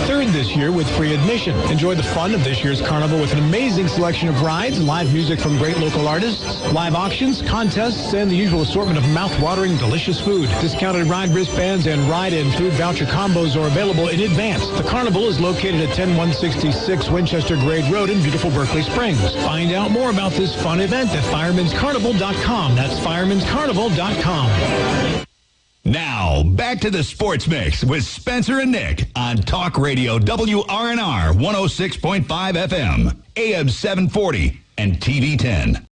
3rd this year with free admission. Enjoy the fun of this year's carnival with an amazing selection of rides, live music from great local artists, live auctions, contests, and the usual assortment of mouth-watering, delicious food. Discounted ride wristbands and ride and food voucher combos are available in advance. The carnival is located at 10166 Winchester Grade Road in beautiful Berkeley Springs. Find out more about this fun event at firemanscarnival.com. That's firemanscarnival.com. Now, back to the Sports Mix with Spencer and Nick on Talk Radio WRNR 106.5 FM, AM 740, and TV 10.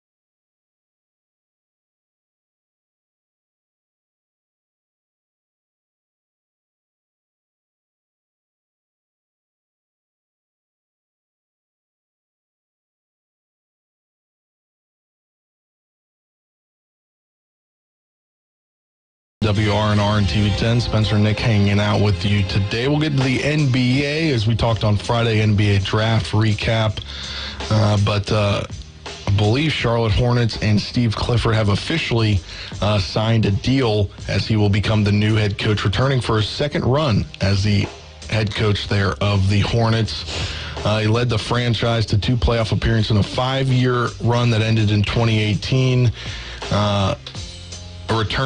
WRNR and TV 10, Spencer and Nick hanging out with you today. We'll get to the NBA as we talked on Friday, NBA draft recap. But I believe Charlotte Hornets and Steve Clifford have officially signed a deal as he will become the new head coach, returning for his second run as the head coach there of the Hornets. He led the franchise to 2 playoff appearances in a 5-year run that ended in 2018.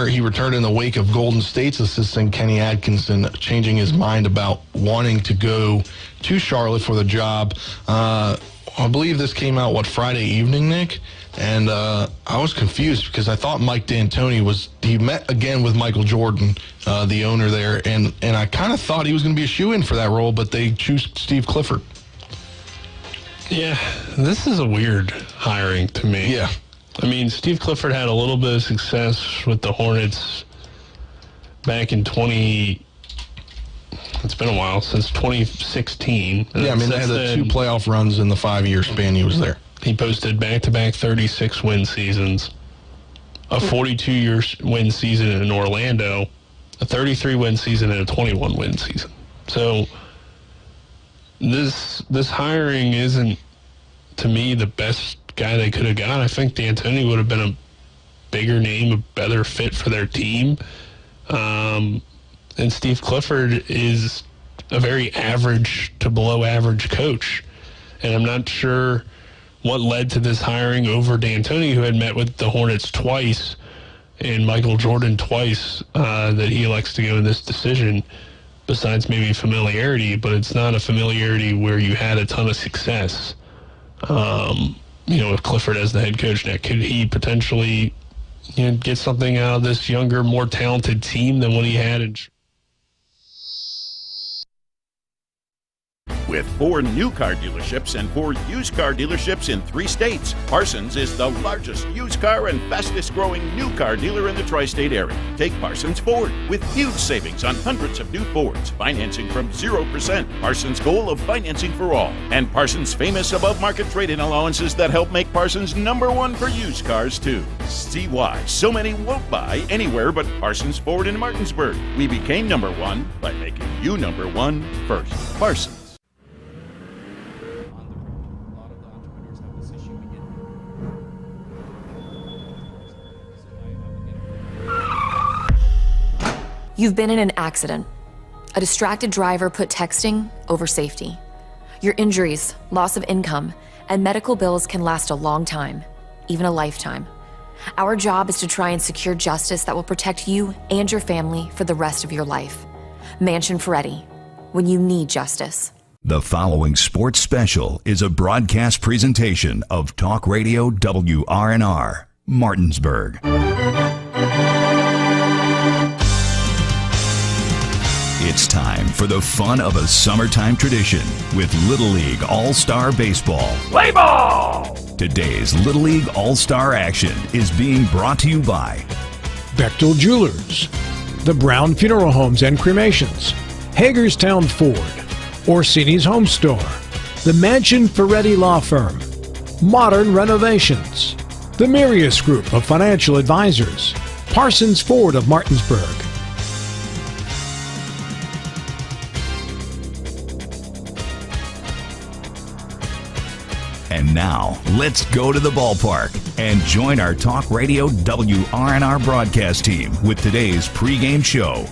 He returned in the wake of Golden State's assistant Kenny Atkinson changing his mind about wanting to go to Charlotte for the job. I believe this came out, Friday evening, Nick? And I was confused because I thought Mike D'Antoni he met again with Michael Jordan, the owner there, and I kind of thought he was going to be a shoo-in for that role, but they choose Steve Clifford. Yeah, this is a weird hiring to me. Yeah. I mean, Steve Clifford had a little bit of success with the Hornets back in it's been a while, since 2016. Yeah, I mean, they had the 2 playoff runs in the 5-year span he was there. He posted back-to-back 36-win seasons, a 42-year win season in Orlando, a 33-win season, and a 21-win season. So this hiring isn't, to me, the best guy they could have got. I think D'Antoni would have been a bigger name, a better fit for their team. And Steve Clifford is a very average to below average coach. And I'm not sure what led to this hiring over D'Antoni, who had met with the Hornets twice and Michael Jordan twice, that he elects to go in this decision, besides maybe familiarity, but it's not a familiarity where you had a ton of success. With Clifford as the head coach now, could he potentially get something out of this younger, more talented team than what he had in... With 4 new car dealerships and 4 used car dealerships in 3 states, Parsons is the largest used car and fastest growing new car dealer in the tri-state area. Take Parsons Ford with huge savings on hundreds of new Fords, financing from 0%, Parsons' goal of financing for all, and Parsons' famous above-market trade-in allowances that help make Parsons #1 for used cars too. See why so many won't buy anywhere but Parsons Ford in Martinsburg. We became #1 by making you #1 first. Parsons. You've been in an accident. A distracted driver put texting over safety. Your injuries, loss of income, and medical bills can last a long time, even a lifetime. Our job is to try and secure justice that will protect you and your family for the rest of your life. Mansion Ferretti, when you need justice. The following sports special is a broadcast presentation of Talk Radio WRNR, Martinsburg. It's time for the fun of a summertime tradition with Little League All-Star Baseball. Play ball! Today's Little League All-Star action is being brought to you by Bechtel Jewelers, the Brown Funeral Homes and Cremations, Hagerstown Ford, Orsini's Home Store, the Mansion Ferretti Law Firm, Modern Renovations, the Mirius Group of Financial Advisors, Parsons Ford of Martinsburg. And now, let's go to the ballpark and join our Talk Radio WRNR broadcast team with today's pregame show.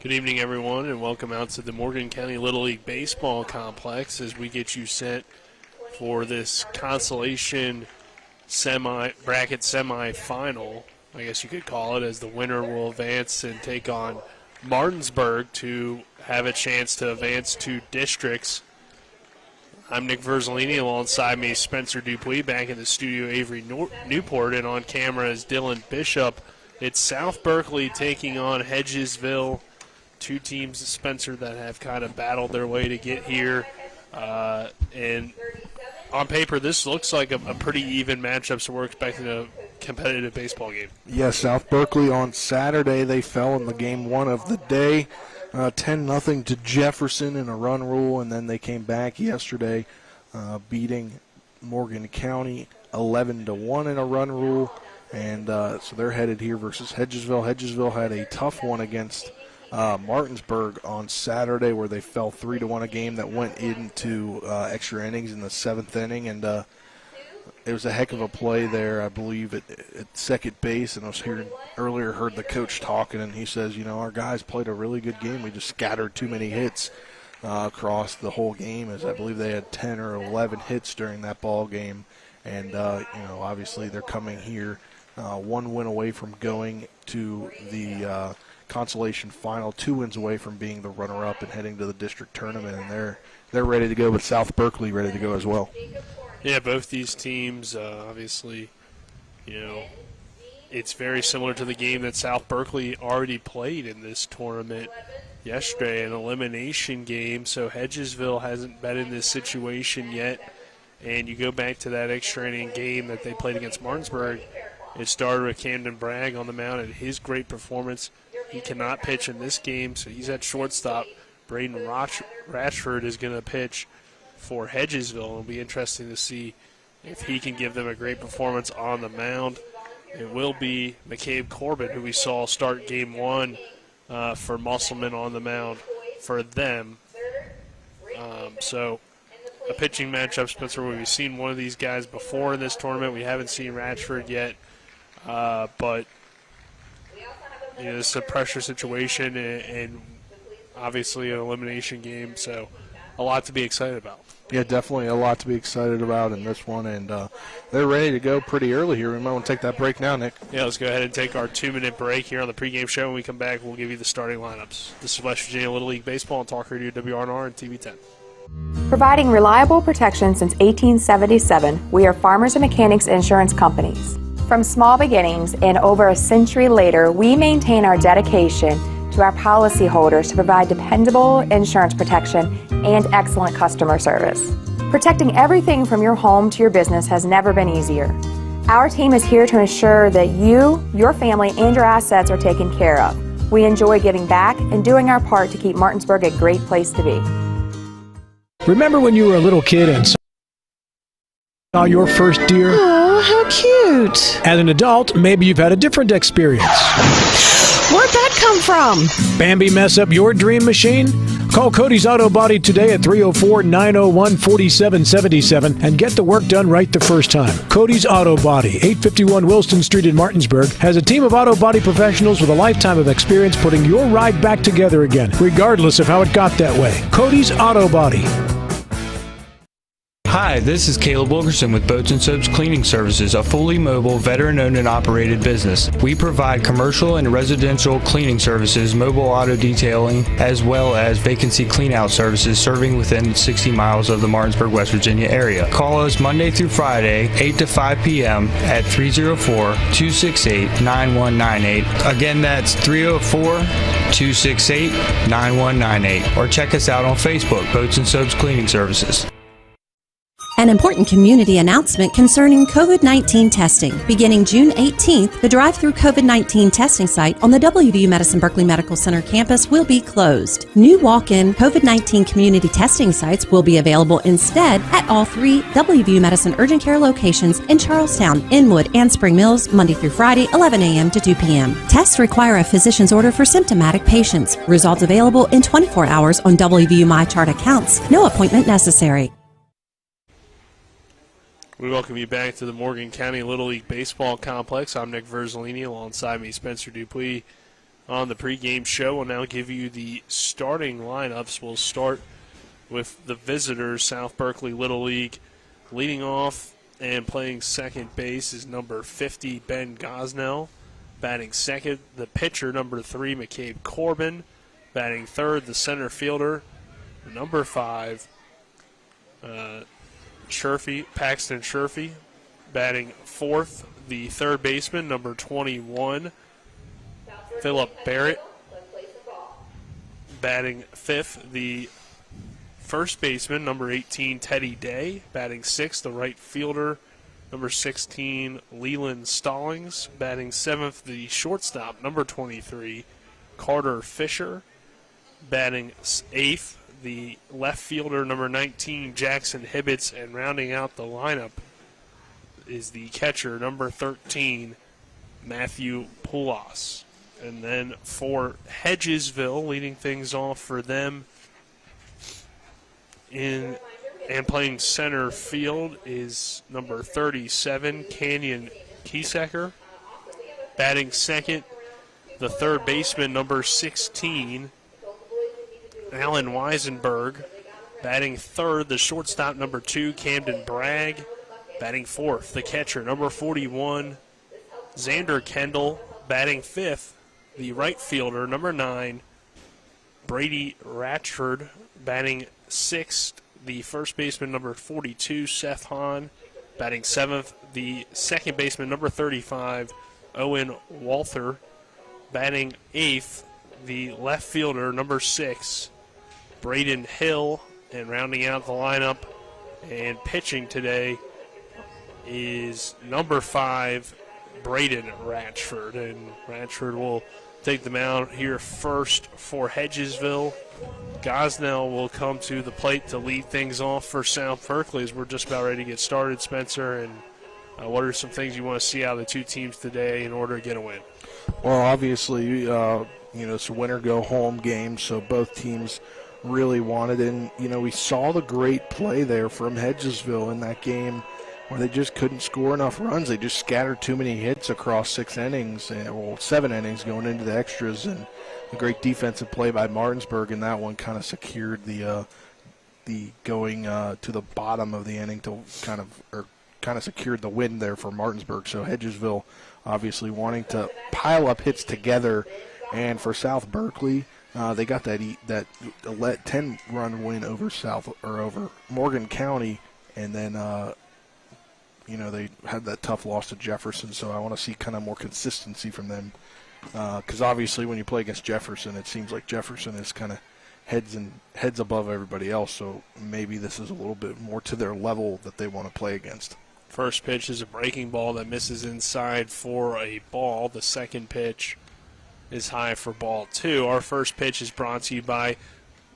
Good evening, everyone, and welcome out to the Morgan County Little League Baseball Complex as we get you set for this consolation bracket semifinal, I guess you could call it, as the winner will advance and take on Martinsburg to have a chance to advance to districts. I'm Nick Verzolini. Alongside me, Spencer Dupuis. Back in the studio, Avery Newport, and on camera is Dylan Bishop. It's South Berkeley taking on Hedgesville. Two teams, Spencer, that have kind of battled their way to get here. And on paper, this looks like a pretty even matchup, so we're expecting a competitive baseball game. Yes, South Berkeley on Saturday, they fell in the game one of the day, 10-0 to Jefferson in a run rule, and then they came back yesterday, beating Morgan County 11-1 in a run rule, and so they're headed here versus Hedgesville. Hedgesville had a tough one against Martinsburg on Saturday, where they fell 3-1, a game that went into extra innings in the 7th inning, and it was a heck of a play there, I believe, at second base. And I was heard the coach talking, and he says, our guys played a really good game. We just scattered too many hits across the whole game, as I believe they had 10 or 11 hits during that ball game. And obviously they're coming here one win away from going to the consolation final, 2 wins away from being the runner-up and heading to the district tournament, and they're ready to go, but South Berkeley ready to go as well. Yeah, both these teams, obviously, it's very similar to the game that South Berkeley already played in this tournament yesterday, an elimination game, so Hedgesville hasn't been in this situation yet, and you go back to that extra inning game that they played against Martinsburg. It started with Camden Bragg on the mound, and his great performance. He cannot pitch in this game, so he's at shortstop. Braden Ratchford is going to pitch for Hedgesville. It'll be interesting to see if he can give them a great performance on the mound. It will be McCabe Corbin, who we saw start game one for Musselman on the mound for them. So a pitching matchup, Spencer. We've seen one of these guys before in this tournament. We haven't seen Ratchford yet, but this is a pressure situation and obviously an elimination game, so a lot to be excited about. Yeah, definitely a lot to be excited about in this one, and they're ready to go pretty early here. We might want to take that break now, Nick. Yeah, let's go ahead and take our 2-minute break here on the pregame show. When we come back, we'll give you the starting lineups. This is West Virginia Little League Baseball on Talk Radio WRNR and TV 10. Providing reliable protection since 1877, we are Farmers and Mechanics Insurance Companies. From small beginnings and over a century later, we maintain our dedication to our policyholders to provide dependable insurance protection and excellent customer service. Protecting everything from your home to your business has never been easier. Our team is here to ensure that you, your family, and your assets are taken care of. We enjoy giving back and doing our part to keep Martinsburg a great place to be. Remember when you were a little kid and saw your first deer? Oh, how cute. As an adult, maybe you've had a different experience. Where'd that come from? Bambi mess up your dream machine? Call Cody's Auto Body today at 304-901-4777 and get the work done right the first time. Cody's Auto Body, 851 Wilston Street in Martinsburg, has a team of auto body professionals with a lifetime of experience putting your ride back together again, regardless of how it got that way. Cody's Auto Body. Hi, this is Caleb Wilkerson with Boats and Soaps Cleaning Services, a fully mobile, veteran-owned and operated business. We provide commercial and residential cleaning services, mobile auto detailing, as well as vacancy cleanout services serving within 60 miles of the Martinsburg, West Virginia area. Call us Monday through Friday, 8 to 5 p.m. at 304-268-9198. Again, that's 304-268-9198. Or check us out on Facebook, Boats and Soaps Cleaning Services. An important community announcement concerning COVID-19 testing. Beginning June 18th, the drive-through COVID-19 testing site on the WVU Medicine Berkeley Medical Center campus will be closed. New walk-in COVID-19 community testing sites will be available instead at all 3 WVU Medicine urgent care locations in Charlestown, Inwood, and Spring Mills, Monday through Friday, 11 a.m. to 2 p.m. Tests require a physician's order for symptomatic patients. Results available in 24 hours on WVU MyChart accounts. No appointment necessary. We welcome you back to the Morgan County Little League Baseball Complex. I'm Nick Verzolini. Alongside me, Spencer Dupuis. on the pregame show. We'll now give you the starting lineups. We'll start with the visitors, South Berkeley Little League. Leading off and playing second base is number 50, Ben Gosnell. Batting second, the pitcher, number 3, McCabe Corbin. Batting third, the center fielder, number 5, Paxton Sherfy. Batting fourth, the third baseman, number 21, Philip Barrett. Batting fifth, the first baseman, number 18, Teddy Day. Batting sixth, the right fielder, number 16, Leland Stallings. Batting seventh, the shortstop, number 23, Carter Fisher. Batting eighth, the left fielder, number 19, Jackson Hibbets. And rounding out the lineup is the catcher, number 13, Matthew Poulos. And then for Hedgesville, leading things off for them and playing center field is number 37, Canyon Kiesecker. Batting second, the third baseman, number 16, Alan Weisenberg. Batting third, the shortstop, number 2, Camden Bragg. Batting fourth, the catcher, number 41, Xander Kendall. Batting fifth, the right fielder, number 9, Brady Ratchford. Batting sixth, the first baseman, number 42, Seth Hahn. Batting seventh, the second baseman, number 35, Owen Walther. Batting eighth, the left fielder, number 6, Braden Hill. And rounding out the lineup and pitching today is number 5, Braden Ratchford. And Ratchford will take the mound here first for Hedgesville. Gosnell will come to the plate to lead things off for South Berkeley as we're just about ready to get started, Spencer. And what are some things you want to see out of the two teams today in order to get a win? Well, obviously, it's a winner-go-home game, so both teams really wanted it. And, we saw the great play there from Hedgesville in that game where they just couldn't score enough runs. They just scattered too many hits across 6 innings, 7 innings going into the extras, and a great defensive play by Martinsburg, and that one kind of secured the going to the bottom of the inning to kind of secured the win there for Martinsburg. So Hedgesville obviously wanting to pile up hits together, and for South Berkeley, they got that 10-run win over Morgan County, and then they had that tough loss to Jefferson. So I want to see kind of more consistency from them, because obviously when you play against Jefferson, it seems like Jefferson is kind of heads above everybody else. So maybe this is a little bit more to their level that they want to play against. First pitch is a breaking ball that misses inside for a ball. The second pitch is high for ball 2. Our first pitch is brought to you by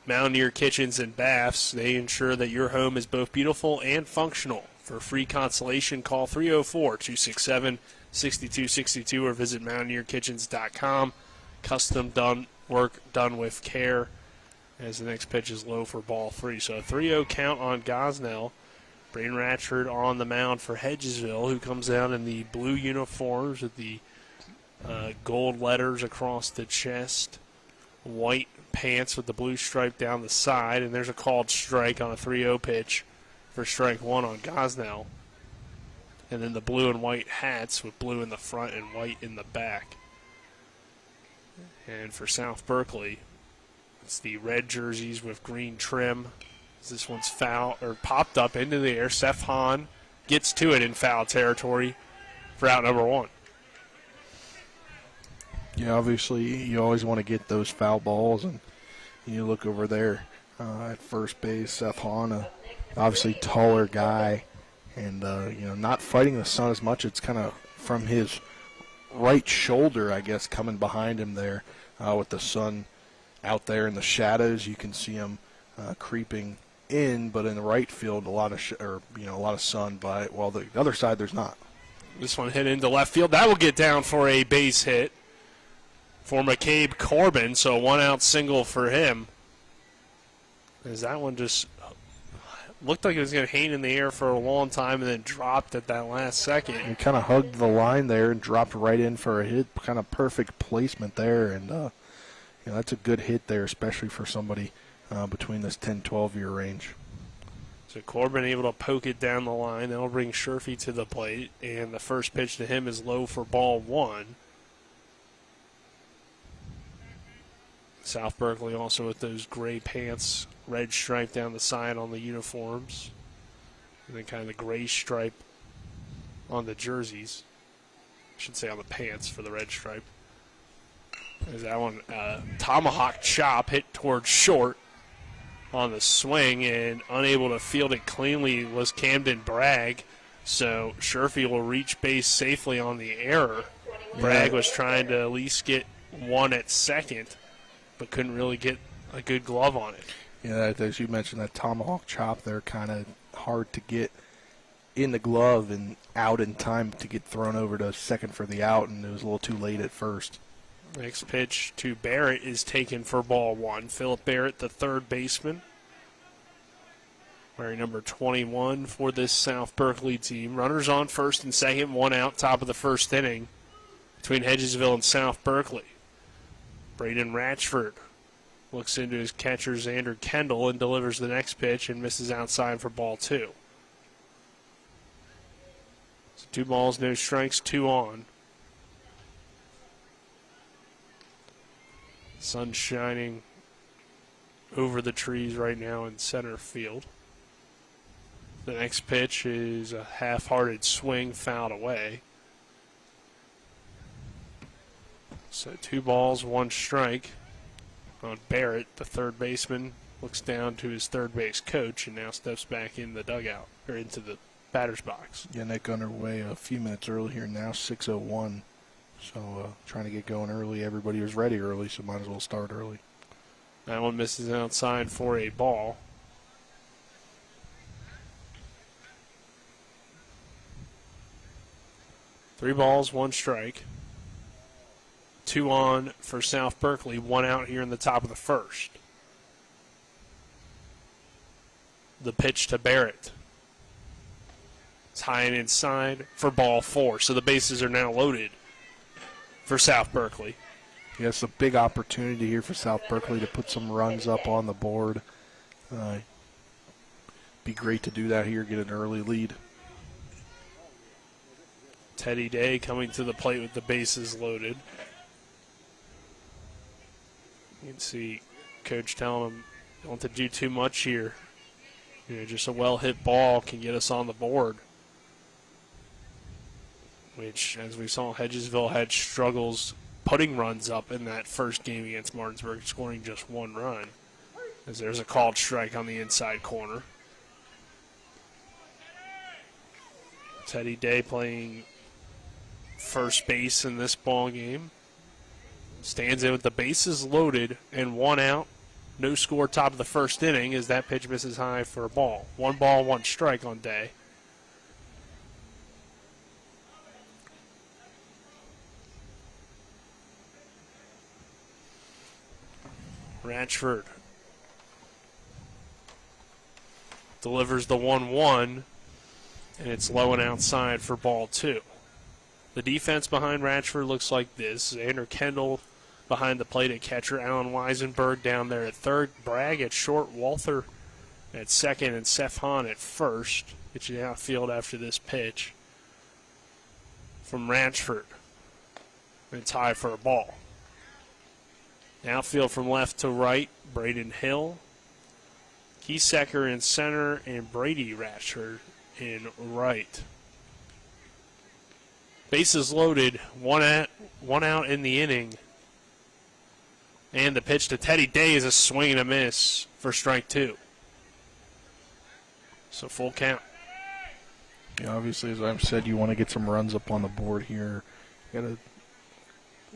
Mountaineer Kitchens and Baths. They ensure that your home is both beautiful and functional. For free consultation, call 304-267-6262 or visit MountaineerKitchens.com. Custom done work done with care, as the next pitch is low for ball 3. So a 3-0 count on Gosnell. Braden Ratchford on the mound for Hedgesville, who comes down in the blue uniforms with the gold letters across the chest, white pants with the blue stripe down the side, and there's a called strike on a 3-0 pitch for strike 1 on Gosnell. And then the blue and white hats with blue in the front and white in the back. And for South Berkeley, it's the red jerseys with green trim. This one's foul or popped up into the air. Seth Hahn gets to it in foul territory for out number 1. Yeah, obviously you always want to get those foul balls, and you look over there at first base, Seth Hahn, obviously taller guy, and not fighting the sun as much. It's kind of from his right shoulder, I guess, coming behind him there with the sun out there in the shadows. You can see him creeping in, but in the right field, a lot of sun. While the other side, there's not. This one hit into left field. That will get down for a base hit for McCabe Corbin. So 1-out single for him. As that one just looked like it was going to hang in the air for a long time and then dropped at that last second. He kind of hugged the line there and dropped right in for a hit. Kind of perfect placement there. And, that's a good hit there, especially for somebody between this 10-12 year range. So Corbin able to poke it down the line. That'll bring Sherfy to the plate. And the first pitch to him is low for ball 1. South Berkeley also with those gray pants, red stripe down the side on the uniforms. And then kind of the gray stripe on the jerseys. I should say on the pants for the red stripe. There's that one. Tomahawk chop hit towards short on the swing, and unable to field it cleanly was Camden Bragg. So Sherfy will reach base safely on the error. Bragg was trying to at least get one at second, but couldn't really get a good glove on it. Yeah, as you mentioned, that tomahawk chop there, kind of hard to get in the glove and out in time to get thrown over to second for the out, and it was a little too late at first. Next pitch to Barrett is taken for ball 1. Philip Barrett, the third baseman, wearing number 21 for this South Berkeley team. Runners on first and second, 1 out, top of the first inning between Hedgesville and South Berkeley. Braden Ratchford looks into his catcher, Xander Kendall, and delivers the next pitch and misses outside for ball 2. So 2 balls, no strikes, 2 on. Sun shining over the trees right now in center field. The next pitch is a half-hearted swing fouled away. So 2 balls, 1 strike on Barrett. The third baseman looks down to his third base coach and now steps back in the dugout, or into the batter's box. Yeah, Nick underway a few minutes early here now, 6:01. So trying to get going early. Everybody was ready early, so might as well start early. That one misses outside for a ball. Three balls, 1 strike. 2 on for South Berkeley, 1 out here in the top of the first. The pitch to Barrett. It's high and inside for ball 4, so the bases are now loaded for South Berkeley. Yes, a big opportunity here for South Berkeley to put some runs up on the board. Be great to do that here, get an early lead. Teddy Day coming to the plate with the bases loaded. You can see Coach telling him, don't have to do too much here. Just a well-hit ball can get us on the board. Which, as we saw, Hedgesville had struggles putting runs up in that first game against Martinsburg, scoring just 1 run. As there's a called strike on the inside corner. Teddy Day playing first base in this ball game. Stands in with the bases loaded and 1 out. No score, top of the first inning, as that pitch misses high for a ball. 1 ball, 1 strike on Day. Ratchford delivers the 1-1, and it's low and outside for ball 2. The defense behind Ratchford looks like this. Xander Kendall behind the plate at catcher. Alan Weisenberg down there at third. Bragg at short. Walther at second. And Seth Hahn at first. Get you outfield after this pitch from Ratchford. And it's high for a ball. Outfield from left to right. Braden Hill. Kiesecker in center. And Brady Ratchford in right. Bases loaded, 1 out in the inning. And the pitch to Teddy Day is a swing and a miss for strike 2. So full count. Yeah, obviously, as I've said, you want to get some runs up on the board here. You got to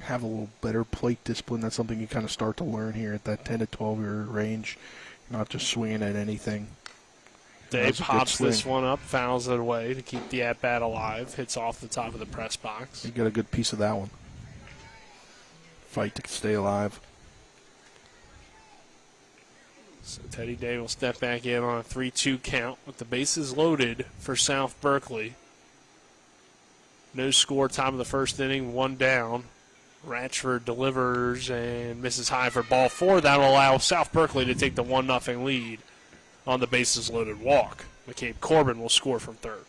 have a little better plate discipline. That's something you kind of start to learn here at that 10 to 12 year range. You're not just swinging at anything. Day pops this one up, fouls it away to keep the at-bat alive. Hits off the top of the press box. You got a good piece of that one. Fight to stay alive. So Teddy Day will step back in on a 3-2 count with the bases loaded for South Berkeley. No score, top of the first inning, one down. Ratchford delivers and misses high for ball 4. That will allow South Berkeley to take the 1-0 lead on the bases loaded walk. McCabe Corbin will score from third.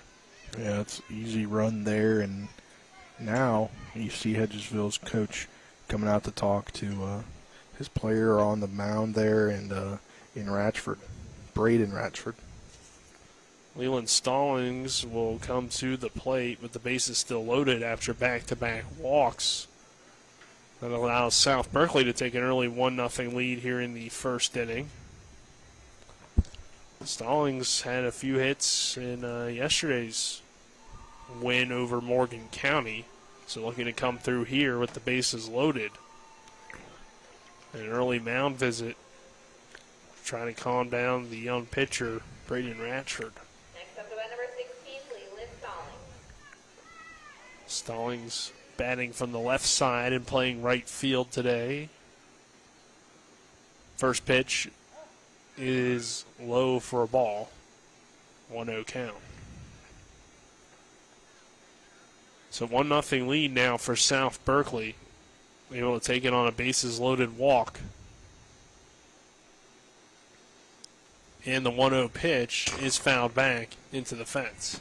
Yeah, it's an easy run there, and now you see Hedgesville's coach coming out to talk to his player on the mound there and in Ratchford, Braden Ratchford. Leland Stallings will come to the plate with the bases still loaded after back-to-back walks. That allows South Berkeley to take an early 1-0 lead here in the first inning. Stallings had a few hits in yesterday's win over Morgan County, so looking to come through here with the bases loaded. An early mound visit, trying to calm down the young pitcher, Braden Ratchford. Next up to bat number 16, Leland Stallings. Stallings batting from the left side and playing right field today. First pitch is low for a ball. 1-0 count. So 1-0 lead now for South Berkeley. Able to take it on a bases loaded walk. And the 1-0 pitch is fouled back into the fence.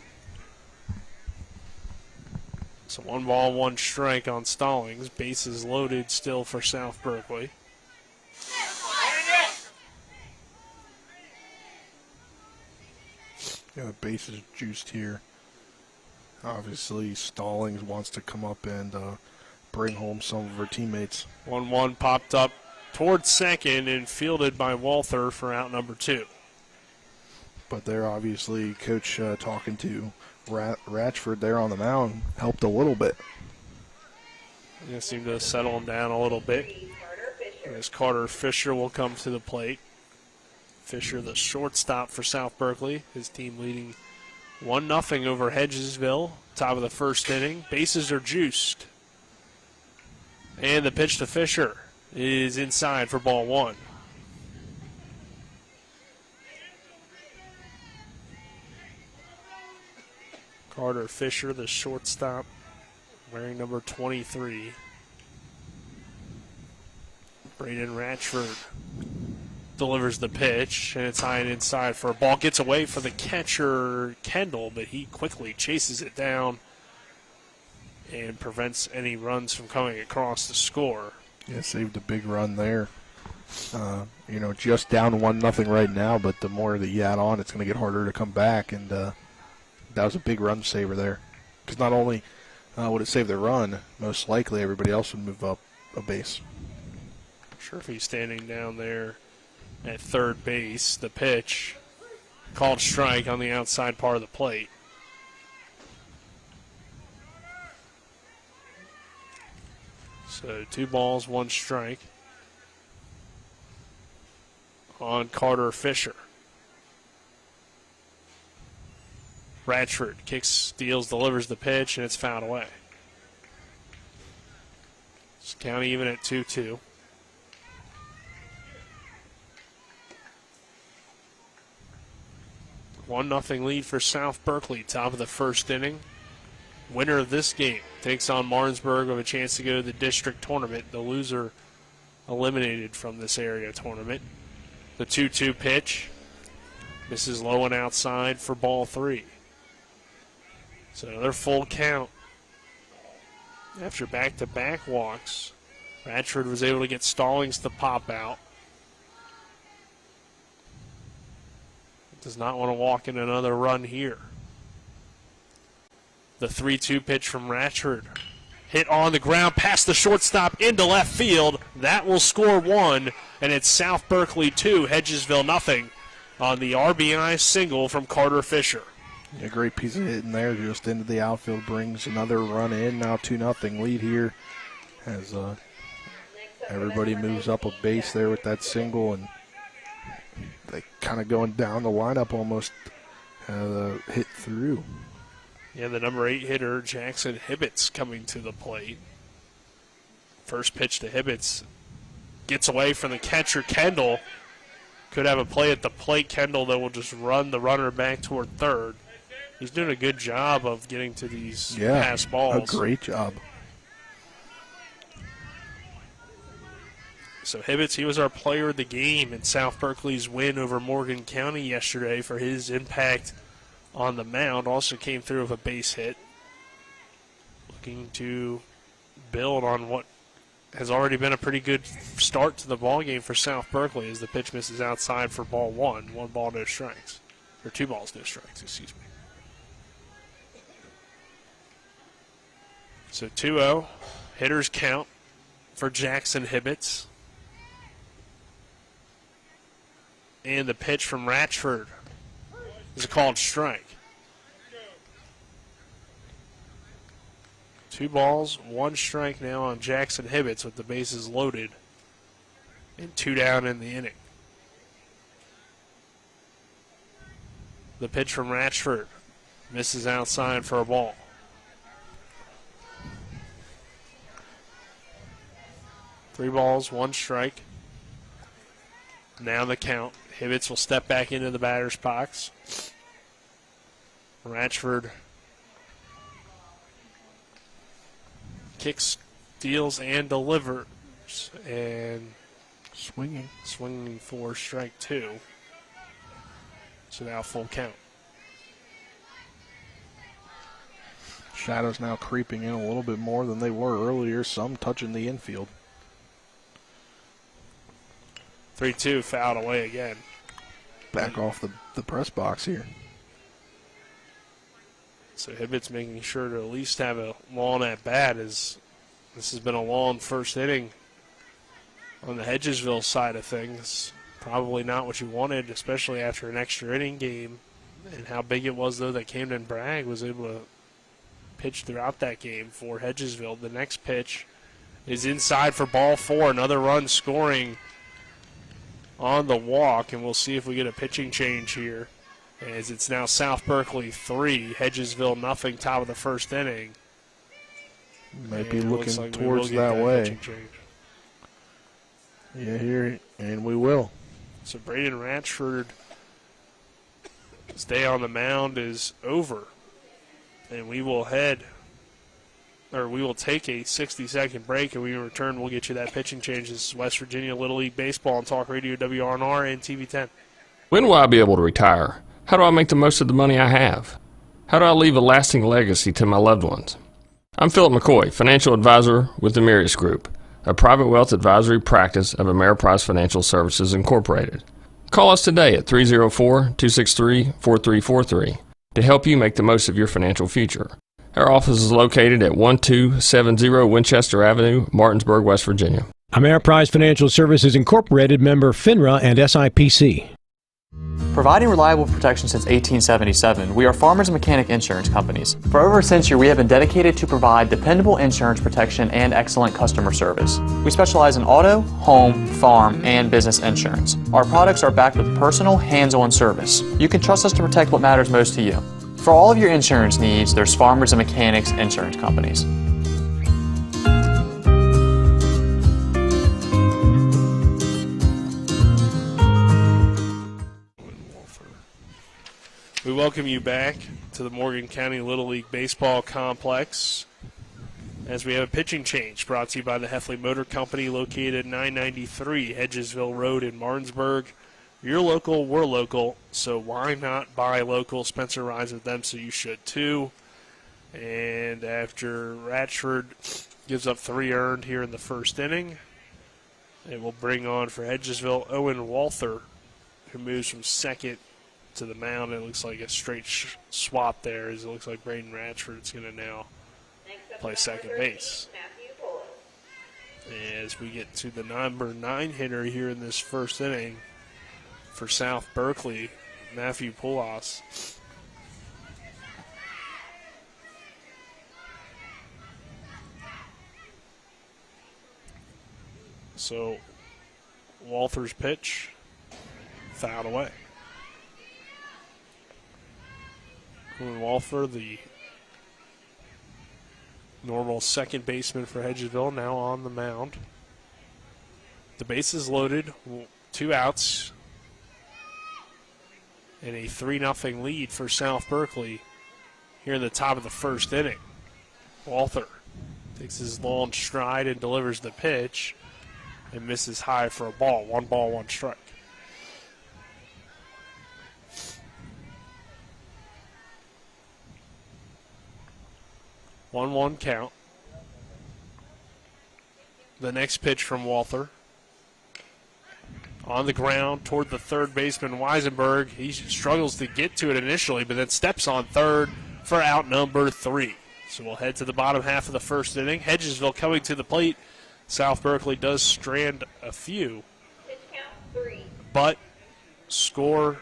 So 1 ball, 1 strike on Stallings. Bases loaded still for South Berkeley. Yeah, the base is juiced here. Obviously, Stallings wants to come up and bring home some of her teammates. 1-1 popped up towards second and fielded by Walther for out number 2. But there, obviously, Coach talking to Ratchford there on the mound helped a little bit. They seem to settle him down a little bit. As Carter Fisher will come to the plate. Fisher, the shortstop for South Berkeley. His team leading 1-0 over Hedgesville. Top of the first inning. Bases are juiced. And the pitch to Fisher is inside for ball 1. Carter Fisher, the shortstop, wearing number 23. Braden Ratchford delivers the pitch, and it's high and inside for a ball. Gets away for the catcher, Kendall, but he quickly chases it down and prevents any runs from coming across to score. Yeah, saved a big run there. Just down 1-0 right now, but the more that you add on, it's going to get harder to come back, and that was a big run saver there. Because not only would it save the run, most likely everybody else would move up a base. Sure, if he's standing down there at third base, the pitch called strike on the outside part of the plate. So 2 balls, 1 strike on Carter Fisher. Ratchford kicks, steals, delivers the pitch, and it's fouled away. It's count even at 2-2. One nothing lead for South Berkeley, top of the first inning. Winner of this game takes on Martinsburg with a chance to go to the district tournament. The loser eliminated from this area tournament. The 2-2 pitch misses low and outside for ball 3. So another full count. After back-to-back walks, Ratchford was able to get Stallings to pop out. Does not want to walk in another run here. The 3-2 pitch from Ratchford. Hit on the ground past the shortstop into left field. That will score 1, and it's South Berkeley 2, Hedgesville nothing on the RBI single from Carter Fisher. A great piece of hitting there, just into the outfield, brings another run in. Now 2-0 lead here as everybody moves up a base there with that single, and they kind of going down the lineup almost hit through. Yeah, the number 8 hitter, Jackson Hibbets, coming to the plate. First pitch to Hibbets. Gets away from the catcher, Kendall. Could have a play at the plate. Kendall, though, will just run the runner back toward third. He's doing a good job of getting to these pass balls. A great job. So Hibbets, he was our player of the game in South Berkeley's win over Morgan County yesterday for his impact on the mound. Also came through with a base hit. Looking to build on what has already been a pretty good start to the ball game for South Berkeley as the pitch misses outside for ball one. 1 ball, no strikes. Or 2 balls, no strikes, excuse me. So 2-0. Hitters count for Jackson Hibbets. And the pitch from Ratchford is a called strike. 2 balls, 1 strike now on Jackson Hibbets with the bases loaded and 2 down in the inning. The pitch from Ratchford misses outside for a ball. Three balls, 1 strike. Now the count. Hibbets will step back into the batter's box. Ratchford kicks, steals, and delivers. And swinging for strike 2. So now full count. Shadows now creeping in a little bit more than they were earlier, some touching the infield. 3-2, fouled away again. Back off the press box here. So Hibbett's making sure to at least have a long at bat, as this has been a long first inning on the Hedgesville side of things. Probably not what you wanted, especially after an extra inning game, and how big it was, though, that Camden Bragg was able to pitch throughout that game for Hedgesville. The next pitch is inside for ball 4, another run scoring on the walk, and we'll see if we get a pitching change here, as it's now South Berkeley 3, Hedgesville nothing, top of the first inning. Might be looking like towards that way. Yeah, here, and we will. So Braden Ratchford, his day on the mound is over, and we will take a 60-second break, and when we return, we'll get you that pitching change. This is West Virginia Little League Baseball on Talk Radio WRNR and TV 10. When will I be able to retire? How do I make the most of the money I have? How do I leave a lasting legacy to my loved ones? I'm Philip McCoy, financial advisor with the Mirius Group, a private wealth advisory practice of Ameriprise Financial Services Incorporated. Call us today at 304-263-4343 to help you make the most of your financial future. Our office is located at 1270 Winchester Avenue, Martinsburg, West Virginia. Ameriprise Financial Services Incorporated, member FINRA and SIPC. Providing reliable protection since 1877, we are Farmers and Mechanic Insurance Companies. For over a century, we have been dedicated to provide dependable insurance protection and excellent customer service. We specialize in auto, home, farm, and business insurance. Our products are backed with personal, hands-on service. You can trust us to protect what matters most to you. For all of your insurance needs, there's Farmers and Mechanics Insurance Companies. We welcome you back to the Morgan County Little League Baseball Complex as we have a pitching change brought to you by the Heffley Motor Company, located at 993 Hedgesville Road in Martinsburg. You're local, we're local, so why not buy local? Spencer rides with them, so you should too. And after Ratchford gives up 3 earned here in the first inning, it will bring on for Hedgesville Owen Walther, who moves from second to the mound. It looks like a straight swap there, as it looks like Braden Ratchford's going to now play second base. As we get to the number 9 hitter here in this first inning for South Berkeley, Matthew Poulos. So Walther's pitch fouled away. Owen Walther, the normal second baseman for Hedgesville, now on the mound. The base is loaded, 2 outs and a 3-0 lead for South Berkeley here in the top of the first inning. Walther takes his long stride and delivers the pitch and misses high for a ball. 1 ball, 1 strike. One count. The next pitch from Walther. On the ground toward the third baseman, Weisenberg. He struggles to get to it initially, but then steps on third for out number 3. So we'll head to the bottom half of the first inning. Hedgesville coming to the plate. South Berkeley does strand a few, but score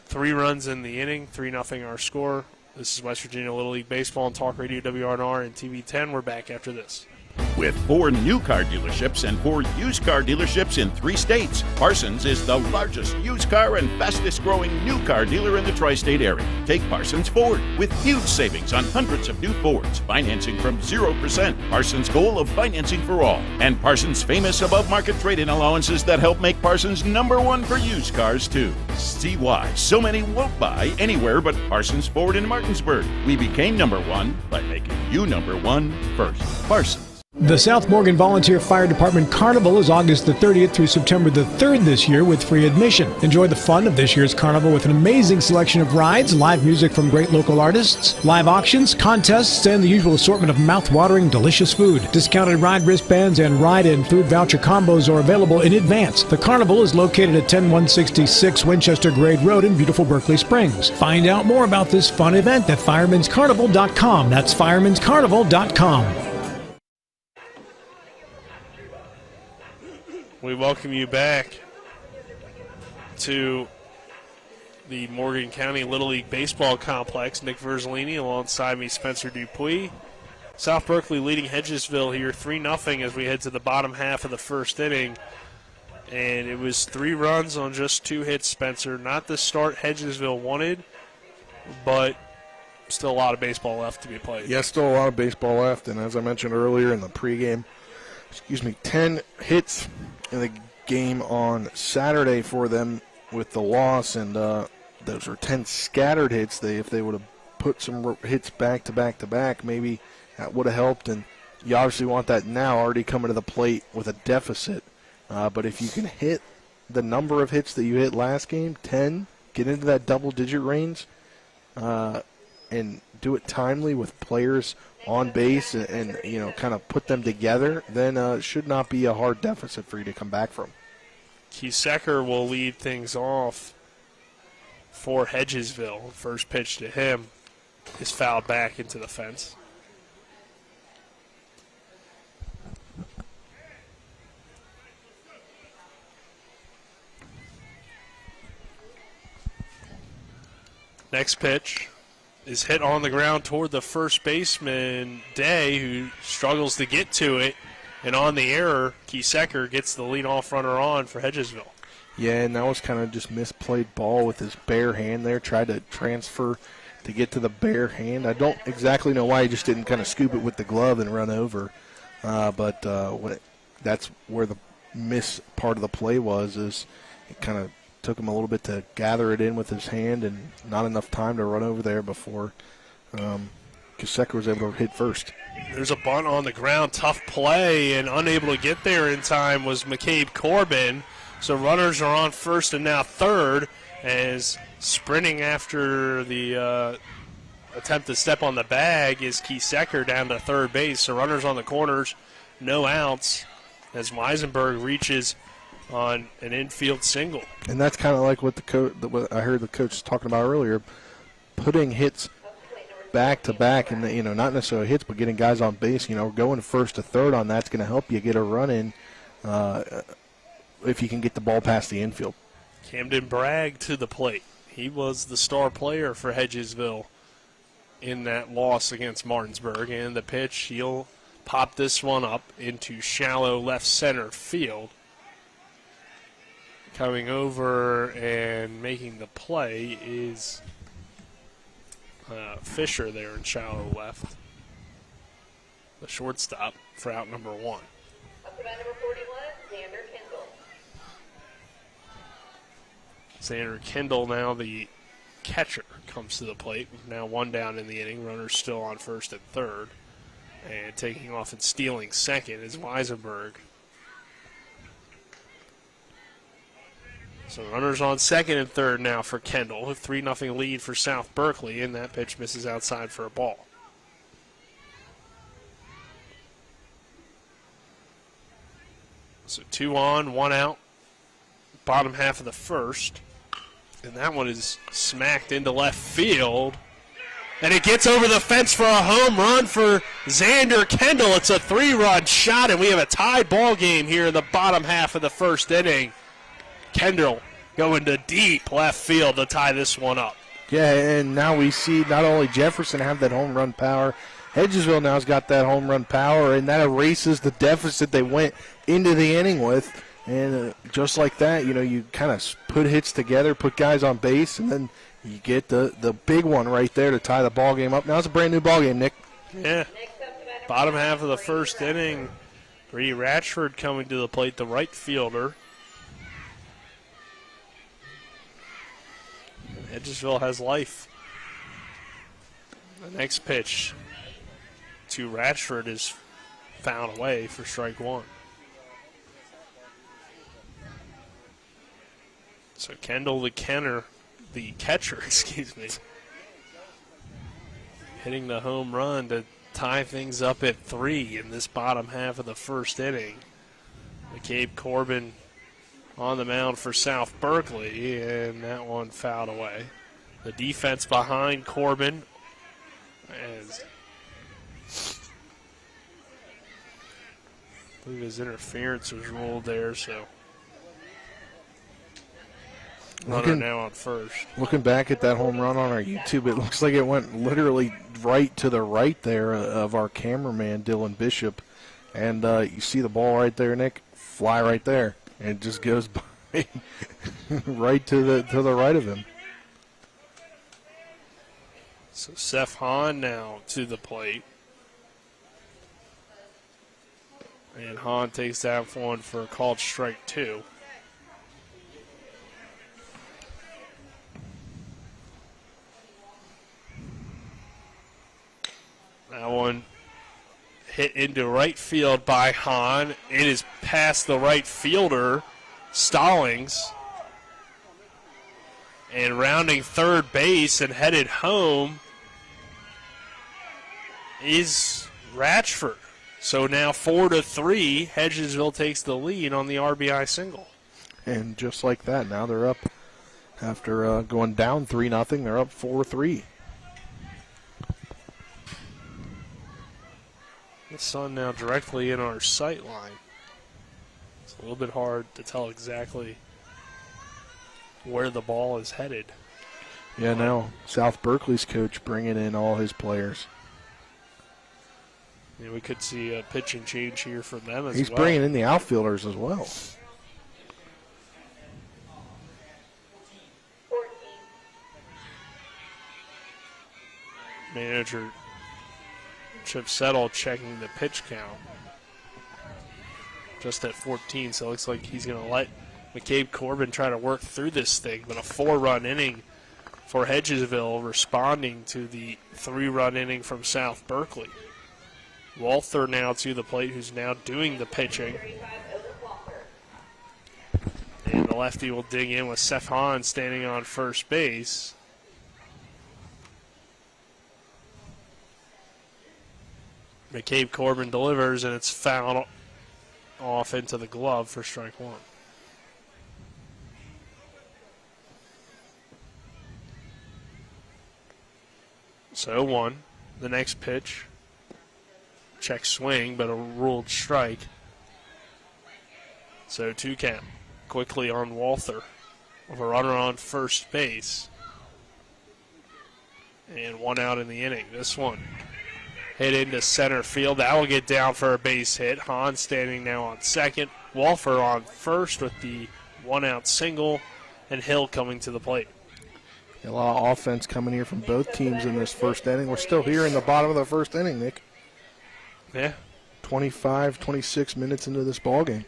3 runs in the inning, 3-0 our score. This is West Virginia Little League Baseball on Talk Radio WRNR and TV 10. We're back after this. With 4 new car dealerships and 4 used car dealerships in 3 states, Parsons is the largest used car and fastest growing new car dealer in the tri-state area. Take Parsons Ford with huge savings on hundreds of new Fords, financing from 0%, Parsons' goal of financing for all, and Parsons' famous above-market trade-in allowances that help make Parsons #1 for used cars too. See why so many won't buy anywhere but Parsons Ford in Martinsburg. We became #1 by making you #1 first. Parsons. The South Morgan Volunteer Fire Department Carnival is August the 30th through September the 3rd this year with free admission. Enjoy the fun of this year's carnival with an amazing selection of rides, live music from great local artists, live auctions, contests, and the usual assortment of mouth-watering, delicious food. Discounted ride wristbands and ride and food voucher combos are available in advance. The carnival is located at 10166 Winchester Grade Road in beautiful Berkeley Springs. Find out more about this fun event at firemanscarnival.com. That's firemanscarnival.com. We welcome you back to the Morgan County Little League Baseball Complex. Nick Verzolini alongside me, Spencer Dupuis. South Berkeley leading Hedgesville here 3-0 as we head to the bottom half of the first inning. And it was 3 runs on just 2 hits, Spencer. Not the start Hedgesville wanted, but still a lot of baseball left to be played. Yeah, still a lot of baseball left. And as I mentioned earlier in the pregame, 10 hits in the game on Saturday for them with the loss, and those were 10 scattered hits. If they would have put some hits back to back to back, maybe that would have helped. And you obviously want that now, already coming to the plate with a deficit. But if you can hit the number of hits that you hit last game, 10, get into that double-digit range, and do it timely with players on base and kind of put them together, then it should not be a hard deficit for you to come back from. Kiesecker will lead things off for Hedgesville. First pitch to him is fouled back into the fence. Next pitch is hit on the ground toward the first baseman, Day, who struggles to get to it. And on the error, Kiesecker gets the leadoff runner on for Hedgesville. Yeah, and that was kind of just misplayed ball with his bare hand there. Tried to transfer to get to the bare hand. I don't exactly know why he just didn't kind of scoop it with the glove and run over. But that's where the miss part of the play was, is it kind of took him a little bit to gather it in with his hand and not enough time to run over there before Kiesecker was able to hit first. There's a bunt on the ground, tough play, and unable to get there in time was McCabe Corbin. So runners are on first and now third, as sprinting after the attempt to step on the bag is Kiesecker down to third base. So runners on the corners, no outs, as Weisenberg reaches on an infield single. And that's kind of like what what I heard the coach talking about earlier, putting hits back to back, and not necessarily hits, but getting guys on base. Going first to third on that's going to help you get a run in if you can get the ball past the infield. Camden Bragg to the plate. He was the star player for Hedgesville in that loss against Martinsburg, and the pitch, he'll pop this one up into shallow left center field. Coming over and making the play is Fisher there in shallow left, the shortstop for out number 1. Up to bat number 41, Xander Kendall. Xander Kendall now the catcher comes to the plate. Now one down in the inning. Runners still on first and third. And taking off and stealing second is Weisenberg. So runners on second and third now for Kendall. A 3-0 lead for South Berkeley, and that pitch misses outside for a ball. So 2 on, 1 out. Bottom half of the first. And that one is smacked into left field. And it gets over the fence for a home run for Xander Kendall. It's a 3-run shot, and we have a tied ball game here in the bottom half of the first inning. Kendall going to deep left field to tie this one up. Yeah, and now we see not only Jefferson have that home run power, Hedgesville now has got that home run power, and that erases the deficit they went into the inning with. And just like that, you kind of put hits together, put guys on base, and then you get the big one right there to tie the ball game up. Now it's a brand new ball game, Nick. Yeah. Bottom half of the first inning, Brady Ratchford coming to the plate, the right fielder. Hedgesville has life. The next pitch to Ratchford is fouled away for strike one. So Kendall, the catcher, hitting the home run to tie things up at 3 in this bottom half of the first inning. McCabe Corbin on the mound for South Berkeley, and that one fouled away. The defense behind Corbin, as I believe his interference was ruled there, so runner now on first. Looking back at that home run on our YouTube, it looks like it went literally right to the right there of our cameraman, Dylan Bishop. And you see the ball right there, Nick, fly right there. And it just goes by right to the right of him. So Seth Hahn now to the plate. And Hahn takes that one for a called strike 2. That one hit into right field by Hahn. It is past the right fielder, Stallings. And rounding third base and headed home is Ratchford. So now 4-3, Hedgesville takes the lead on the RBI single. And just like that, now they're up after going down 3-0. They're up 4-3. The sun now directly in our sight line. It's a little bit hard to tell exactly where the ball is headed. Yeah, now South Berkeley's coach bringing in all his players. Yeah, we could see a pitching change here from them as well. He's bringing in the outfielders as well. Manager Chip Settle checking the pitch count. Just at 14, so it looks like he's going to let McCabe Corbin try to work through this thing. But a 4-run inning for Hedgesville, responding to the 3-run inning from South Berkeley. Walther now to the plate, who's now doing the pitching. And the lefty will dig in with Seth Hahn standing on first base. McCabe Corbin delivers, and it's fouled off into the glove for strike 1. So 1, the next pitch. Check swing, but a ruled strike. So 2 count. Quickly on Walther with a runner on first base. And 1 out in the inning. This one hit into center field. That will get down for a base hit. Hahn standing now on second. Walther on first with the 1-out single. And Hill coming to the plate. A lot of offense coming here from both teams in this first inning. We're still here in the bottom of the first inning, Nick. Yeah. 25, 26 minutes into this ball game.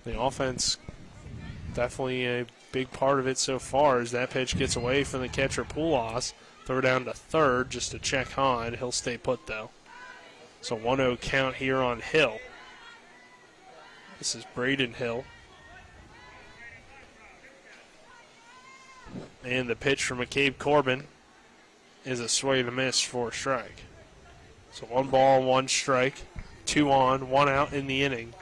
The offense definitely a big part of it so far as that pitch gets away from the catcher Poulos. Throw down to third just to check Hahn. He'll stay put, though. So 1-0 count here on Hill. This is Braden Hill. And the pitch from McCabe Corbin is a swing and a miss for a strike. So 1 ball, 1 strike, 2 on, 1 out in the inning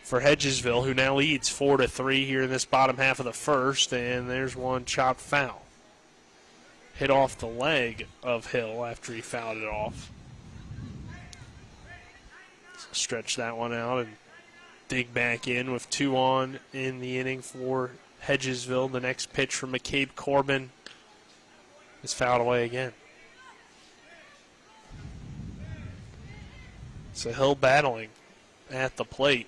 for Hedgesville, who now leads 4-3 here in this bottom half of the first. And there's one chopped foul. Hit off the leg of Hill after he fouled it off. So stretch that one out and dig back in with 2 on in the inning for Hedgesville. The next pitch from McCabe Corbin is fouled away again. So Hill battling at the plate.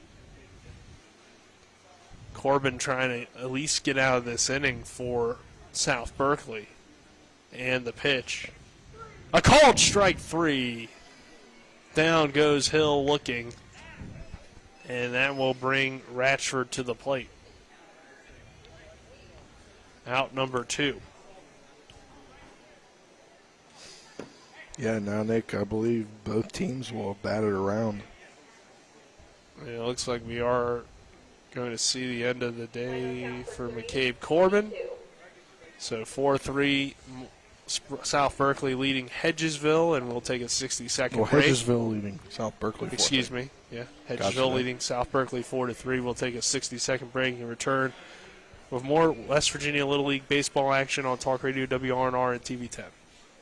Corbin trying to at least get out of this inning for South Berkeley. And the pitch. A called strike 3. Down goes Hill looking. And that will bring Ratchford to the plate. Out number 2. Yeah, now, Nick, I believe both teams will have batted around. It looks like we are going to see the end of the day for McCabe Corbin. So 4-3, South Berkeley leading Hedgesville, and we'll take a 60-second break. Hedgesville leading South Berkeley 4-3. Excuse me. Yeah, Hedgesville Gotcha. leading South Berkeley 4-3. We'll take a 60-second break and return with more West Virginia Little League baseball action on Talk Radio WRNR and TV 10.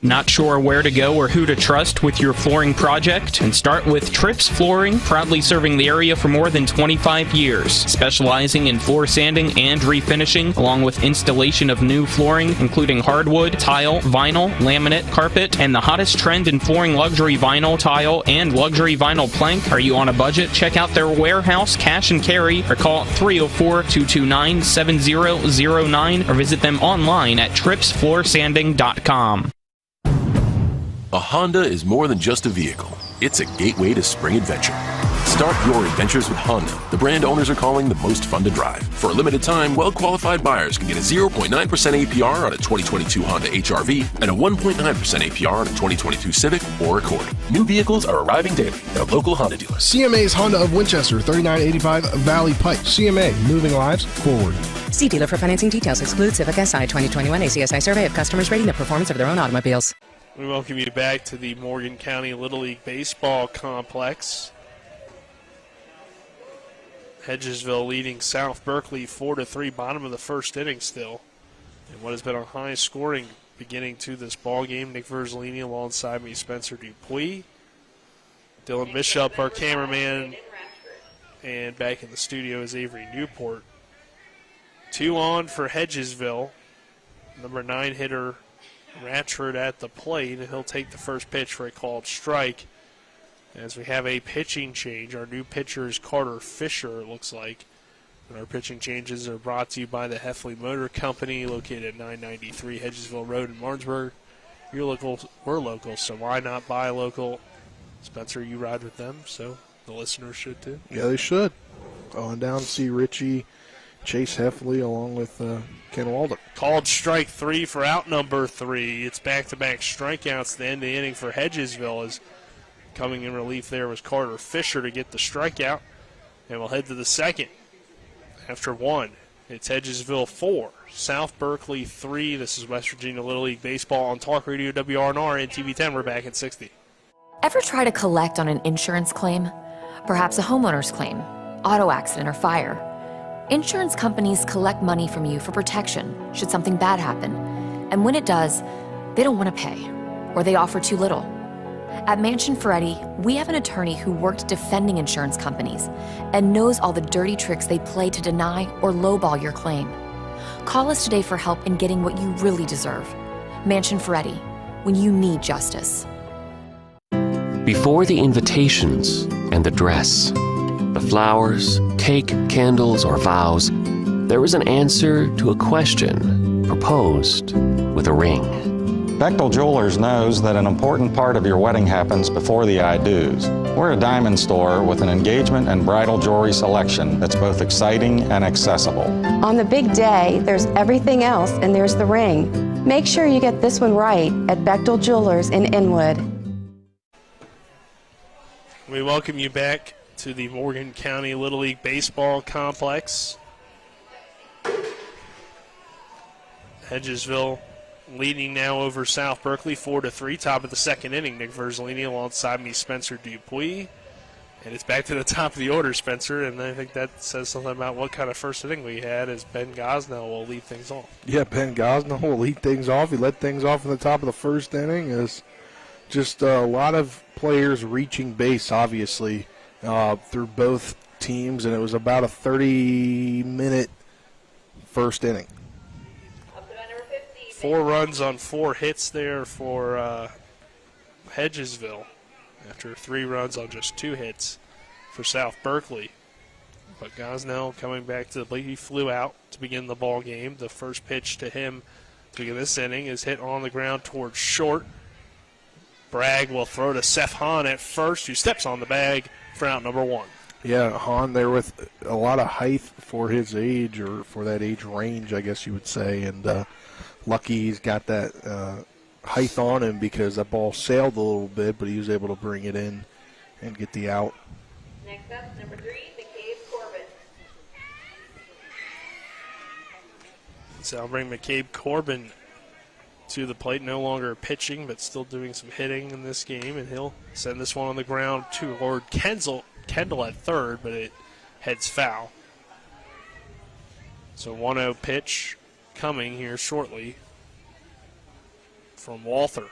Not sure where to go or who to trust with your flooring project? And start with Trips Flooring, proudly serving the area for more than 25 years, specializing in floor sanding and refinishing, along with installation of new flooring, including hardwood, tile, vinyl, laminate, carpet, and the hottest trend in flooring, luxury vinyl, tile, and luxury vinyl plank. Are you on a budget? Check out their warehouse, cash and carry, or call 304-229-7009, or visit them online at tripsfloorsanding.com. A Honda is more than just a vehicle. It's a gateway to spring adventure. Start your adventures with Honda, the brand owners are calling the most fun to drive. For a limited time, well-qualified buyers can get a 0.9% APR on a 2022 Honda HR-V and a 1.9% APR on a 2022 Civic or Accord. New vehicles are arriving daily at a local Honda dealer. CMA's Honda of Winchester, 3985 Valley Pike. CMA, moving lives forward. See dealer for financing details. Exclude Civic SI 2021 ACSI survey of customers rating the performance of their own automobiles. We welcome you back to the Morgan County Little League Baseball Complex. Hedgesville leading South Berkeley 4-3, bottom of the first inning still. And what has been a high scoring beginning to this ball game. Nick Verzolini alongside me, Spencer Dupuis. Dylan Bishop, our cameraman, and back in the studio is Avery Newport. 2 on for Hedgesville. Number 9 hitter Ratchford at the plate, and he'll take the first pitch for a called strike. As we have a pitching change, our new pitcher is Carter Fisher, it looks like. And our pitching changes are brought to you by the Heffley Motor Company, located at 993 Hedgesville Road in Martinsburg. You're local, we're local, so why not buy local? Spencer, you ride with them, so the listeners should too. Yeah, they should. On down to see Richie, Chase Heffley, along with Ken Walden. Called strike 3 for out number 3. It's back-to-back strikeouts. The end of the inning for Hedgesville is coming in relief there was Carter Fisher to get the strikeout. And we'll head to the second. After 1, it's Hedgesville 4, South Berkeley 3. This is West Virginia Little League Baseball on Talk Radio WRNR and TV 10. We're back at 60. Ever try to collect on an insurance claim? Perhaps a homeowner's claim, auto accident, or fire? Insurance companies collect money from you for protection should something bad happen. And when it does, they don't want to pay, or they offer too little. At Mansion Ferretti, we have an attorney who worked defending insurance companies and knows all the dirty tricks they play to deny or lowball your claim. Call us today for help in getting what you really deserve. Mansion Ferretti, when you need justice. Before the invitations and the dress, the flowers, cake, candles, or vows, there was an answer to a question proposed with a ring. Bechtel Jewelers knows that an important part of your wedding happens before the I-dos. We're a diamond store with an engagement and bridal jewelry selection that's both exciting and accessible. On the big day, there's everything else, and there's the ring. Make sure you get this one right at Bechtel Jewelers in Inwood. We welcome you back to the Morgan County Little League Baseball Complex. Hedgesville leading now over South Berkeley 4-3, top of the second inning. Nick Verzolini alongside me, Spencer Dupuis. And it's back to the top of the order, Spencer, and I think that says something about what kind of first inning we had as Ben Gosnell will lead things off. Yeah, Ben Gosnell will lead things off. He led things off in the top of the first inning. Is just a lot of players reaching base, obviously, through both teams, and it was about a 30-minute first inning. 4 runs on 4 hits there for Hedgesville after 3 runs on just 2 hits for South Berkeley. But Gosnell coming back to the plate. He flew out to begin the ball game. The first pitch to him to begin this inning is hit on the ground towards short. Bragg will throw to Seth Hahn at first, who steps on the bag for out number 1. Yeah, Hahn there with a lot of height for his age, or for that age range, I guess you would say, and lucky he's got that height on him because that ball sailed a little bit, but he was able to bring it in and get the out. Next up, number 3, McCabe Corbin. So I'll bring McCabe Corbin to the plate, no longer pitching, but still doing some hitting in this game, and he'll send this one on the ground toward Kendall at third, but it heads foul. So 1-0 pitch coming here shortly from Walther,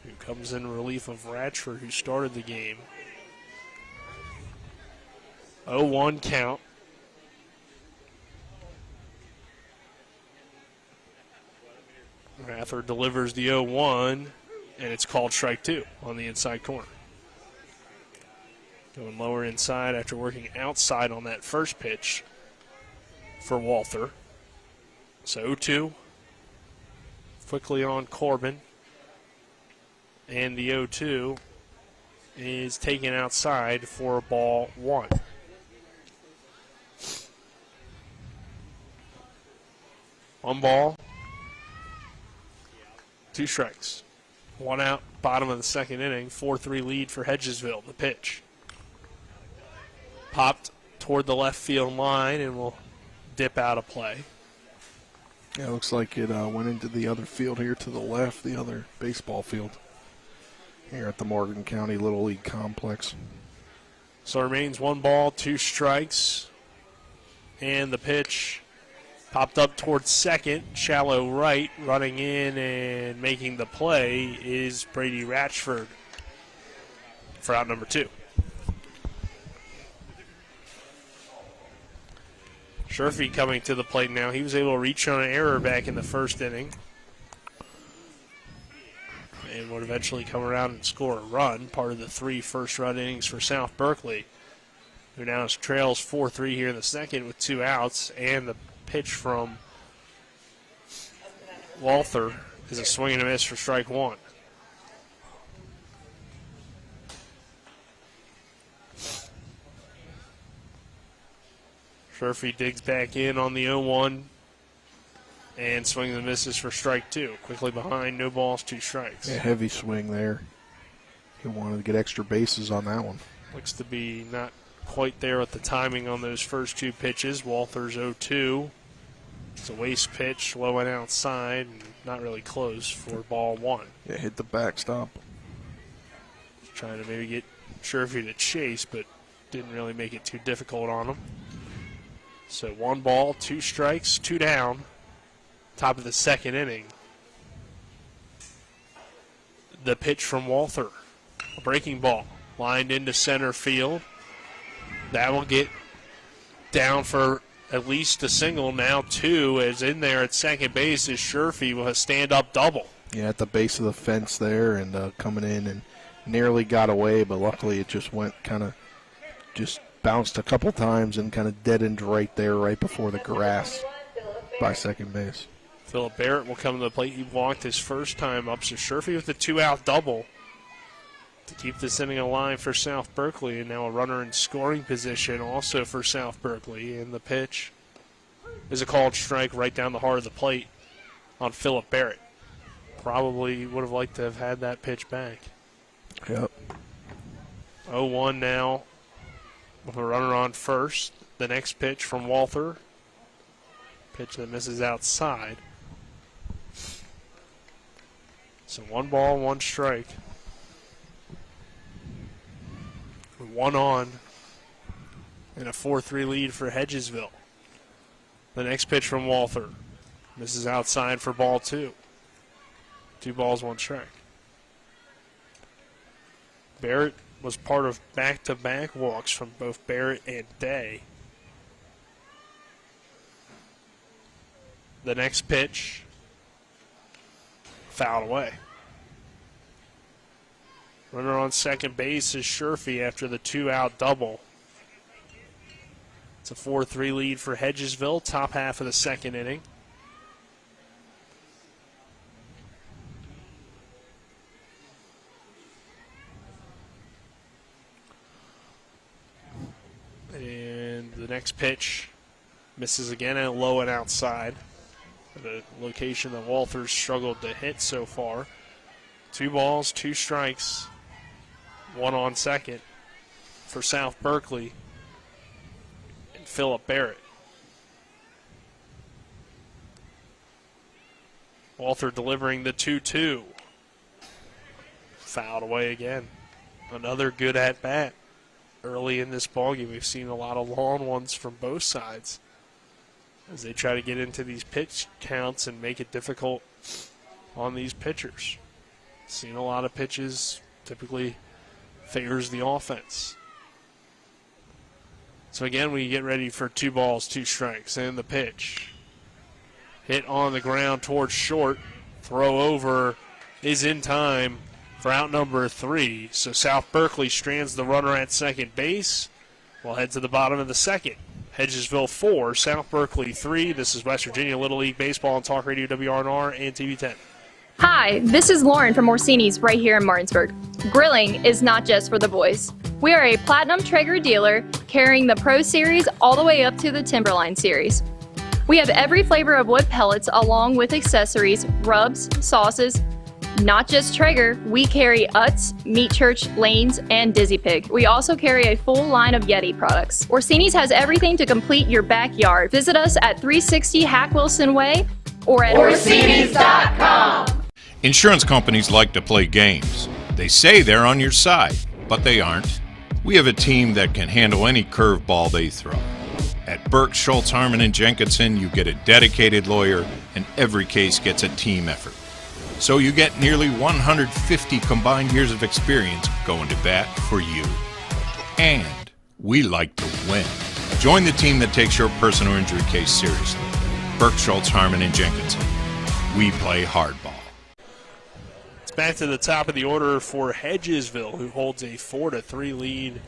who comes in relief of Ratchford, who started the game. 0-1 count. Rather delivers the 0-1, and it's called strike 2 on the inside corner. Going lower inside after working outside on that first pitch for Walther. So 0-2. Quickly on Corbin. And the 0-2 is taken outside for ball 1. One ball, 2 strikes. 1 out, bottom of the second inning. 4-3 lead for Hedgesville. The pitch popped toward the left field line and will dip out of play. Yeah, it looks like it went into the other field here to the left, the other baseball field here at the Morgan County Little League Complex. So it remains 1 ball, 2 strikes. And the pitch popped up towards second, shallow right. Running in and making the play is Brady Ratchford for out number 2. Sherfy coming to the plate now. He was able to reach on an error back in the first inning and would eventually come around and score a run, part of the 3 first-run innings for South Berkeley, who now trails 4-3 here in the second with 2 outs, and the pitch from Walther is a swing and a miss for strike 1. Sherfy digs back in on the 0-1 and swings and misses for strike 2. Quickly behind, no balls, 2 strikes. Yeah, heavy swing there. He wanted to get extra bases on that one. Looks to be not quite there with the timing on those first 2 pitches. Walther's 0-2. It's a waste pitch, low and outside, and not really close for ball 1. Yeah, hit the backstop. Trying to maybe get Sherfy to chase, but didn't really make it too difficult on him. So 1 ball, 2 strikes, 2 down. Top of the second inning. The pitch from Walther. A breaking ball. Lined into center field. That will get down for at least a single. Now 2 is in there at second base is Sherfy with a stand-up double. Yeah, at the base of the fence there and coming in and nearly got away, but luckily it just went kind of just bounced a couple times and kind of deadened right there, right before the grass by second base. Philip Barrett will come to the plate. He walked his first time up, so Sherfy with a 2-out double to keep this inning alive for South Berkeley, and now a runner in scoring position also for South Berkeley. And the pitch is a called strike right down the heart of the plate on Philip Barrett. Probably would have liked to have had that pitch back. Yep. 0-1 now with a runner on first. The next pitch from Walther. Pitch that misses outside. So 1 ball, 1 strike. 1 on and a 4-3 lead for Hedgesville. The next pitch from Walther. Misses outside for ball 2. 2 balls, 1 strike. Barrett was part of back-to-back walks from both Barrett and Day. The next pitch, fouled away. Runner on second base is Sherfy after the 2-out double. It's a 4-3 lead for Hedgesville, top half of the second inning. And the next pitch misses again and low and outside. At a location that Walters struggled to hit so far. 2 balls, 2 strikes, 1 on second for South Berkeley and Philip Barrett. Walther delivering the 2-2. Fouled away again. Another good at bat. Early in this ballgame, we've seen a lot of long ones from both sides as they try to get into these pitch counts and make it difficult on these pitchers. Seen a lot of pitches, typically favors the offense. So again, we get ready for 2 balls, 2 strikes, and the pitch. Hit on the ground towards short. Throw over is in time for out number 3. So South Berkeley strands the runner at second base. We'll head to the bottom of the second. Hedgesville 4, South Berkeley 3. This is West Virginia Little League Baseball on Talk Radio WRNR and TV 10. Hi, this is Lauren from Orsini's right here in Martinsburg. Grilling is not just for the boys. We are a Platinum Traeger dealer carrying the Pro Series all the way up to the Timberline Series. We have every flavor of wood pellets along with accessories, rubs, sauces. Not just Traeger, we carry Utz, Meat Church, Lanes, and Dizzy Pig. We also carry a full line of Yeti products. Orsini's has everything to complete your backyard. Visit us at 360 Hack Wilson Way or at Orsinis.com. Insurance companies like to play games. They say they're on your side, but they aren't. We have a team that can handle any curveball they throw. At Burke, Schultz, Harmon, and Jenkinson, you get a dedicated lawyer, and every case gets a team effort. So you get nearly 150 combined years of experience going to bat for you. And we like to win. Join the team that takes your personal injury case seriously. Burke, Schultz, Harmon, and Jenkinson. We play hardball. It's back to the top of the order for Hedgesville, who holds a 4-3 lead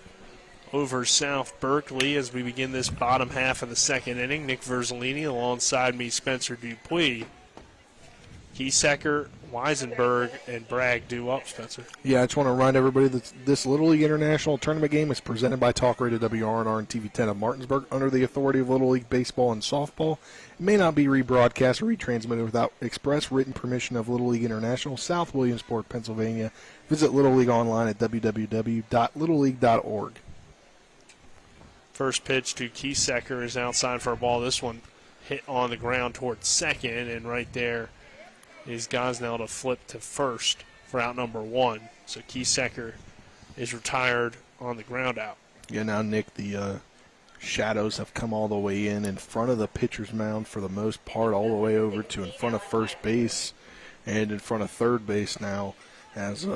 over South Berkeley as we begin this bottom half of the second inning. Nick Verzolini alongside me, Spencer Dupuis. Kiesecker, Weisenberg, and Bragg due up, Spencer. Yeah, I just want to remind everybody that this Little League International Tournament game is presented by Talk Radio WRNR and TV 10 of Martinsburg under the authority of Little League Baseball and Softball. It may not be rebroadcast or retransmitted without express written permission of Little League International, South Williamsport, Pennsylvania. Visit Little League online at www.littleleague.org. First pitch to Kiesecker is outside for a ball. This one hit on the ground towards second, and right there is Gosnell to flip to first for out number 1. So Kiesecker is retired on the ground out. Yeah, now, Nick, the shadows have come all the way in front of the pitcher's mound for the most part, all the way over to in front of first base and in front of third base now, as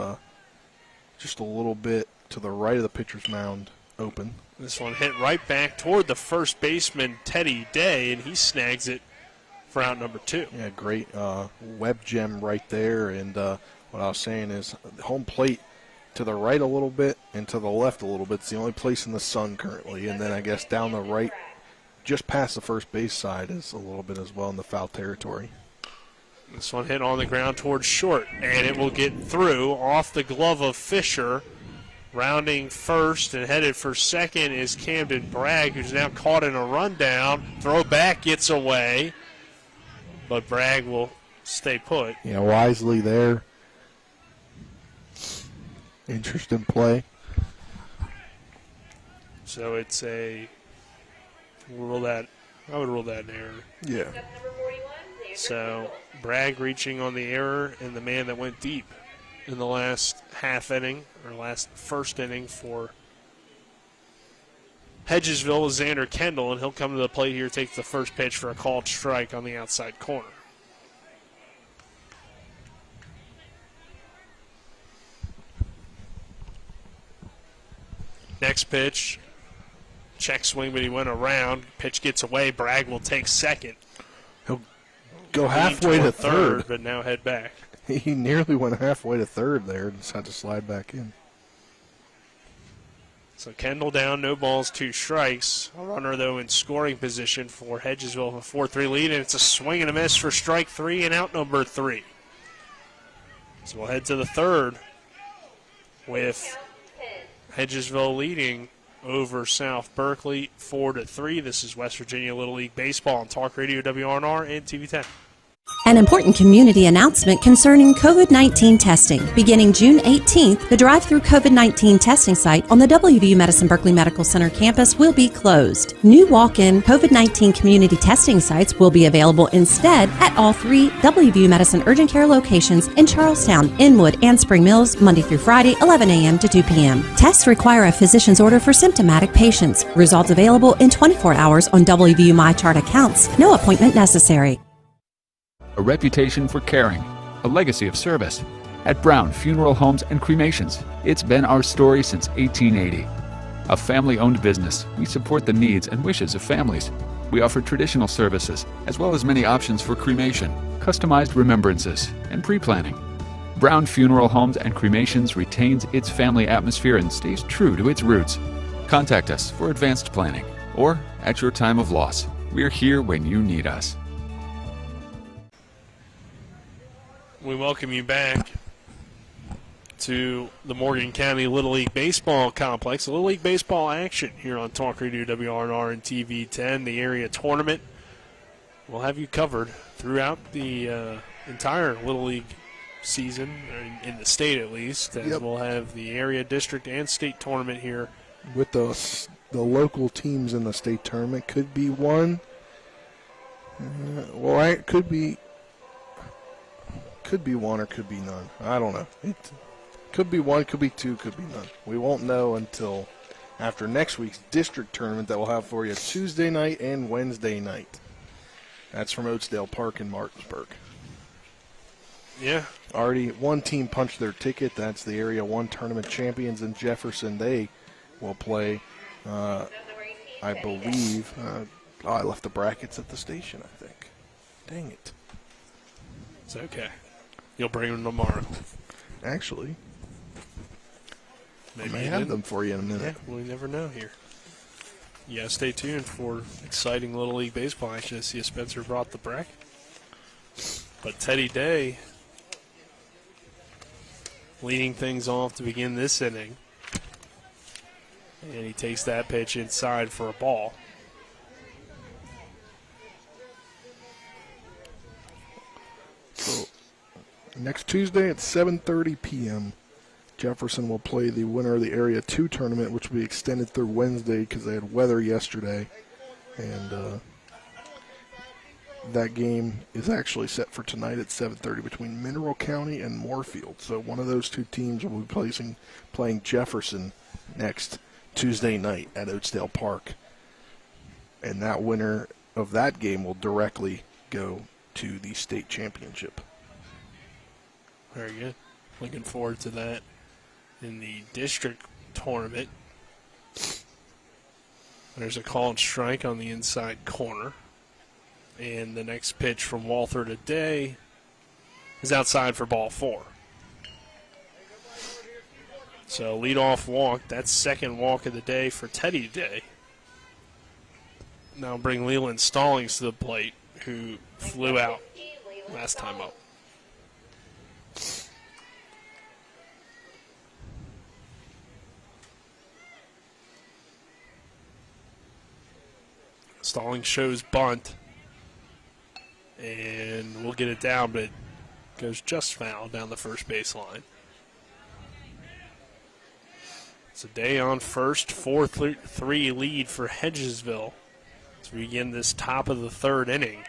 just a little bit to the right of the pitcher's mound open. This one hit right back toward the first baseman, Teddy Day, and he snags it for out number 2. Yeah, great web gem right there. And what I was saying is home plate to the right a little bit and to the left a little bit. It's the only place in the sun currently. And then I guess down the right, just past the first base side, is a little bit as well in the foul territory. This one hit on the ground towards short, and it will get through off the glove of Fisher. Rounding first and headed for second is Camden Bragg, who's now caught in a rundown. Throw back gets away, but Bragg will stay put. Yeah, wisely there. Interesting play. So it's I would rule that an error. Yeah. So Bragg reaching on the error, and the man that went deep in the last half inning, or last first inning for Hedgesville is Xander Kendall, and he'll come to the plate here, take the first pitch for a called strike on the outside corner. Next pitch, check swing, but he went around. Pitch gets away. Bragg will take second. He'll go halfway to third, but now head back. He nearly went halfway to third there and just had to slide back in. So Kendall down, no balls, 2 strikes. A runner, though, in scoring position for Hedgesville, a 4-3 lead, and it's a swing and a miss for strike 3 and out number 3. So we'll head to the third with Hedgesville leading over South Berkeley 4-3. This is West Virginia Little League Baseball on Talk Radio WRNR and TV 10. An important community announcement concerning COVID-19 testing. Beginning June 18th, the drive-through COVID-19 testing site on the WVU Medicine Berkeley Medical Center campus will be closed. New walk-in COVID-19 community testing sites will be available instead at all 3 WVU Medicine urgent care locations in Charlestown, Inwood, and Spring Mills, Monday through Friday, 11 a.m. to 2 p.m. Tests require a physician's order for symptomatic patients. Results available in 24 hours on WVU MyChart accounts. No appointment necessary. A reputation for caring, a legacy of service. At Brown Funeral Homes and Cremations, it's been our story since 1880. A family-owned business, we support the needs and wishes of families. We offer traditional services, as well as many options for cremation, customized remembrances, and pre-planning. Brown Funeral Homes and Cremations retains its family atmosphere and stays true to its roots. Contact us for advanced planning, or at your time of loss. We're here when you need us. We welcome you back to the Morgan County Little League Baseball Complex. Little League Baseball action here on Talk Radio WRNR and TV 10. The area tournament will have you covered throughout the entire Little League season, in the state at least. As we'll have the area, district, and state tournament here. With the local teams in the state tournament, could be one. It could be one or could be none. I don't know. It could be one, could be two, could be none. We won't know until after next week's district tournament that we'll have for you Tuesday night and Wednesday night. That's from Oakdale Park in Martinsburg. Yeah. Already one team punched their ticket. That's the Area 1 tournament champions in Jefferson. They will play, I believe. I left the brackets at the station, I think. Dang it. It's okay. You'll bring them tomorrow. Actually, maybe I may have them for you in a minute. Yeah, we never know here. Yeah, stay tuned for exciting Little League Baseball action. I see if Spencer brought the bracket. But Teddy Day leading things off to begin this inning. And he takes that pitch inside for a ball. So next Tuesday at 7:30 p.m., Jefferson will play the winner of the Area 2 tournament, which will be extended through Wednesday because they had weather yesterday. And that game is actually set for tonight at 7:30 between Mineral County and Moorfield. So one of those two teams will be playing Jefferson next Tuesday night at Oakdale Park. And that winner of that game will directly go to the state championship. Very good. Looking forward to that in the district tournament. There's a called strike on the inside corner. And the next pitch from Walther today is outside for ball 4. So leadoff walk. That's second walk of the day for Teddy today. Now bring Leland Stallings to the plate, who flew out last time up. Stallings shows bunt. And we'll get it down, but it goes just foul down the first baseline. It's a day on first, 4-3 lead for Hedgesville as we begin this top of the third inning.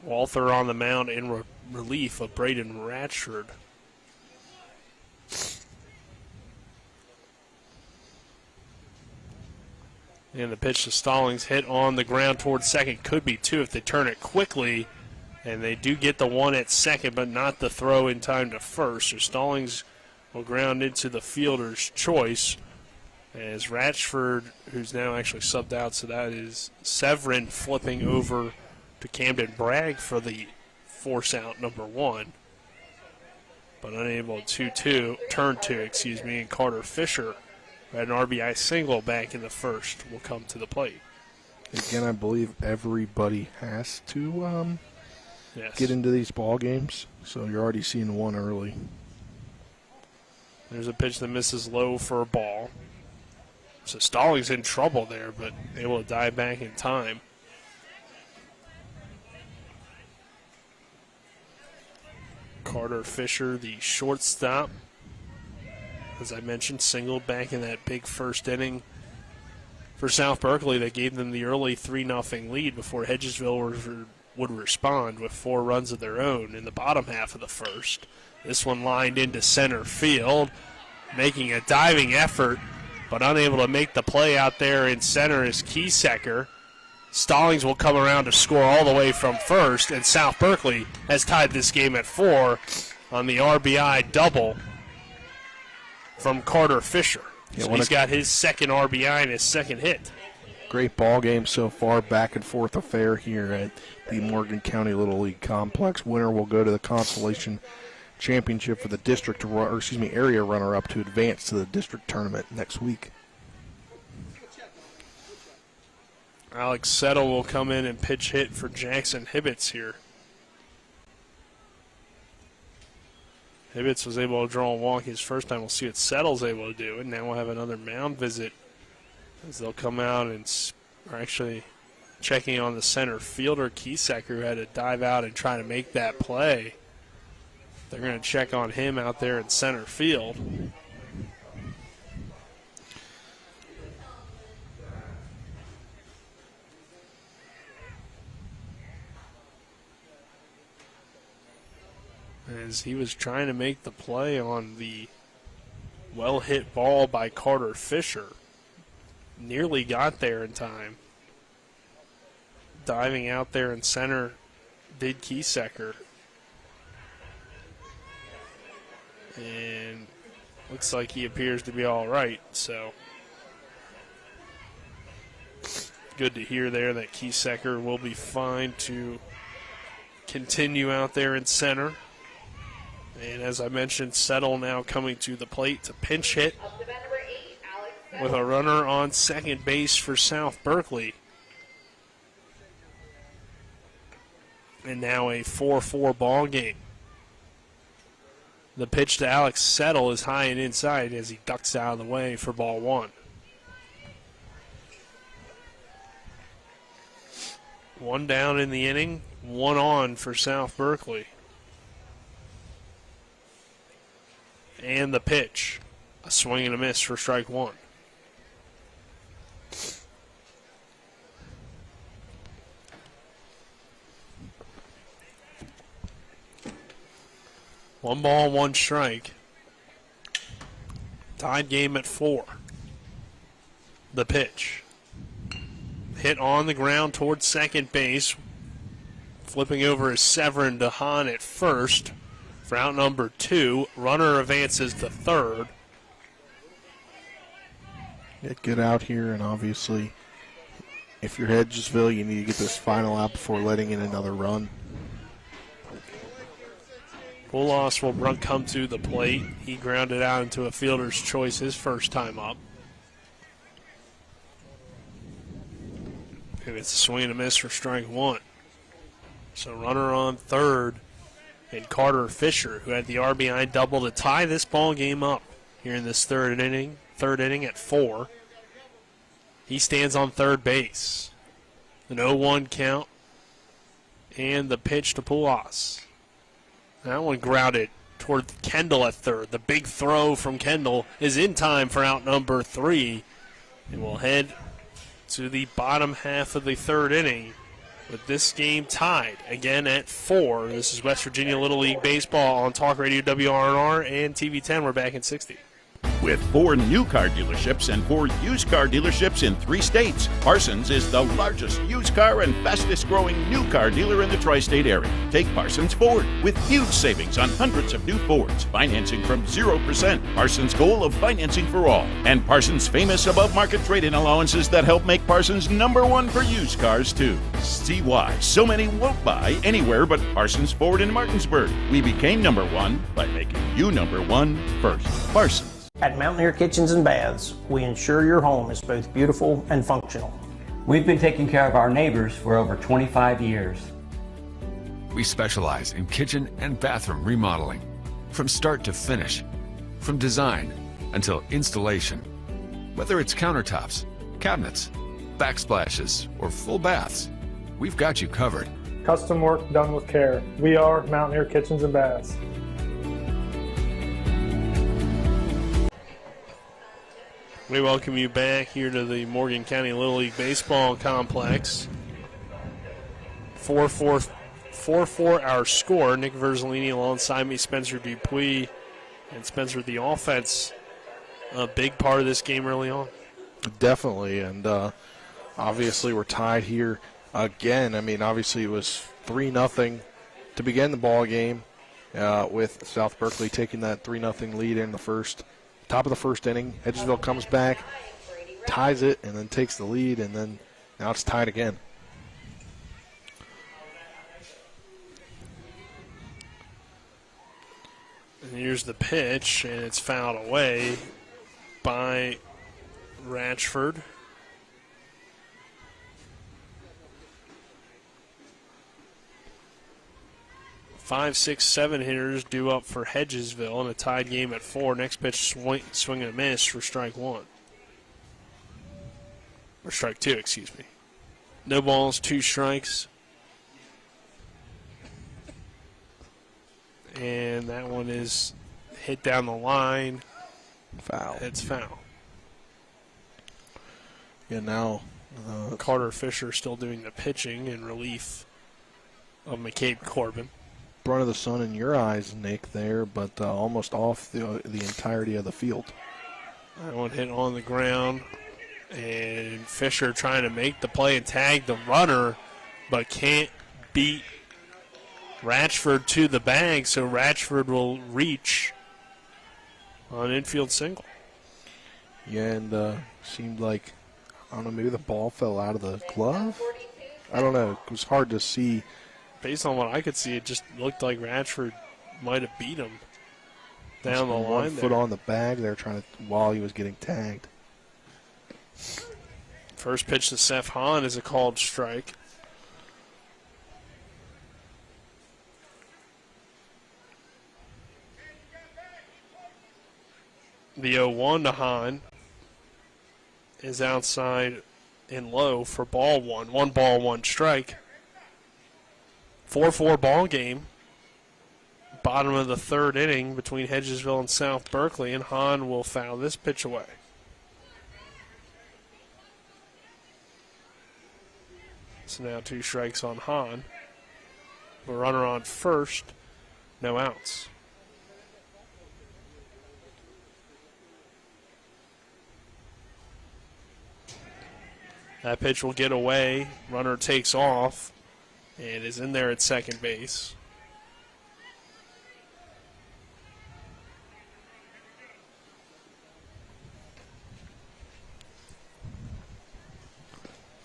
Walther on the mound in relief of Braden Ratchford. And the pitch to Stallings, hit on the ground towards second. Could be two if they turn it quickly. And they do get the one at second, but not the throw in time to first. So Stallings will ground into the fielder's choice as Ratchford, who's now actually subbed out, so that is Severin flipping over to Camden Bragg for the force out number one. But unable to turn two, and Carter Fisher, who had an RBI single back in the first, will come to the plate. Again, I believe everybody has to get into these ball games, so you're already seeing one early. There's a pitch that misses low for a ball. So Stallings in trouble there, but able to dive back in time. Carter Fisher, the shortstop, as I mentioned, singled back in that big first inning for South Berkeley that gave them the early 3-0 lead before Hedgesville would respond with 4 runs of their own in the bottom half of the first. This one lined into center field, making a diving effort, but unable to make the play out there in center is Kiesecker. Stallings will come around to score all the way from first, and South Berkeley has tied this game at 4 on the RBI double from Carter Fisher. So he's got his second RBI and his second hit. Great ball game so far, back and forth affair here at the Morgan County Little League Complex. Winner will go to the consolation championship for the district, area runner-up to advance to the district tournament next week. Alex Settle will come in and pitch hit for Jackson Hibbets here. Hibbets was able to draw a walk his first time. We'll see what Settle's able to do. And now we'll have another mound visit as they'll come out and are actually checking on the center fielder, Kiesecker, who had to dive out and try to make that play. They're going to check on him out there in center field. As he was trying to make the play on the well-hit ball by Carter Fisher. Nearly got there in time. Diving out there in center did Kiesecker. And looks like he appears to be all right, so good to hear there that Kiesecker will be fine to continue out there in center. And as I mentioned, Settle now coming to the plate to pinch hit with a runner on second base for South Berkeley. And now a 4-4 ball game. The pitch to Alex Settle is high and inside as he ducks out of the way for ball one. One down in the inning, one on for South Berkeley. And the pitch, a swing and a miss for strike one. One ball, one strike. Tied game at 4. The pitch. Hit on the ground towards second base. Flipping over is Severin DeHaan at first for out number 2. Runner advances to third. Get out here, and obviously, if you're Hedgesville, you need to get this final out before letting in another run. Poulos will come to the plate. He grounded out into a fielder's choice his first time up. And it's a swing and a miss for strike one. So runner on third, and Carter Fisher, who had the RBI double to tie this ball game up here in this third inning at 4. He stands on third base. An 0-1 count. And the pitch to Pulas. That one grounded toward Kendall at third. The big throw from Kendall is in time for out number 3. And we'll head to the bottom half of the third inning with this game tied again at 4. This is West Virginia Little League Baseball on Talk Radio WRNR and TV 10. We're back in 60. With 4 new car dealerships and 4 used car dealerships in 3 states, Parsons is the largest used car and fastest growing new car dealer in the tri-state area. Take Parsons Ford with huge savings on hundreds of new Fords, financing from 0%. Parsons' goal of financing for all, and Parsons' famous above-market trade-in allowances that help make Parsons #1 for used cars too. See why so many won't buy anywhere but Parsons Ford in Martinsburg. We became #1 by making you #1 first. Parsons. At Mountaineer Kitchens and Baths, we ensure your home is both beautiful and functional. We've been taking care of our neighbors for over 25 years. We specialize in kitchen and bathroom remodeling, from start to finish, from design until installation. Whether it's countertops, cabinets, backsplashes, or full baths, we've got you covered. Custom work done with care. We are Mountaineer Kitchens and Baths. We welcome you back here to the Morgan County Little League Baseball Complex. 4-4 our score. Nick Verzolini alongside me, Spencer Dupuis. And Spencer, the offense, a big part of this game early on. Definitely, and obviously we're tied here again. I mean, obviously it was 3-0 to begin the ball game with South Berkeley taking that 3-0 lead in the first. Top of the first inning, Hedgesville comes back, ties it, and then takes the lead, and then now it's tied again. And here's the pitch, and it's fouled away by Ratchford. 5, 6, 7 hitters due up for Hedgesville in a tied game at 4. Next pitch, swing and a miss for strike 1. Or strike 2, excuse me. No balls, 2 strikes. And that one is hit down the line. Foul. It's foul. Yeah, now Carter Fisher still doing the pitching in relief of McCabe Corbin. Brunt of the sun in your eyes, Nick, there, but almost off the entirety of the field. That one hit on the ground, and Fisher trying to make the play and tag the runner, but can't beat Ratchford to the bag, so Ratchford will reach on infield single. Yeah, and seemed like, I don't know, maybe the ball fell out of the glove? I don't know. It was hard to see. Based on what I could see, it just looked like Ratchford might have beat him down the line. 1 foot on the bag there while he was getting tagged. First pitch to Seth Hahn is a called strike. The 0-1 to Hahn is outside and low for ball 1. 1 ball, 1 strike. 4-4 ball game. Bottom of the third inning between Hedgesville and South Berkeley, and Hahn will foul this pitch away. So now 2 strikes on Hahn. A runner on first, no outs. That pitch will get away. Runner takes off and is in there at second base.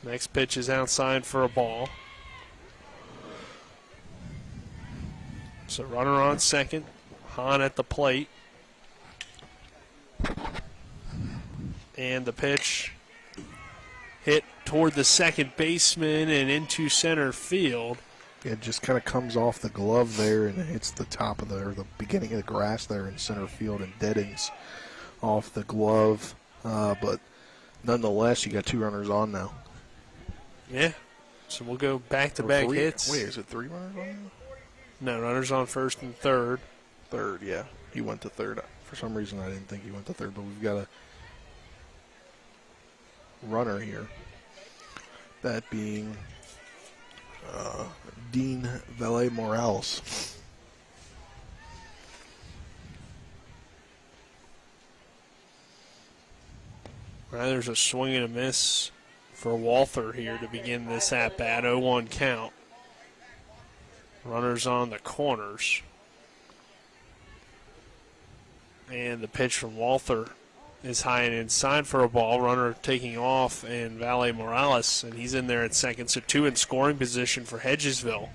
Next pitch is outside for a ball. So runner on second. Hahn at the plate. And the pitch hit toward the second baseman and into center field. It just kind of comes off the glove there and hits the top of the beginning of the grass there in center field and deadens off the glove. But nonetheless, you got 2 runners on now. Yeah. So we'll go back-to-back hits. Wait, is it 3 runners on? No, runners on first and third. Third, yeah. He went to third. For some reason, I didn't think he went to third, but we've got a runner here. That being Dean Valle Morales. Right, there's a swing and a miss for Walther here to begin this at-bat. 0-1 count. Runners on the corners. And the pitch from Walther is high and inside for a ball. Runner taking off, and Valle Morales, and he's in there at second. So 2 in scoring position for Hedgesville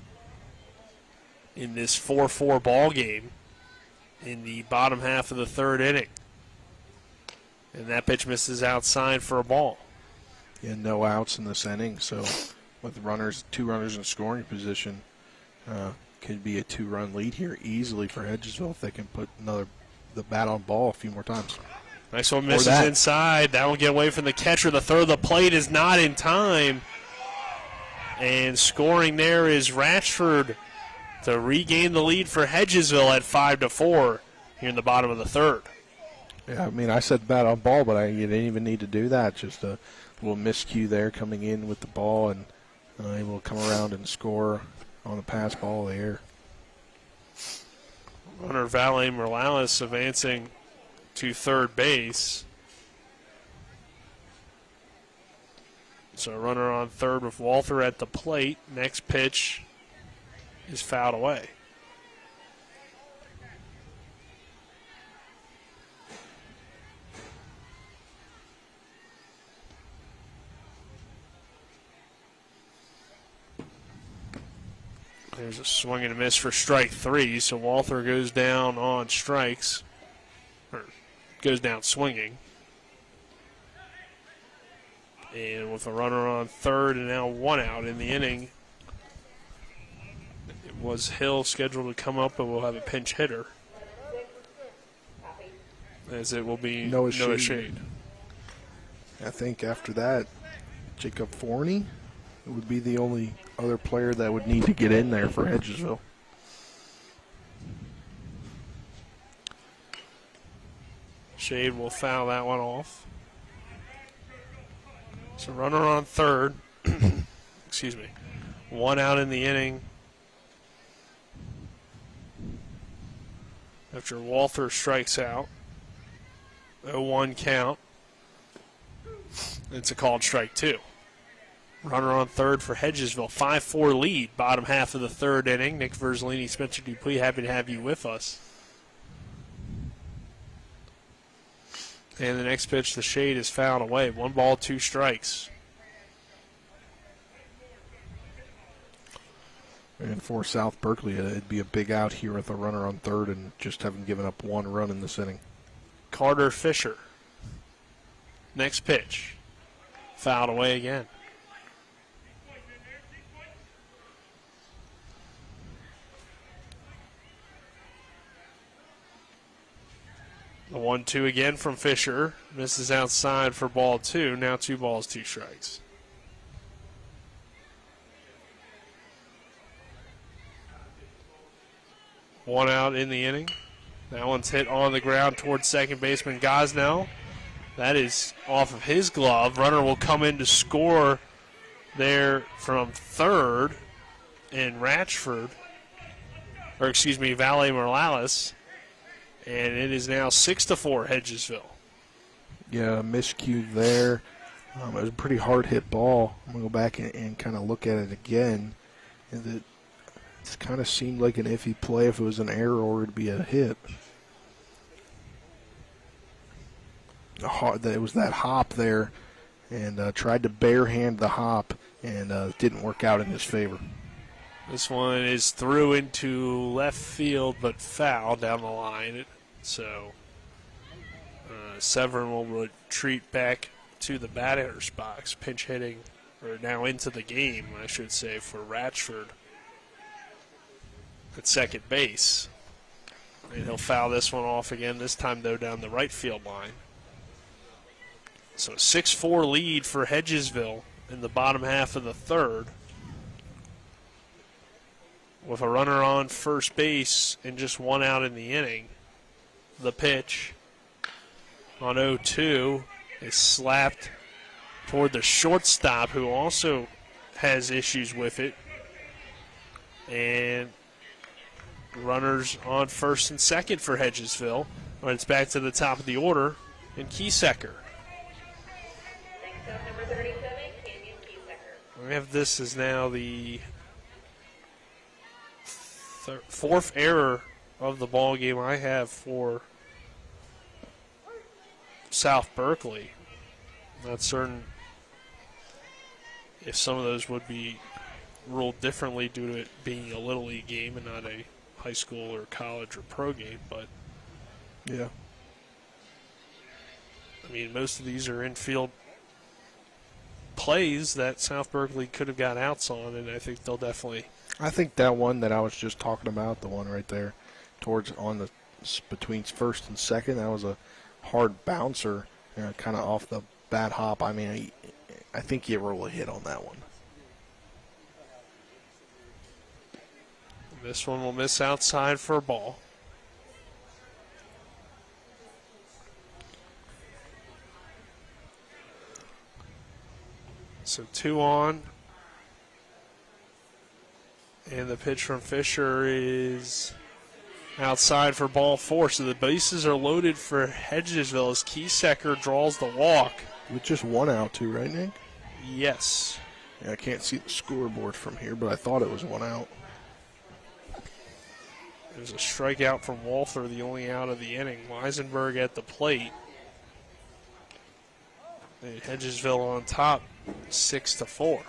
in this 4-4 ball game in the bottom half of the third inning. And that pitch misses outside for a ball. Yeah, no outs in this inning. So with 2 runners in scoring position, could be a 2-run lead here easily for Hedgesville if they can put the bat on ball a few more times. Nice one, misses inside. That will get away from the catcher. The throw to the plate is not in time. And scoring there is Ratchford to regain the lead for Hedgesville at 5-4 here in the bottom of the third. Yeah, I mean, I said bat on ball, but you didn't even need to do that. Just a little miscue there coming in with the ball and able to come around and score on a pass ball there. Runner Valle Morales advancing to third base. So runner on third with Walther at the plate. Next pitch is fouled away. There's a swing and a miss for strike 3, so Walther goes down on strikes, or goes down swinging. And with a runner on third and now 1 out in the inning, it was Hill scheduled to come up, but we'll have a pinch hitter, as it will be Noah Shade. I think after that, Jacob Forney would be the only other player that would need to get in there for Hedgesville. Shade will foul that one off. So runner on third. Excuse me. 1 out in the inning. After Walther strikes out. 0-1 count. It's a called strike 2. Runner on third for Hedgesville. 5-4 lead, bottom half of the third inning. Nick Verzolini, Spencer Dupuis, happy to have you with us. And the next pitch, the Shade, is fouled away. 1 ball, 2 strikes. And for South Berkeley, it'd be a big out here with a runner on third and just having given up 1 run in this inning. Carter Fisher. Next pitch. Fouled away again. The 1-2 again from Fisher. Misses outside for ball 2. Now 2 balls, 2 strikes. One out in the inning. That one's hit on the ground towards second baseman Gosnell. That is off of his glove. Runner will come in to score there from third. And Valle Morales. And it is now 6-4 Hedgesville. Yeah, miscue there. It was a pretty hard hit ball. I'm going to go back and kind of look at it again. And it kind of seemed like an iffy play. If it was an error or it'd be a hit. It was that hop there, and tried to barehand the hop, and it didn't work out in his favor. This one is through into left field, but foul down the line. So Severn will retreat back to the batter's box, pinch hitting, or now into the game, I should say, for Ratchford at second base. And he'll foul this one off again, this time, though, down the right field line. So a 6-4 lead for Hedgesville in the bottom half of the third, with a runner on first base and just one out in the inning. The pitch on 0-2 is slapped toward the shortstop, who also has issues with it. And runners on first and second for Hedgesville. When it's back to the top of the order in Kiesecker. Next up, number 37, Canyon Kiesecker. We have this as now the fourth error of the ball game I have for South Berkeley. Not certain if some of those would be ruled differently due to it being a Little League game and not a high school or college or pro game, but yeah. I mean, most of these are infield plays that South Berkeley could have got outs on, and I think they'll definitely. I think that one that I was just talking about, the one right there, between first and second, that was a hard bouncer, kind of off the bat hop. I mean, I think you roll a hit on that one. This one will miss outside for a ball. So 2 on. And the pitch from Fisher is outside for ball 4. So the bases are loaded for Hedgesville as Kiesecker draws the walk. With just one out, too, right, Nick? Yes. Yeah, I can't see the scoreboard from here, but I thought it was one out. There's a strikeout from Walther, the only out of the inning. Weisenberg at the plate. And Hedgesville on top, 6-4.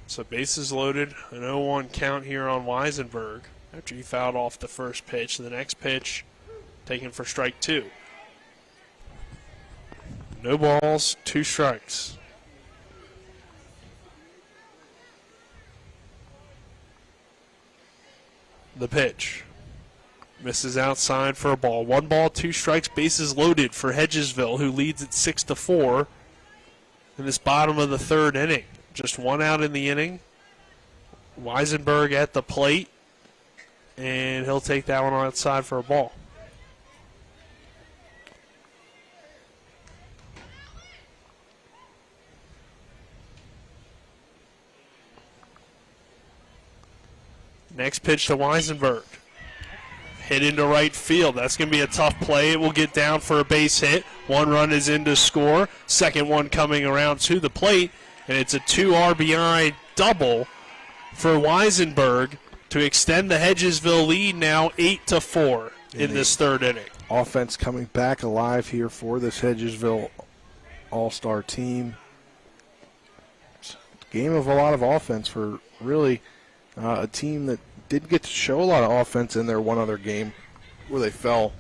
So bases loaded, an 0-1 count here on Weisenberg after he fouled off the first pitch. The next pitch taken for strike 2. No balls, 2 strikes. The pitch misses outside for a ball. 1 ball, 2 strikes, bases loaded for Hedgesville, who leads at 6-4 in this bottom of the third inning. Just 1 out in the inning. Weisenberg at the plate, and he'll take that one outside for a ball. Next pitch to Weisenberg. Hit into right field. That's going to be a tough play. It will get down for a base hit. 1 run is in to score. Second one coming around to the plate. And it's a 2 RBI double for Weisenberg to extend the Hedgesville lead now 8-4 in this third inning. Offense coming back alive here for this Hedgesville All-Star team. It's a game of a lot of offense for really a team that didn't get to show a lot of offense in their one other game where they fell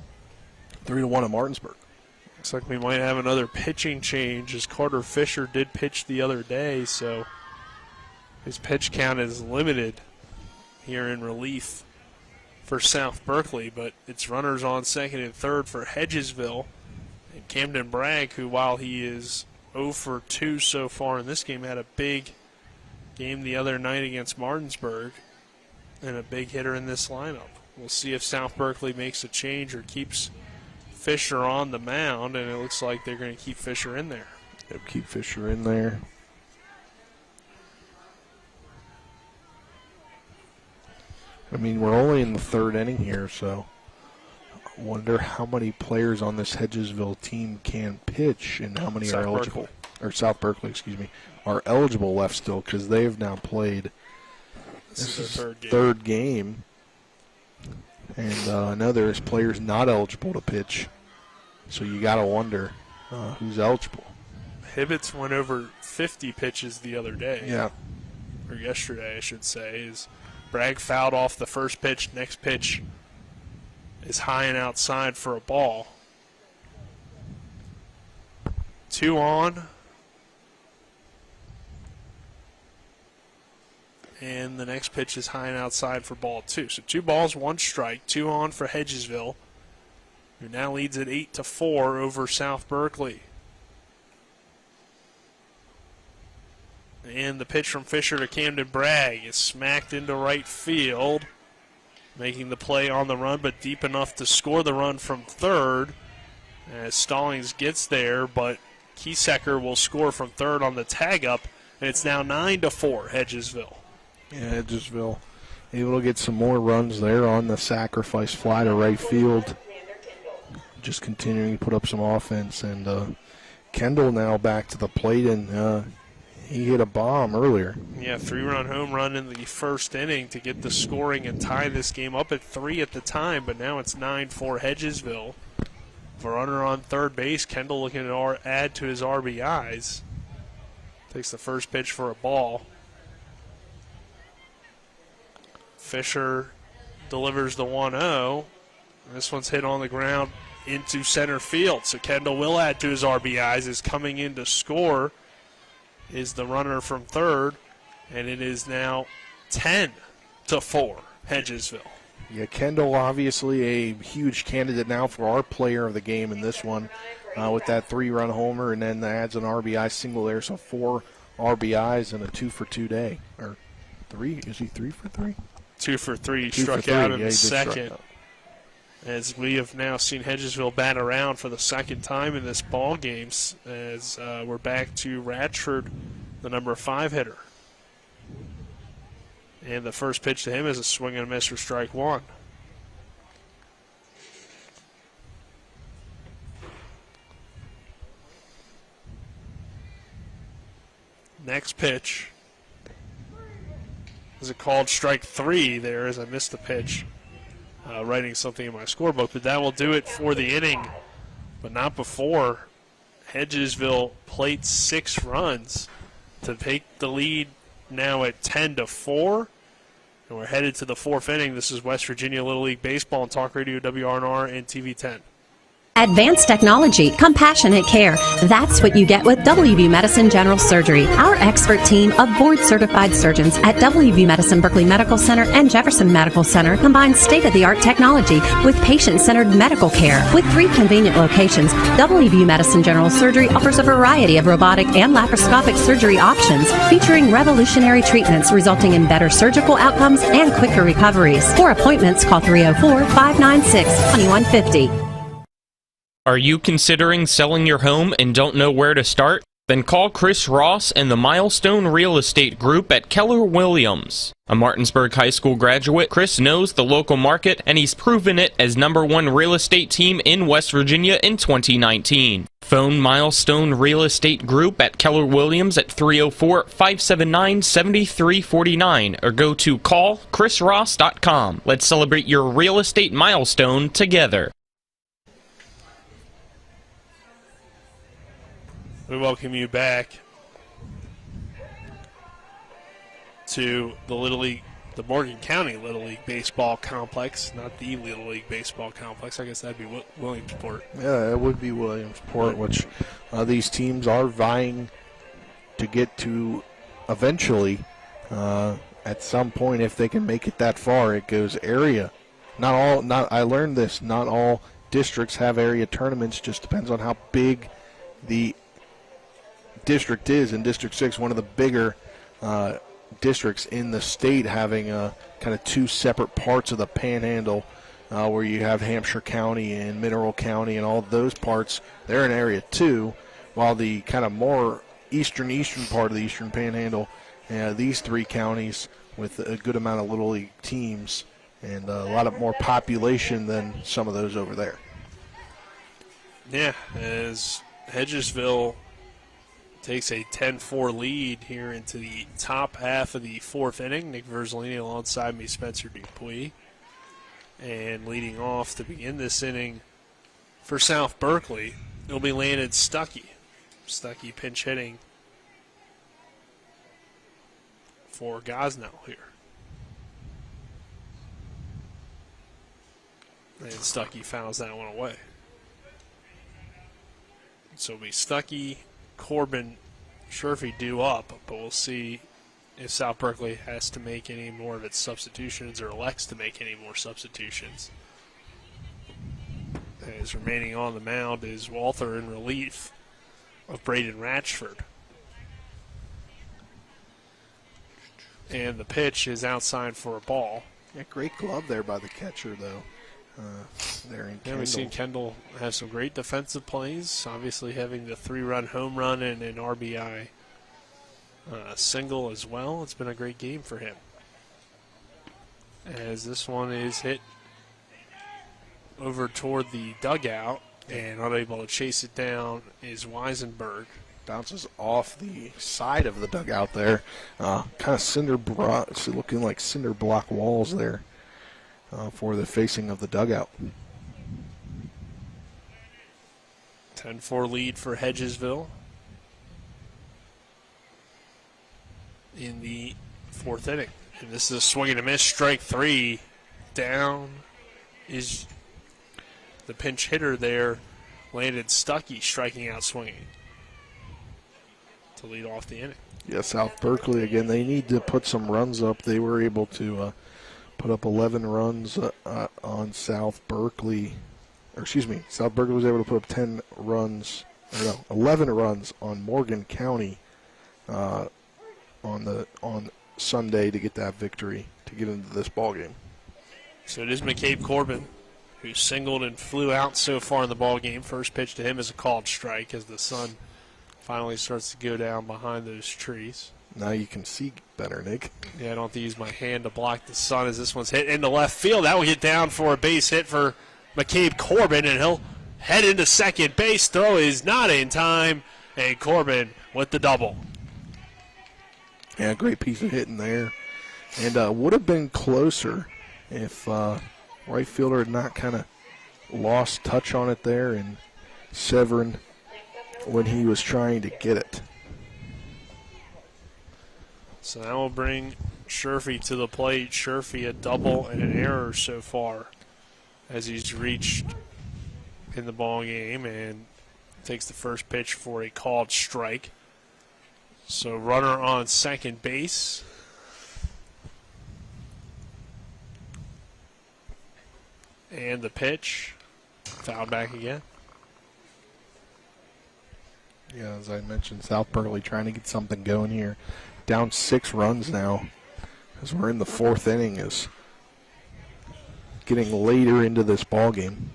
3-1 at Martinsburg. Looks like we might have another pitching change as Carter Fisher did pitch the other day, so his pitch count is limited here in relief for South Berkeley, but it's runners on second and third for Hedgesville. And Camden Bragg, who while he is 0 for 2 so far in this game, had a big game the other night against Martinsburg and a big hitter in this lineup. We'll see if South Berkeley makes a change or keeps Fisher on the mound, and it looks like they're going to keep Fisher in there. Yep, keep Fisher in there. I mean, we're only in the third inning here, so I wonder how many players on this Hedgesville team can pitch and how many are eligible. Or South Berkeley, excuse me, are eligible left still, because they have now played this is their third game. And I know there's players not eligible to pitch, so you got to wonder who's eligible. Hibbets went over 50 pitches the other day. Yeah. Or yesterday, I should say. Is Bragg fouled off the first pitch. Next pitch is high and outside for a ball. 2 on. And the next pitch is high and outside for ball 2. So 2 balls, 1 strike, 2 on for Hedgesville, who now leads at 8-4 over South Berkeley. And the pitch from Fisher to Camden Bragg is smacked into right field, making the play on the run, but deep enough to score the run from third as Stallings gets there, but Kiesecker will score from third on the tag up, and it's now 9-4, Hedgesville. Yeah, Hedgesville able to get some more runs there on the sacrifice fly to right field. Just continuing to put up some offense. And Kendall now back to the plate, and he hit a bomb earlier. Yeah, 3-run home run in the first inning to get the scoring and tie this game up at 3 at the time, but now it's 9-4 Hedgesville. For runner on third base, Kendall looking to add to his RBIs. Takes the first pitch for a ball. Fisher delivers the 1-0. This one's hit on the ground into center field. So Kendall will add to his RBIs. Is coming in to score is the runner from third. And it is now 10-4 Hedgesville. Yeah, Kendall obviously a huge candidate now for our player of the game in this one with that 3-run homer, and then adds an RBI single there. So 4 RBIs and a 2-for-2 day. Or 3? Is he 3 for 3? 2 for 3, 2 struck for 3. out in Yeah, the he did strike second. out. As we have now seen Hedgesville bat around for the second time in this ball game, as we're back to Ratchford, the number 5 hitter. And the first pitch to him is a swing and a miss for strike 1. Next pitch is a called strike 3 there, as I missed the pitch, writing something in my scorebook. But that will do it for the inning, but not before. Hedgesville played 6 runs to take the lead now at 10-4. And we're headed to the 4th inning. This is West Virginia Little League Baseball on Talk Radio WRNR and TV 10. Advanced technology, compassionate care. That's what you get with WV Medicine General Surgery. Our expert team of board-certified surgeons at WV Medicine Berkeley Medical Center and Jefferson Medical Center combines state-of-the-art technology with patient-centered medical care. With 3 convenient locations, WV Medicine General Surgery offers a variety of robotic and laparoscopic surgery options featuring revolutionary treatments resulting in better surgical outcomes and quicker recoveries. For appointments, call 304-596-2150. Are you considering selling your home and don't know where to start? Then call Chris Ross and the Milestone Real Estate Group at Keller Williams. A Martinsburg High School graduate, Chris knows the local market, and he's proven it as #1 real estate team in West Virginia in 2019. Phone Milestone Real Estate Group at Keller Williams at 304-579-7349 or go to callchrisross.com. Let's celebrate your real estate milestone together. We welcome you back to the Little League, the Morgan County Little League Baseball Complex, not the Little League Baseball Complex. I guess that'd be Williamsport. Yeah, it would be Williamsport, which these teams are vying to get to eventually. At some point, if they can make it that far, it goes area. I learned this. Not all districts have area tournaments. Just depends on how big the district is. In District 6, one of the bigger districts in the state, having kind of 2 separate parts of the Panhandle, where you have Hampshire County and Mineral County and all those parts. They're in Area 2, while the kind of more eastern part of the Eastern Panhandle, these 3 counties with a good amount of Little League teams and a lot of more population than some of those over there. Yeah, as Hedgesville takes a 10-4 lead here into the top half of the 4th inning. Nick Verzolini alongside me, Spencer Dupuis. And leading off to begin this inning for South Berkeley, it'll be Landon Stuckey. Stuckey pinch hitting for Gosnell here. And Stuckey fouls that one away. So it'll be Stuckey, Corbin, Sherfy due up, but we'll see if South Berkeley has to make any more of its substitutions or elects to make any more substitutions. As remaining on the mound is Walther in relief of Braden Ratchford. And the pitch is outside for a ball. Yeah, great glove there by the catcher, though. There in Kendall. We've seen Kendall have some great defensive plays, obviously having the 3-run home run and an RBI single as well. It's been a great game for him. As this one is hit over toward the dugout, and unable to chase it down is Weisenberg. Bounces off the side of the dugout there. Kind of looking like cinder block walls there for the facing of the dugout. 10-4 lead for Hedgesville in the 4th inning. And this is a swing and a miss, strike 3. Down is the pinch hitter there, Landon Stuckey, striking out swinging to lead off the inning. Yeah, South Berkeley, again, they need to put some runs up. They were able to put up 11 runs on South Berkeley. South Berkeley was able to put up 11 runs on Morgan County on Sunday to get that victory, to get into this ball game. So it is McCabe Corbin who singled and flew out so far in the ball game. First pitch to him is a called strike as the sun finally starts to go down behind those trees. Now you can see better, Nick. Yeah, I don't have to use my hand to block the sun as this one's hit into left field. That will get down for a base hit for McCabe Corbin, and he'll head into second base. Throw is not in time, and Corbin with the double. Yeah, great piece of hitting there. And would have been closer if right fielder had not kind of lost touch on it there, and Severin when he was trying to get it. So that will bring Sherfy to the plate. Sherfy a double and an error so far as he's reached in the ball game, and takes the first pitch for a called strike. So runner on second base. And the pitch, fouled back again. Yeah, as I mentioned, South Berkeley trying to get something going here. Down 6 runs now as we're in the 4th inning, is getting later into this ball game.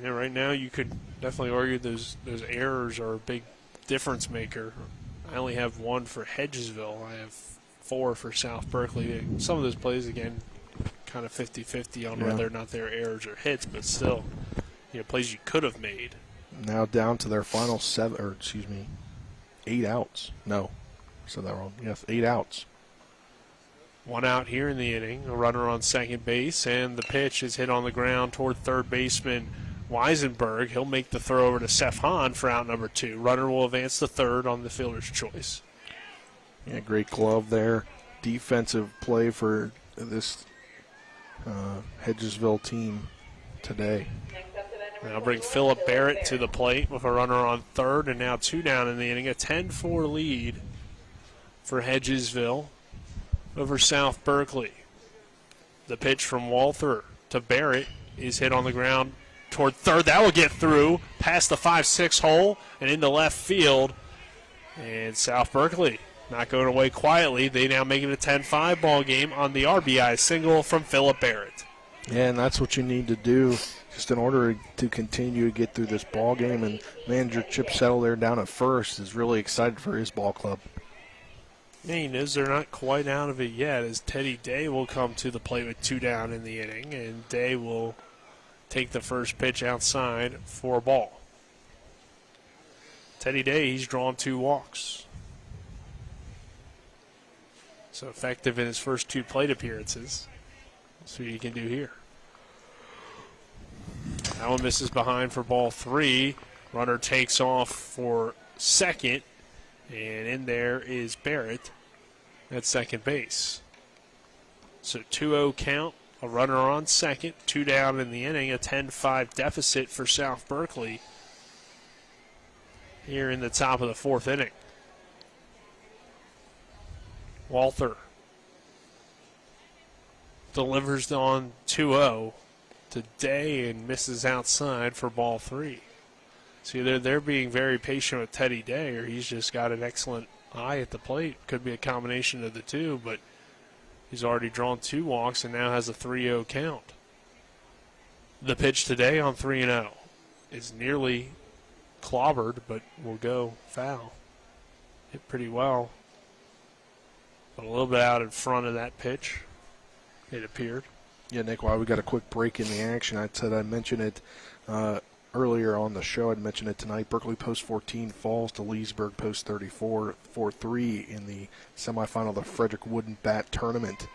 Yeah, right now you could definitely argue those errors are a big difference maker. I only have 1 for Hedgesville. I have 4 for South Berkeley. Some of those plays, again, kind of 50-50 on whether or not they're errors or hits, but still, plays you could have made. Now down to their final 8 outs. No, said that wrong. Yes, 8 outs. 1 out here in the inning. A runner on second base, and the pitch is hit on the ground toward third baseman Weisenberg. He'll make the throw over to Seth Hahn for out number 2. Runner will advance to third on the fielder's choice. Yeah, great glove there. Defensive play for this Hedgesville team today. Now bring Philip Barrett to the plate with a runner on third, and now 2 down in the inning. A 10-4 lead for Hedgesville over South Berkeley. The pitch from Walther to Barrett is hit on the ground toward third. That will get through past the 5-6 hole and into left field. And South Berkeley not going away quietly. They now make it a 10-5 ball game on the RBI single from Philip Barrett. Yeah, and that's what you need to do just in order to continue to get through this ball game. And manager Chip Settle there down at first is really excited for his ball club. Yeah, he knows they're not quite out of it yet, as Teddy Day will come to the plate with 2 down in the inning, and Day will take the first pitch outside for a ball. Teddy Day, he's drawn 2 walks. So effective in his first 2 plate appearances. Let's see what he can do here. That one misses behind for ball 3. Runner takes off for second, and in there is Barrett at second base. So 2-0 count, a runner on second, 2 down in the inning, a 10-5 deficit for South Berkeley here in the top of the 4th inning. Walther delivers on 2-0 to Day and misses outside for ball 3. See, they're being very patient with Teddy Day, or he's just got an excellent eye at the plate. Could be a combination of the two, but he's already drawn 2 walks and now has a 3-0 count. The pitch today on 3-0 is nearly clobbered, but will go foul. Hit pretty well, but a little bit out in front of that pitch, it appeared. Yeah, Nick, while we got a quick break in the action, I said I mentioned it earlier on the show. I'd mentioned it tonight. Berkeley Post 14 falls to Leesburg Post 34, 4-3 in the semifinal of the Frederick Wooden Bat Tournament.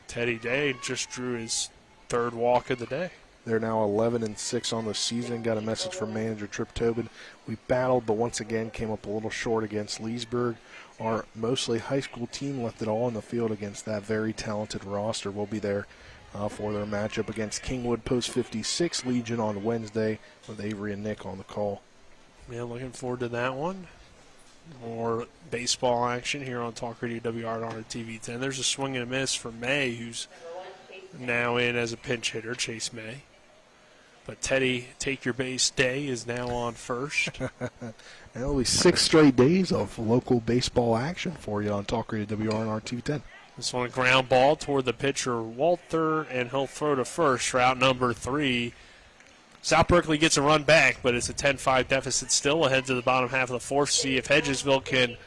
Teddy Day just drew his 3rd walk of the day. They're now 11-6 on the season. Got a message from manager Trip Tobin. We battled, but once again came up a little short against Leesburg. Our mostly high school team left it all on the field against that very talented roster. We'll be there for their matchup against Kingwood Post 56 Legion on Wednesday with Avery and Nick on the call. Yeah, looking forward to that one. More baseball action here on Talk Radio WRNR and TV 10. There's a swing and a miss for May, who's now in as a pinch hitter, Chase May. But Teddy, Take Your Base Day is now on first. And it'll be 6 straight days of local baseball action for you on Talk Radio WRNR TV 10. This one a ground ball toward the pitcher, Walther, and he'll throw to first for out number 3. South Berkeley gets a run back, but it's a 10-5 deficit still ahead to the bottom half of the 4th. See if Hedgesville can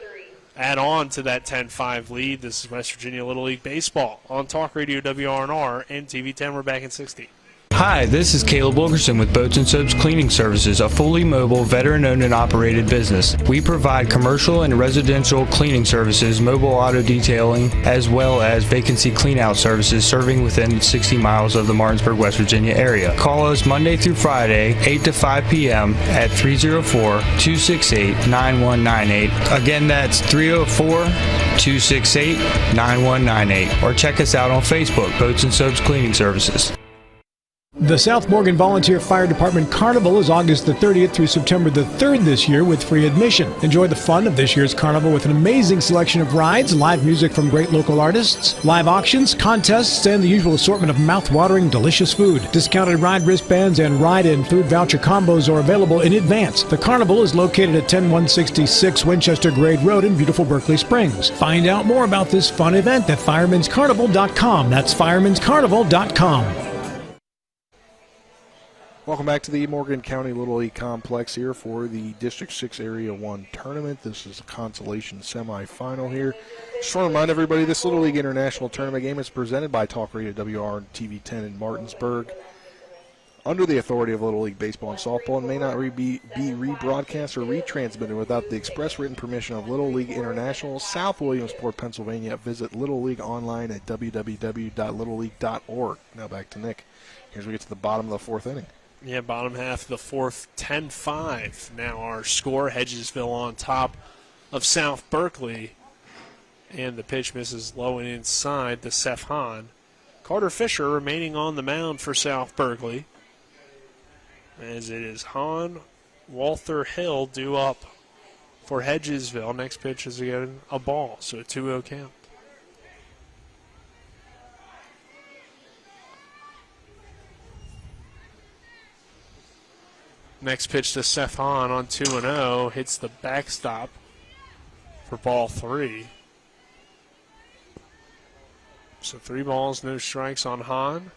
add on to that 10-5 lead. This is West Virginia Little League Baseball on Talk Radio WRNR and TV 10. We're back in 60. Hi, this is Caleb Wilkerson with Boats and Soaps Cleaning Services, a fully mobile, veteran-owned and operated business. We provide commercial and residential cleaning services, mobile auto detailing, as well as vacancy cleanout services serving within 60 miles of the Martinsburg, West Virginia area. Call us Monday through Friday, 8 to 5 p.m. at 304-268-9198. Again, that's 304-268-9198. Or check us out on Facebook, Boats and Soaps Cleaning Services. The South Morgan Volunteer Fire Department Carnival is August the 30th through September the 3rd this year with free admission. Enjoy the fun of this year's carnival with an amazing selection of rides, live music from great local artists, live auctions, contests, and the usual assortment of mouth-watering, delicious food. Discounted ride wristbands and ride and food voucher combos are available in advance. The carnival is located at 10166 Winchester Grade Road in beautiful Berkeley Springs. Find out more about this fun event at firemanscarnival.com. That's firemanscarnival.com. Welcome back to the Morgan County Little League Complex here for the District 6 Area 1 tournament. This is a consolation semifinal here. Just want to remind everybody this Little League International Tournament game is presented by Talk Radio WR and TV 10 in Martinsburg. Under the authority of Little League Baseball and Softball and may not be rebroadcast or retransmitted without the express written permission of Little League International, South Williamsport, Pennsylvania. Visit Little League online at www.littleleague.org. Now back to Nick. Here's where we get to the bottom of the 4th inning. Yeah, bottom half of the 4th, 10-5. Now our score, Hedgesville on top of South Berkeley. And the pitch misses low and inside to Seth Hahn. Carter Fisher remaining on the mound for South Berkeley. As it is Hahn, Walther, Hill due up for Hedgesville. Next pitch is again a ball, so a 2-0 count. Next pitch to Seth Hahn on 2-0. Hits the backstop for ball 3. So 3 balls, no strikes on Hahn.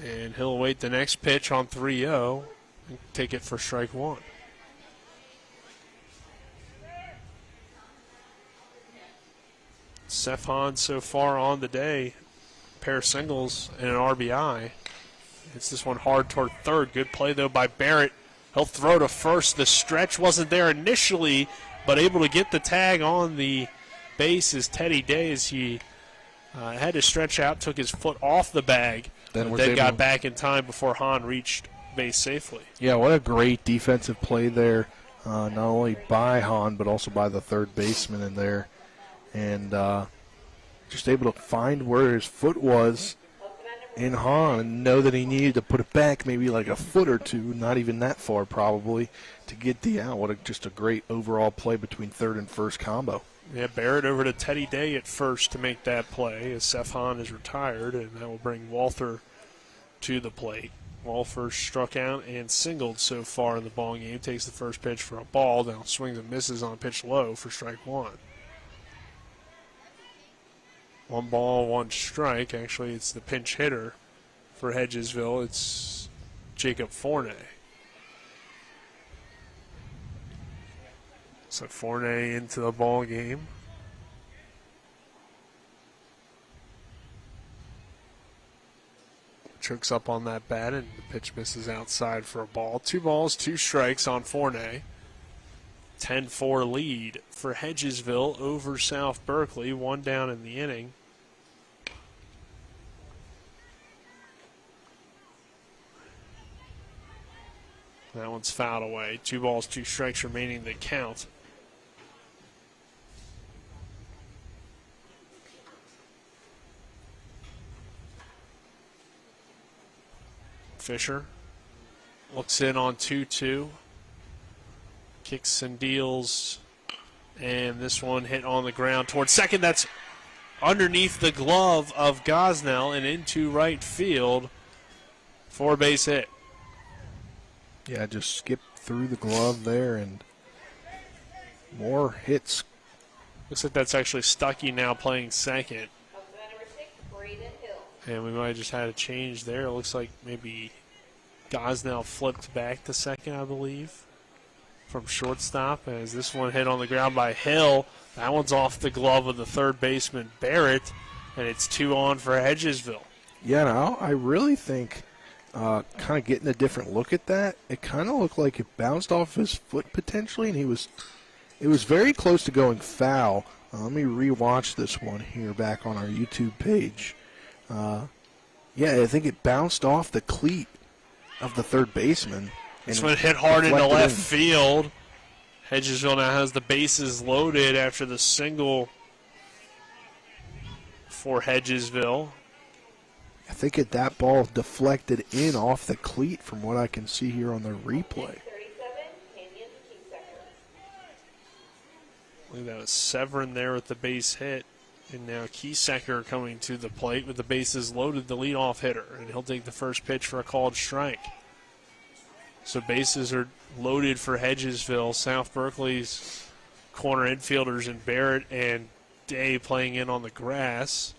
And he'll await the next pitch on 3-0 and take it for strike 1. Seth Hahn so far on the day, pair of singles and an RBI. Hits this one hard toward third. Good play, though, by Barrett. He'll throw to first. The stretch wasn't there initially, but able to get the tag on the base is Teddy Day as he had to stretch out, took his foot off the bag, then got back in time before Hahn reached base safely. Yeah, what a great defensive play there, not only by Hahn, but also by the third baseman in there. And just able to find where his foot was in Hahn and know that he needed to put it back maybe like a foot or two, not even that far probably, to get the out. Just a great overall play between third and first combo. Yeah, Barrett over to Teddy Day at first to make that play as Seth Hahn is retired, and that will bring Walther to the plate. Walther struck out and singled so far in the ball game. Takes the first pitch for a ball. Now swings and misses on a pitch low for strike one. 1 ball, 1 strike. Actually, it's the pinch hitter for Hedgesville. It's Jacob Fournay. So Fournay into the ball game. Chokes up on that bat, and the pitch misses outside for a ball. 2 balls, 2 strikes on Fournay. 10-4 lead for Hedgesville over South Berkeley. 1 down in the inning. That one's fouled away. 2 balls, 2 strikes remaining the count. Fisher looks in on 2-2. Kicks and deals. And this one hit on the ground towards second. That's underneath the glove of Gosnell and into right field for a base hit. Yeah, just skipped through the glove there, and more hits. Looks like that's actually Stuckey now playing second. And we might have just had a change there. It looks like maybe Gosnell flipped back to second, I believe, from shortstop. As this one hit on the ground by Hill. That one's off the glove of the third baseman, Barrett, and it's 2 on for Hedgesville. Yeah, no, I really think kind of getting a different look at that, it kind of looked like it bounced off his foot potentially, and it was very close to going foul. Let me rewatch this one here back on our YouTube page. Yeah, I think it bounced off the cleat of the third baseman. This one hit hard into left field. Hedgesville now has the bases loaded after the single for Hedgesville. I think that ball deflected in off the cleat from what I can see here on the replay. I believe that was Severin there with the base hit. And now Kiesecker coming to the plate with the bases loaded, the leadoff hitter. And he'll take the first pitch for a called strike. So bases are loaded for Hedgesville. South Berkeley's corner infielders in Barrett and Day playing in on the grass.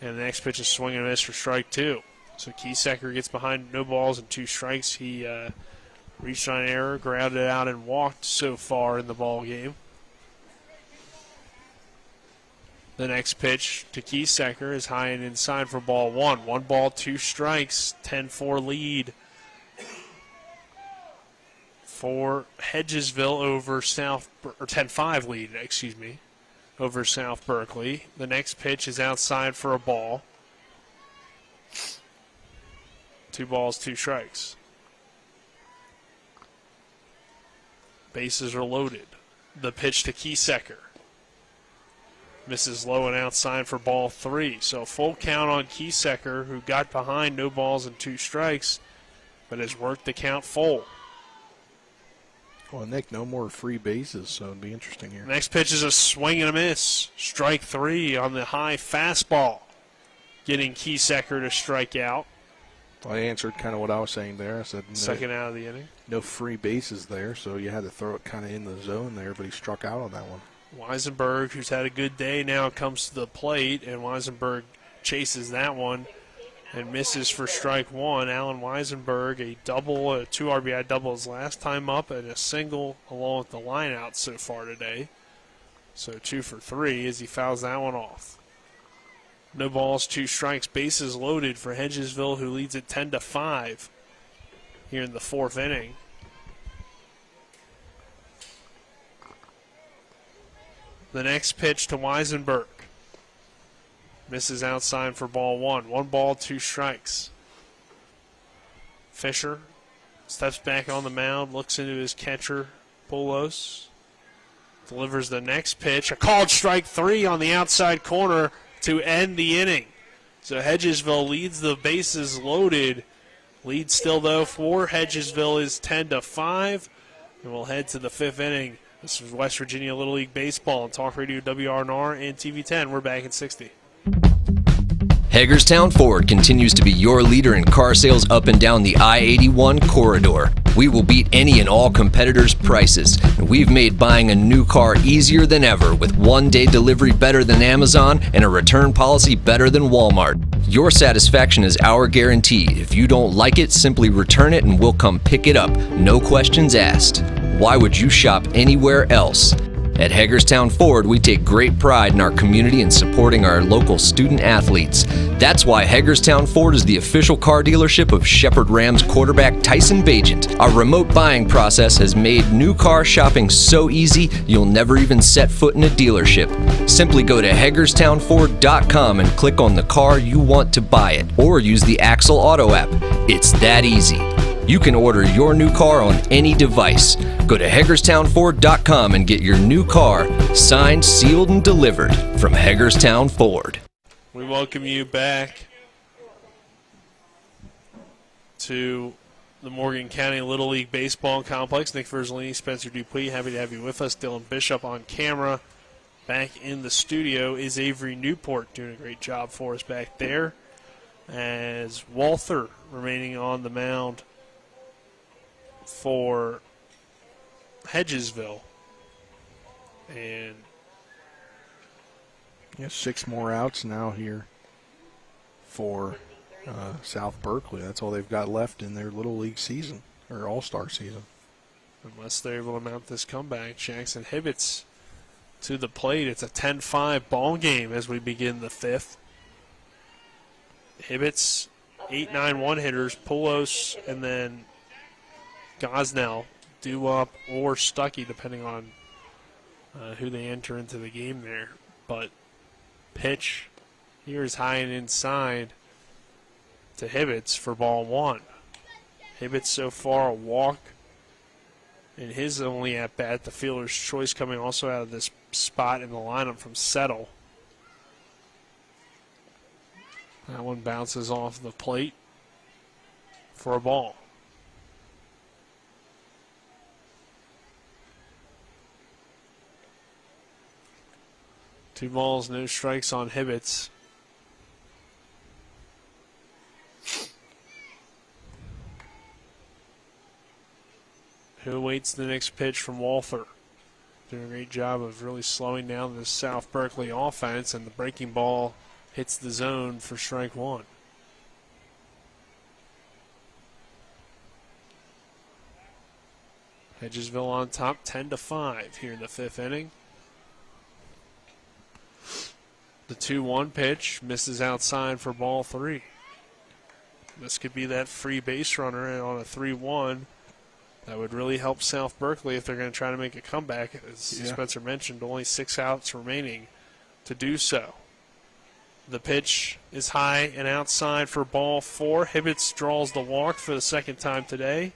And the next pitch is swing and miss for strike 2. So Kiesecker gets behind, no balls and 2 strikes. He reached on an error, grounded out, and walked so far in the ball game. The next pitch to Kiesecker is high and inside for ball 1. 1 ball, 2 strikes, 10-4 lead for Hedgesville over South, or 10-5 lead, excuse me, over South Berkeley. The next pitch is outside for a ball. 2 balls, 2 strikes. Bases are loaded. The pitch to Kiesecker. Misses low and outside for ball 3. So full count on Kiesecker, who got behind, no balls and 2 strikes, but has worked the count full. Well, Nick, no more free bases, so it'd be interesting here. Next pitch is a swing and a miss. Strike 3 on the high fastball, getting Kiesecker to strike out. Well, I answered kind of what I was saying there. I said second out of the inning. No free bases there, so you had to throw it kind of in the zone there, but he struck out on that one. Weisenberg, who's had a good day now, comes to the plate, and Weisenberg chases that one and misses for strike 1. Alan Weisenberg, a double, a 2 RBI double his last time up, and a single along with the line out so far today. So 2 for 3 as he fouls that one off. No balls, 2 strikes, bases loaded for Hedgesville, who leads it 10-5 here in the 4th inning. The next pitch to Weisenberg. Misses outside for ball 1. 1 ball, 2 strikes. Fisher steps back on the mound, looks into his catcher, Poulos. Delivers the next pitch. A called strike 3 on the outside corner to end the inning. So Hedgesville leads the bases loaded. Lead still, though, for Hedgesville is 10-5. And we'll head to the 5th inning. This is West Virginia Little League Baseball on Talk Radio WRNR and TV10. We're back in 60. Hagerstown Ford continues to be your leader in car sales up and down the I-81 corridor. We will beat any and all competitors' prices, and we've made buying a new car easier than ever with one-day delivery better than Amazon and a return policy better than Walmart. Your satisfaction is our guarantee. If you don't like it, simply return it and we'll come pick it up. No questions asked. Why would you shop anywhere else? At Hagerstown Ford, we take great pride in our community and supporting our local student athletes. That's why Hagerstown Ford is the official car dealership of Shepherd Rams quarterback Tyson Bagent. Our remote buying process has made new car shopping so easy, you'll never even set foot in a dealership. Simply go to HagerstownFord.com and click on the car you want to buy it, or use the Axle Auto app. It's that easy. You can order your new car on any device. Go to HagerstownFord.com and get your new car signed, sealed, and delivered from Hagerstown Ford. We welcome you back to the Morgan County Little League Baseball Complex. Nick Verzolini, Spencer Dupuis, happy to have you with us. Dylan Bishop on camera. Back in the studio is Avery Newport doing a great job for us back there, as Walther remaining on the mound for Hedgesville. And 6 more outs now here for South Berkeley. That's all they've got left in their Little League season, or All-Star season. Unless they're able to mount this comeback, Jackson Hibbets to the plate. It's a 10-5 ball game as we begin the 5th. Hibbets, 8-9 one-hitters, Poulos, and then Gosnell, Dewup, or Stuckey, depending on who they enter into the game there. But pitch here is high and inside to Hibbets for ball 1. Hibbets so far a walk in his only at-bat. The fielder's choice coming also out of this spot in the lineup from Settle. That one bounces off the plate for a ball. Two balls, no strikes on Hibbets. Who awaits the next pitch from Walther? Doing a great job of really slowing down this South Berkeley offense, and the breaking ball hits the zone for strike 1. Hedgesville on top, 10-5 here in the 5th inning. The 2-1 pitch misses outside for ball 3. This could be that free base runner on a 3-1. That would really help South Berkeley if they're going to try to make a comeback. As Spencer mentioned, only 6 outs remaining to do so. The pitch is high and outside for ball 4. Hibbets draws the walk for the 2nd time today.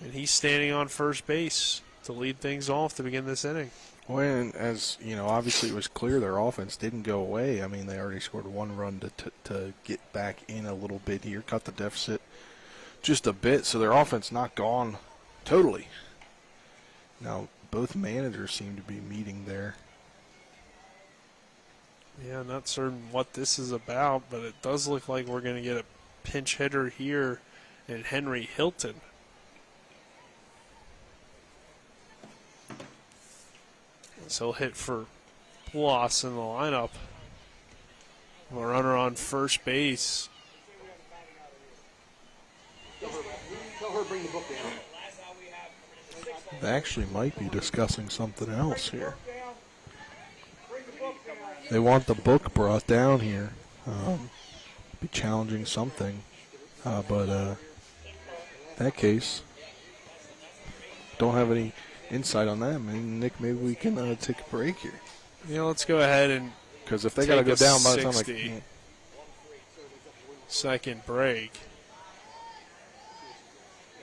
And he's standing on first base to lead things off to begin this inning. Well, and as you know, obviously it was clear their offense didn't go away. I mean, they already scored 1 run to get back in a little bit here, cut the deficit just a bit, so their offense not gone totally. Now, both managers seem to be meeting there. Yeah, not certain what this is about, but it does look like we're going to get a pinch hitter here in Henry Hilton. So he'll hit for Bloss in the lineup. A runner on first base. They actually might be discussing something else here. They want the book brought down here. Be challenging something. But in that case, don't have any insight on that. I mean, Nick, maybe we can take a break here. Yeah, let's go ahead and because if they got to go down by the time, like, second break.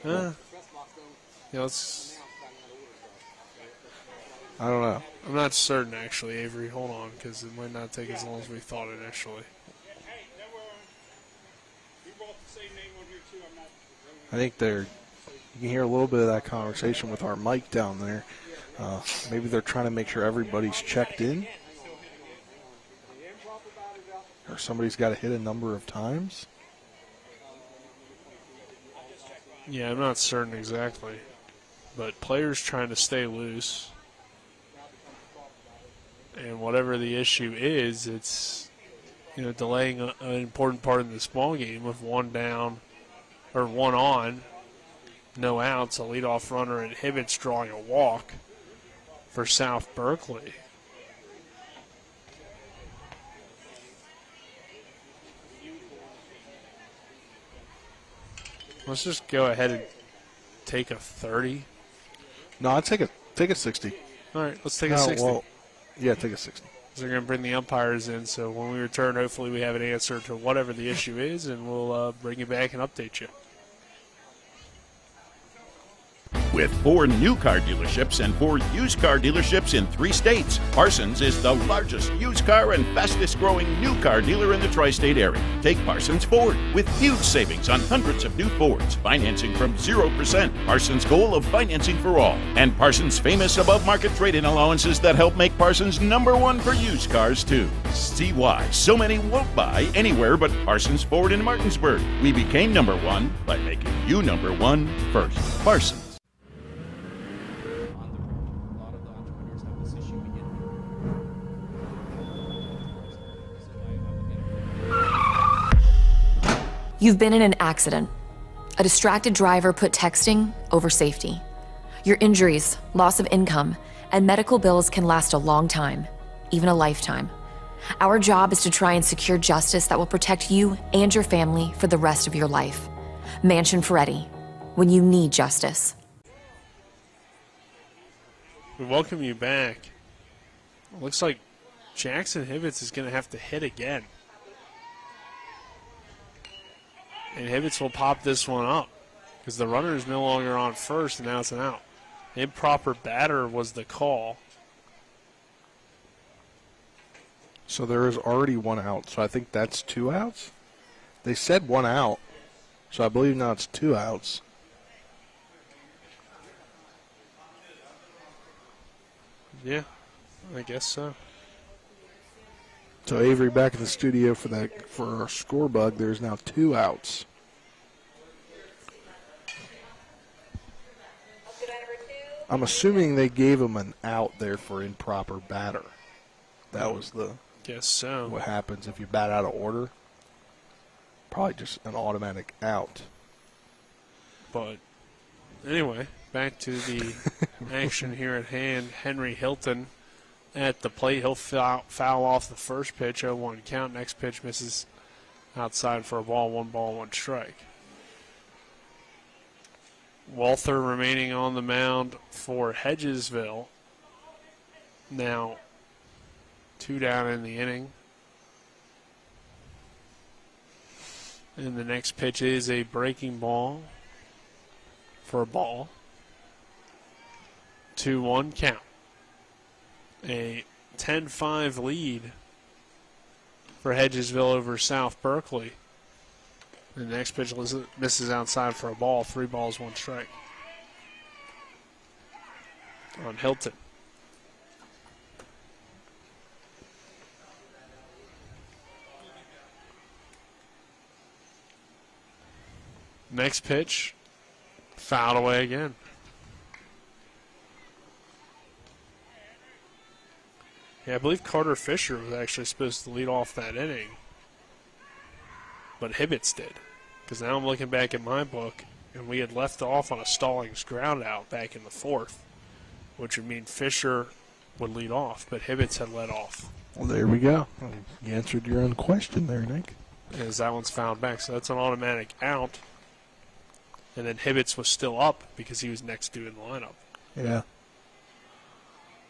Yeah, let's. I don't know. I'm not certain actually, Avery. Hold on, because it might not take as long as we thought initially. I think you can hear a little bit of that conversation with our mic down there. Maybe they're trying to make sure everybody's checked in. Or somebody's got to hit a number of times. Yeah, I'm not certain exactly. But players trying to stay loose. And whatever the issue is, it's delaying an important part of this ball game with one down or one on, no outs, a leadoff runner at Hibbett's drawing a walk for South Berkeley. Let's just go ahead and take a 30. No, I'd take a 60. All right, let's take a 60. Well, yeah, take a 60. They're going to bring the umpires in, so when we return, hopefully we have an answer to whatever the issue is, and we'll bring you back and update you. With 4 new car dealerships and 4 used car dealerships in 3 states, Parsons is the largest used car and fastest growing new car dealer in the tri-state area. Take Parsons Ford with huge savings on hundreds of new Fords, financing from 0%, Parsons' goal of financing for all, and Parsons' famous above-market trade-in allowances that help make Parsons #1 for used cars too. See why so many won't buy anywhere but Parsons Ford in Martinsburg. We became #1 by making you #1 first. Parsons. You've been in an accident. A distracted driver put texting over safety. Your injuries, loss of income, and medical bills can last a long time, even a lifetime. Our job is to try and secure justice that will protect you and your family for the rest of your life. Mansion Ferretti, when you need justice. We welcome you back. It looks like Jackson Hibbets is going to have to hit again. And Hibbets will pop this one up because the runner is no longer on first, and now it's an out. Improper batter was the call. So there is already 1 out, so I think that's 2 outs? They said 1 out, so I believe now it's 2 outs. Yeah, I guess so. So Avery back in the studio for our score bug. There's now 2 outs. I'm assuming they gave him an out there for improper batter. That was guess so. What happens if you bat out of order? Probably just an automatic out. But anyway, back to the action here at hand. Henry Hilton at the plate. He'll foul off the first pitch, 0-1 count. Next pitch misses outside for a ball, 1 strike. Walther remaining on the mound for Hedgesville. Now 2 down in the inning. And the next pitch is a breaking ball for a ball. 2-1 count. A 10-5 lead for Hedgesville over South Berkeley. The next pitch misses outside for a ball. 3 balls, 1 strike on Hilton. Next pitch, fouled away again. Yeah, I believe Carter Fisher was actually supposed to lead off that inning, but Hibbets did. Because now I'm looking back at my book, and we had left off on a Stallings ground out back in the 4th, which would mean Fisher would lead off, but Hibbets had led off. Well, there we go. You answered your own question there, Nick. As that one's fouled back, so that's an automatic out. And then Hibbets was still up because he was next to in the lineup. Yeah.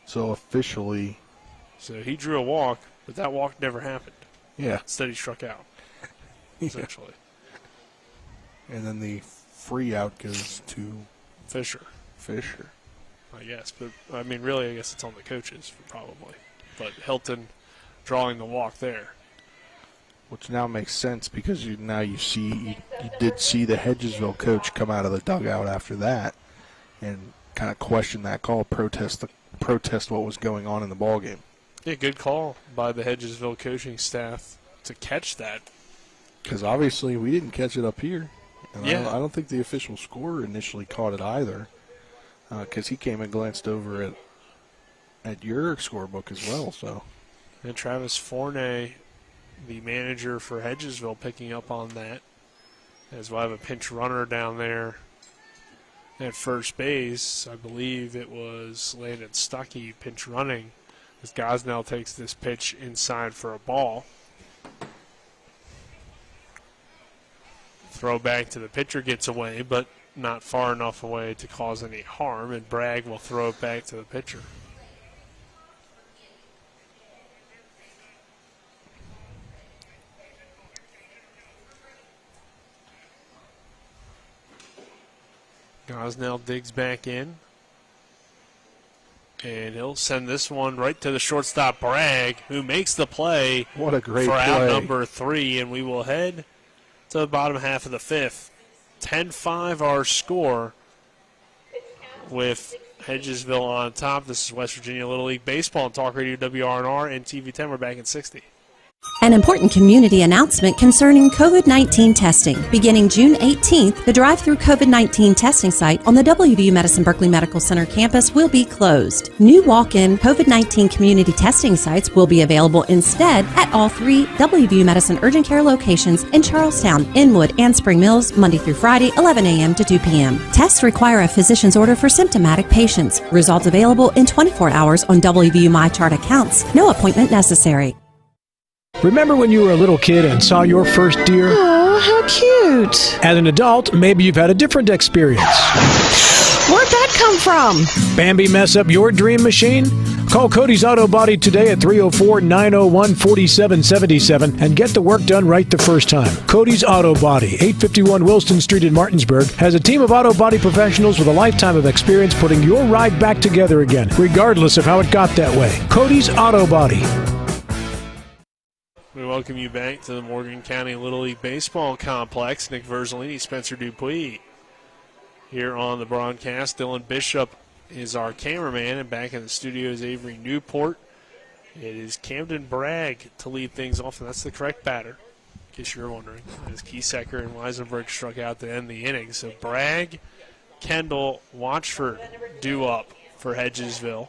So officially. So he drew a walk, but that walk never happened. Yeah. Instead he struck out, essentially. And then the free out goes to Fisher. I guess. But, I mean, really, I guess it's on the coaches, probably. But Hilton drawing the walk there. Which now makes sense because you did see the Hedgesville coach come out of the dugout after that and kind of question that call, protest what was going on in the ballgame. Yeah, good call by the Hedgesville coaching staff to catch that. Because obviously we didn't catch it up here. And Yeah. I don't think the official scorer initially caught it either, because he came and glanced over at your scorebook as well. So, and Travis Fournay, the manager for Hedgesville, picking up on that, as we'll have a pinch runner down there at first base. I believe it was Landon Stuckey pinch running, as Gosnell takes this pitch inside for a ball. Throw back to the pitcher, gets away, but not far enough away to cause any harm, and Bragg will throw it back to the pitcher. Gosnell digs back in, and he'll send this one right to the shortstop, Bragg, who makes the play. What a great for play. out number 3, and we will head to the bottom half of the 5th. 10-5 our score with Hedgesville on top. This is West Virginia Little League Baseball on Talk Radio WRNR and TV10. We're back in 60. An important community announcement concerning COVID-19 testing. Beginning June 18th, the drive-through COVID-19 testing site on the WVU Medicine Berkeley Medical Center campus will be closed. New walk-in COVID-19 community testing sites will be available instead at all 3 WVU Medicine urgent care locations in Charlestown, Inwood, and Spring Mills, Monday through Friday, 11 a.m. to 2 p.m. Tests require a physician's order for symptomatic patients. Results available in 24 hours on WVU MyChart accounts. No appointment necessary. Remember when you were a little kid and saw your first deer? Oh, how cute. As an adult, maybe you've had a different experience. Where'd that come from? Bambi mess up your dream machine? Call Cody's Auto Body today at 304-901-4777 and get the work done right the first time. Cody's Auto Body, 851 Wilston Street in Martinsburg, has a team of auto body professionals with a lifetime of experience putting your ride back together again, regardless of how it got that way. Cody's Auto Body. We welcome you back to the Morgan County Little League Baseball Complex. Nick Verzolini, Spencer Dupuis here on the broadcast. Dylan Bishop is our cameraman, and back in the studio is Avery Newport. It is Camden Bragg to lead things off, and that's the correct batter, in case you're wondering, as Kiesecker and Weisenberg struck out to end the inning. So Bragg, Kendall, Watchford due up for Hedgesville.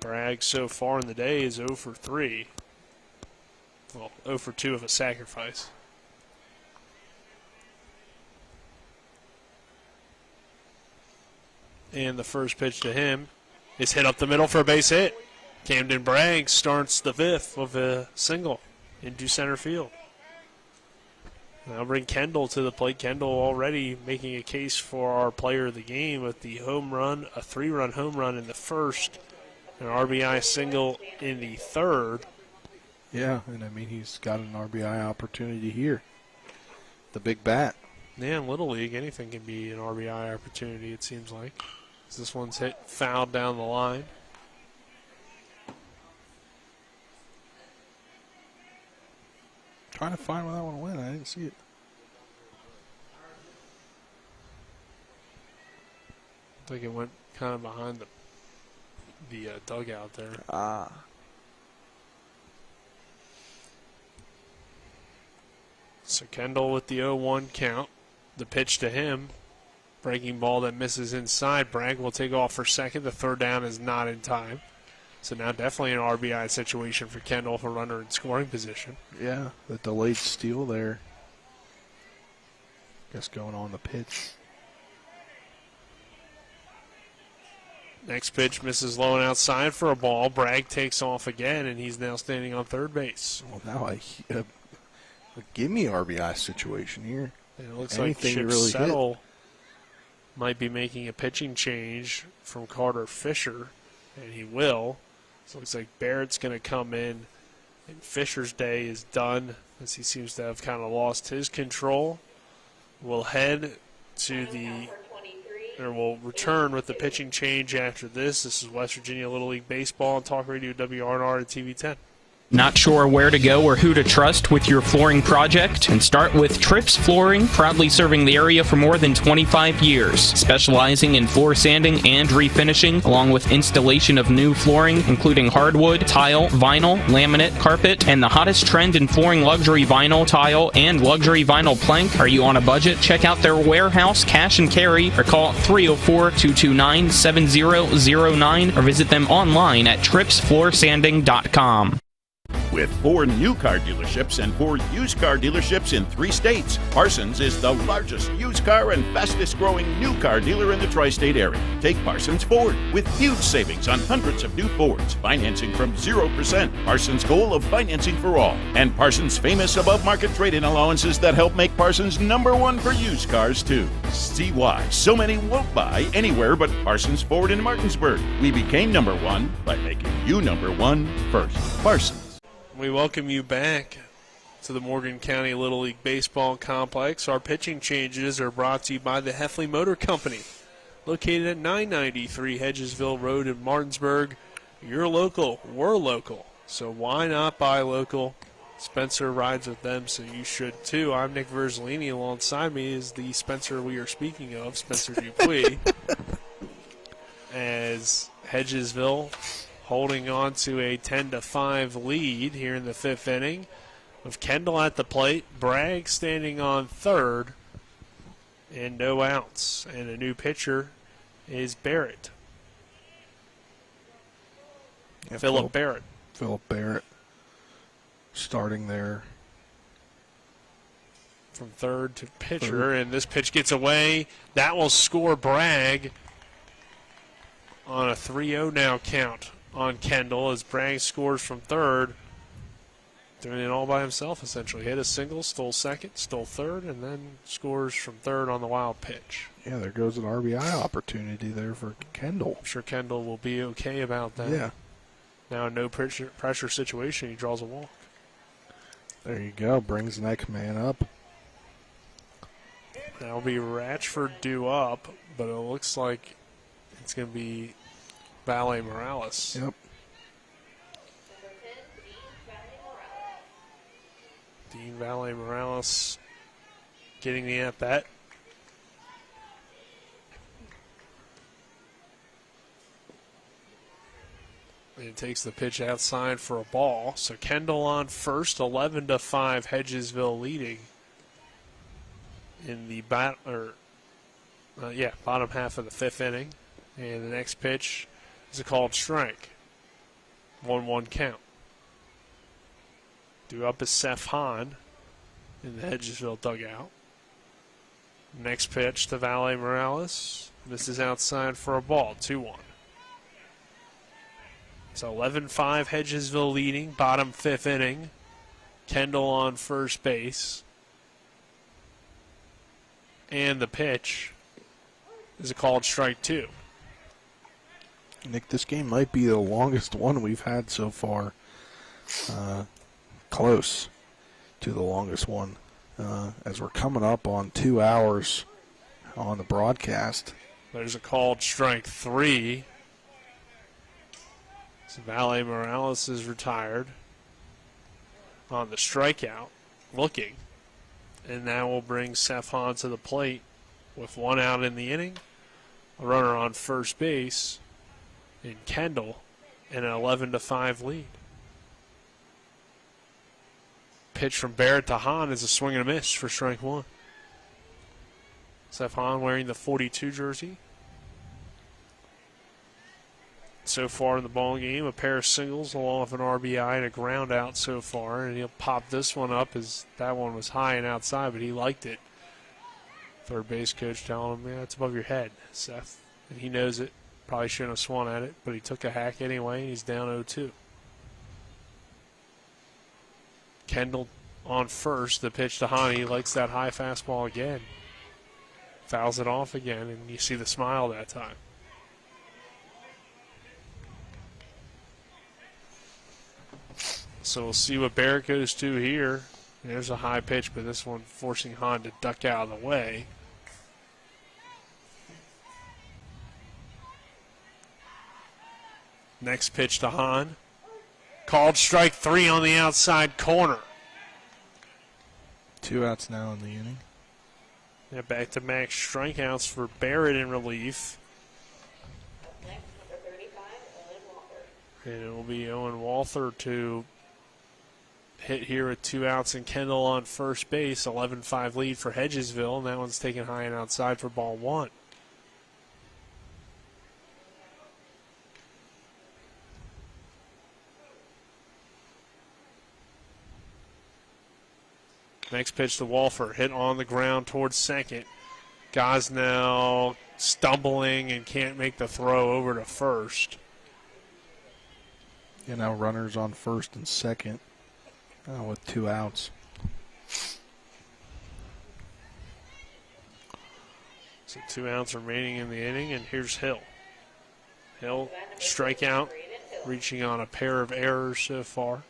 Bragg so far in the day is 0 for 3. Well, 0 for 2 of a sacrifice. And the first pitch to him is hit up the middle for a base hit. Camden Bragg starts the 5th with a single into center field. Now bring Kendall to the plate. Kendall already making a case for our player of the game with the home run, a 3-run home run in the first, an RBI single in the third. Yeah, and I mean, he's got an RBI opportunity here. The big bat. Yeah, in Little League, anything can be an RBI opportunity, it seems like. This one's hit fouled down the line. Trying to find where that one went. I didn't see it. I think it went kind of behind the dugout there. So Kendall with the 0-1 count. The pitch to him. Breaking ball that misses inside. Bragg will take off for second. The third down is not in time. So now definitely an RBI situation for Kendall for runner in scoring position. Yeah, the delayed steal there. Guess going on the pitch. Next pitch misses low and outside for a ball. Bragg takes off again, and he's now standing on third base. Well, now a gimme RBI situation here. And it looks Anything like Chip really Settle might be making a pitching change from Carter Fisher, and he will. So it looks like Barrett's going to come in, and Fisher's day is done as he seems to have kind of lost his control. We'll head to the will return with the pitching change after this. This is West Virginia Little League Baseball on Talk Radio WRNR and TV 10. Not sure where to go or who to trust with your flooring project? And start with Trips Flooring, proudly serving the area for more than 25 years, specializing in floor sanding and refinishing, along with installation of new flooring, including hardwood, tile, vinyl, laminate, carpet, and the hottest trend in flooring, luxury vinyl, tile, and luxury vinyl plank. Are you on a budget? Check out their warehouse, cash and carry, or call 304-229-7009, or visit them online at tripsfloorsanding.com. With 4 new car dealerships and 4 used car dealerships in 3 states, Parsons is the largest used car and fastest growing new car dealer in the tri-state area. Take Parsons Ford with huge savings on hundreds of new Fords, financing from 0%, Parsons' goal of financing for all, and Parsons' famous above-market trade-in allowances that help make Parsons #1 for used cars too. See why so many won't buy anywhere but Parsons Ford in Martinsburg. We became #1 by making you #1 first. Parsons. We welcome you back to the Morgan County Little League Baseball Complex. Our pitching changes are brought to you by the Heffley Motor Company, located at 993 Hedgesville Road in Martinsburg. You're local, we're local, so why not buy local? Spencer rides with them, so you should too. I'm Nick Verzolini. Alongside me is the Spencer we are speaking of, Spencer Dupuis, as Hedgesville holding on to a 10-5 lead here in the 5th inning, with Kendall at the plate, Bragg standing on third, and no outs. And a new pitcher is Barrett. Yeah, Philip Barrett. Philip Barrett starting there. From third to pitcher, and this pitch gets away. That will score Bragg on a 3-0 now count on Kendall as Bragg scores from third, doing it all by himself essentially. Hit a single, stole second, stole third, and then scores from third on the wild pitch. Yeah, there goes an RBI opportunity there for Kendall. I'm sure Kendall will be okay about that. Yeah. Now, no pressure situation, he draws a walk. There you go, brings the next man up. That'll be Ratchford due up, but it looks like it's going to be Valet Morales. Yep. Dean Valet Morales getting the at-bat. And takes the pitch outside for a ball. So Kendall on first, 11-5, Hedgesville leading in the bottom half of the 5th inning. And the next pitch is a called strike. 1-1 count. Due up is Seth Hahn in the Hedgesville dugout. Next pitch to Valet Morales. This is outside for a ball. 2-1. So 11-5 Hedgesville leading. Bottom 5th inning. Kendall on first base. And the pitch is a called strike 2. Nick, this game might be the longest one we've had so far. Close to the longest one. As we're coming up on 2 hours on the broadcast. There's a called strike 3. So Valet Morales is retired on the strikeout, looking. And that will bring Seth Hahn to the plate with 1 out in the inning. A runner on first base in Kendall, and an 11-5 lead. Pitch from Barrett to Hahn is a swing and a miss for strike 1. Seth Hahn wearing the 42 jersey. So far in the ball game, a pair of singles along with an RBI and a ground out so far, and he'll pop this one up as that one was high and outside, but he liked it. Third base coach telling him, yeah, it's above your head, Seth, and he knows it. Probably shouldn't have swung at it, but he took a hack anyway, and he's down 0-2. Kendall on first. The pitch to Hahn. He likes that high fastball again. Fouls it off again, and you see the smile that time. So we'll see what Barrett goes to here. There's a high pitch, but this one forcing Hahn to duck out of the way. Next pitch to Hahn. Called strike 3 on the outside corner. 2 outs now in the inning. Yeah, back-to-back strikeouts for Barrett in relief. And it will be Owen Walther to hit here with 2 outs and Kendall on first base. 11-5 lead for Hedgesville, and that one's taken high and outside for ball 1. Next pitch to Walther, hit on the ground towards second. Gosnell stumbling and can't make the throw over to first. Yeah, now runners on first and second with 2 outs. So 2 outs remaining in the inning, and here's Hill. Hill, strikeout, reaching on a pair of errors so far.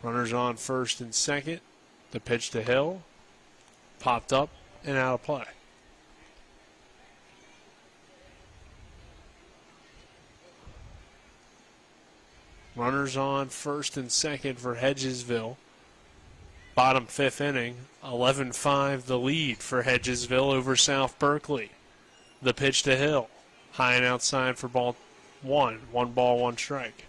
Runners on first and second. The pitch to Hill. Popped up and out of play. Runners on first and second for Hedgesville. Bottom 5th inning. 11-5 the lead for Hedgesville over South Berkeley. The pitch to Hill. High and outside for ball 1. 1 ball, 1 strike.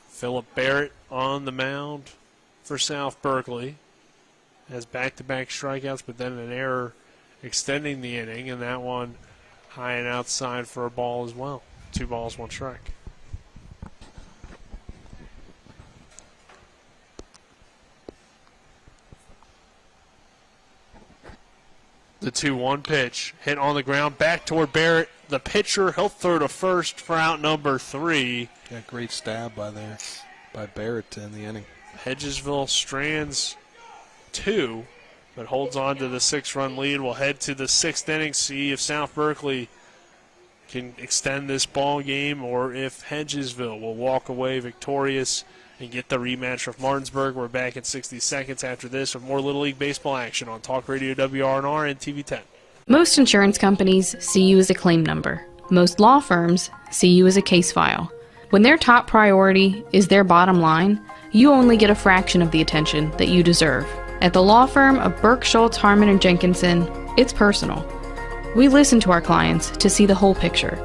Philip Barrett on the mound for South Berkeley. Has back-to-back strikeouts, but then an error extending the inning, and that one high and outside for a ball as well. 2 balls, 1 strike. The 2-1 pitch, hit on the ground, back toward Barrett. The pitcher, he'll throw to first for out number 3. Yeah, great stab by Barrett in the inning. Hedgesville strands 2, but holds on to the 6-run lead. We'll head to the 6th inning, see if South Berkeley can extend this ball game or if Hedgesville will walk away victorious and get the rematch with Martinsburg. We're back in 60 seconds after this with more Little League Baseball action on Talk Radio WRNR and TV 10. Most insurance companies see you as a claim number. Most law firms see you as a case file. When their top priority is their bottom line, you only get a fraction of the attention that you deserve. At the law firm of Burke, Schultz, Harmon, and Jenkinson, it's personal. We listen to our clients to see the whole picture,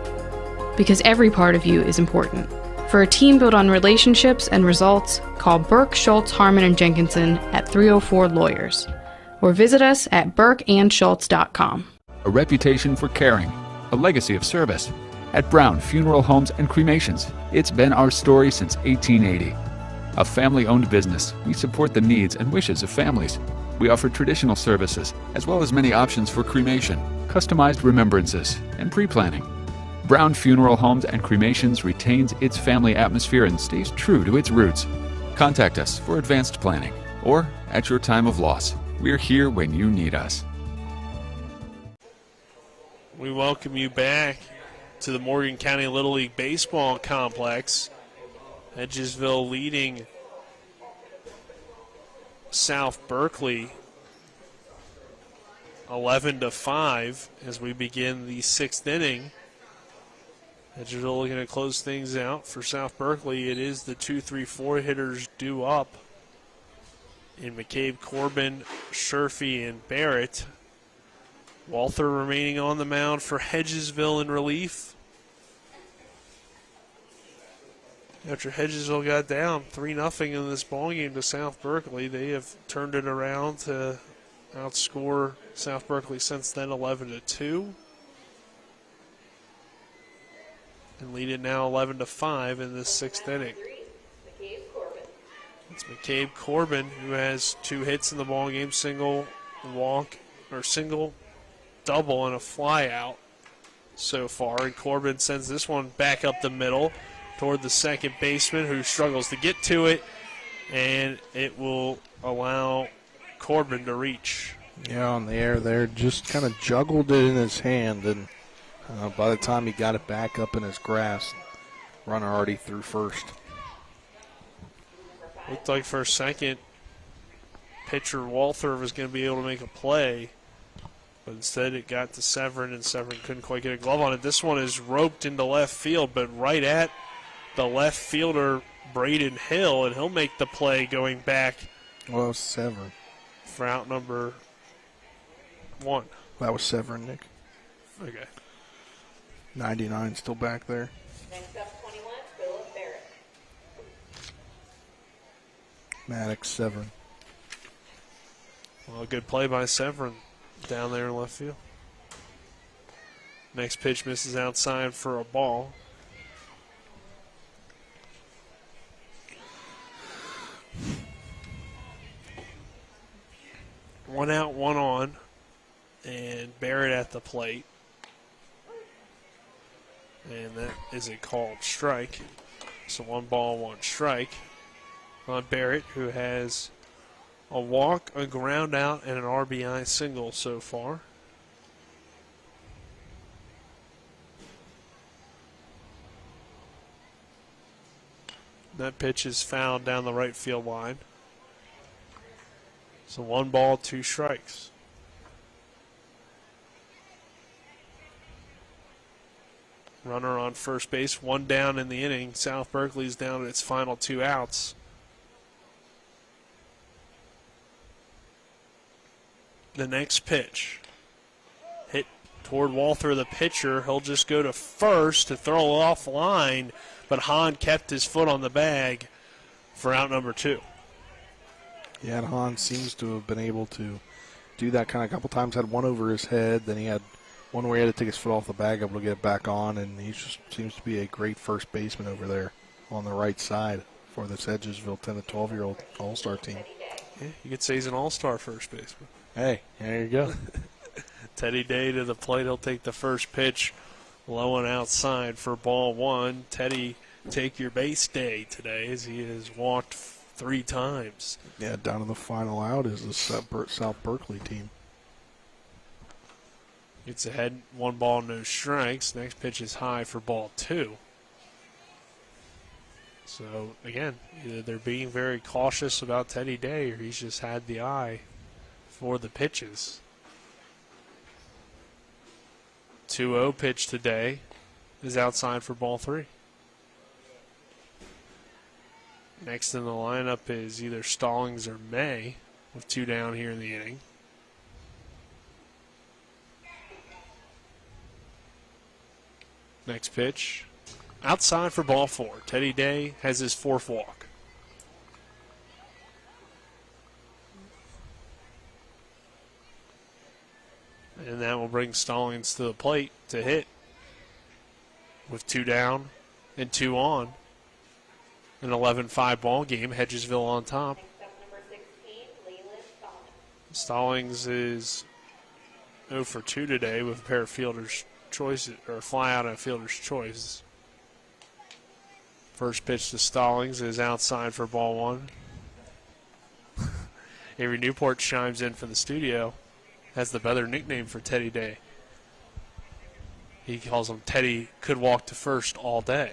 because every part of you is important. For a team built on relationships and results, call Burke, Schultz, Harmon, and Jenkinson at 304 Lawyers, or visit us at burkeandschultz.com. A reputation for caring, a legacy of service. At Brown Funeral Homes and Cremations, it's been our story since 1880. A family-owned business, we support the needs and wishes of families. We offer traditional services, as well as many options for cremation, customized remembrances, and pre-planning. Brown Funeral Homes and Cremations retains its family atmosphere and stays true to its roots. Contact us for advanced planning, or at your time of loss. We're here when you need us. We welcome you back to the Morgan County Little League Baseball Complex. Hedgesville leading South Berkeley 11-5 as we begin the 6th inning. Hedgesville looking to close things out for South Berkeley. It is the 2-3-4 hitters due up in McCabe, Corbin, Sherfy, and Barrett. Walther remaining on the mound for Hedgesville in relief. After Hedgesville got down 3-0 in this ballgame to South Berkeley, they have turned it around to outscore South Berkeley since then 11-2. And lead it now 11-5 in this 6th inning. It's McCabe Corbin who has 2 hits in the ballgame, single double and a fly out so far. And Corbin sends this one back up the middle toward the second baseman who struggles to get to it, and it will allow Corbin to reach. Yeah, on the air there, just kind of juggled it in his hand, and by the time he got it back up in his grasp, runner already through first. Looked like for a second, pitcher Walther was going to be able to make a play, But instead it got to Severin, and Severin couldn't quite get a glove on it. This one is roped into left field, but right at the left fielder, Braden Hill, and he'll make the play going back. Well, Severin. For out number 1. That was Severin, Nick. Okay. 99 still back there. Next up, 21, Philip Barrett. Maddox, Severin. Well, a good play by Severin down there in left field. Next pitch misses outside for a ball. One out, one on, and Barrett at the plate. And that is a called strike. So 1 ball, 1 strike on Barrett, who has a walk, a ground out, and an RBI single so far. That pitch is fouled down the right field line. So 1 ball, 2 strikes. Runner on first base, 1 down in the inning. South Berkeley's down to its final 2 outs. The next pitch. Hit toward Walther, the pitcher. He'll just go to first to throw it off line, but Hahn kept his foot on the bag for out number 2. Yeah, and Hahn seems to have been able to do that kind of a couple times. Had one over his head, then he had one where he had to take his foot off the bag, able to get it back on, and he just seems to be a great first baseman over there on the right side for this Hedgesville 10 to 12-year-old all-star team. Yeah, you could say he's an all-star first baseman. Hey, there you go. Teddy Day to the plate. He'll take the first pitch low and outside for ball 1. Teddy, take your base day today as he has walked 3 times. Yeah, down to the final out is the South Berkeley team. Gets ahead, 1 ball, no strikes. Next pitch is high for ball 2. So, again, either they're being very cautious about Teddy Day or he's just had the eye for the pitches. 2-0 pitch today is outside for ball 3. Next in the lineup is either Stallings or May with 2 down here in the inning. Next pitch, outside for ball 4. Teddy Day has his 4th walk. And that will bring Stallings to the plate to hit with 2 down and 2 on. An 11-5 ball game. Hedgesville on top. Stallings is 0 for 2 today with a pair of fielder's choices, or fly out of fielder's choice. First pitch to Stallings is outside for ball 1. Avery Newport chimes in from the studio. Has the better nickname for Teddy Day. He calls him Teddy could walk to first all day.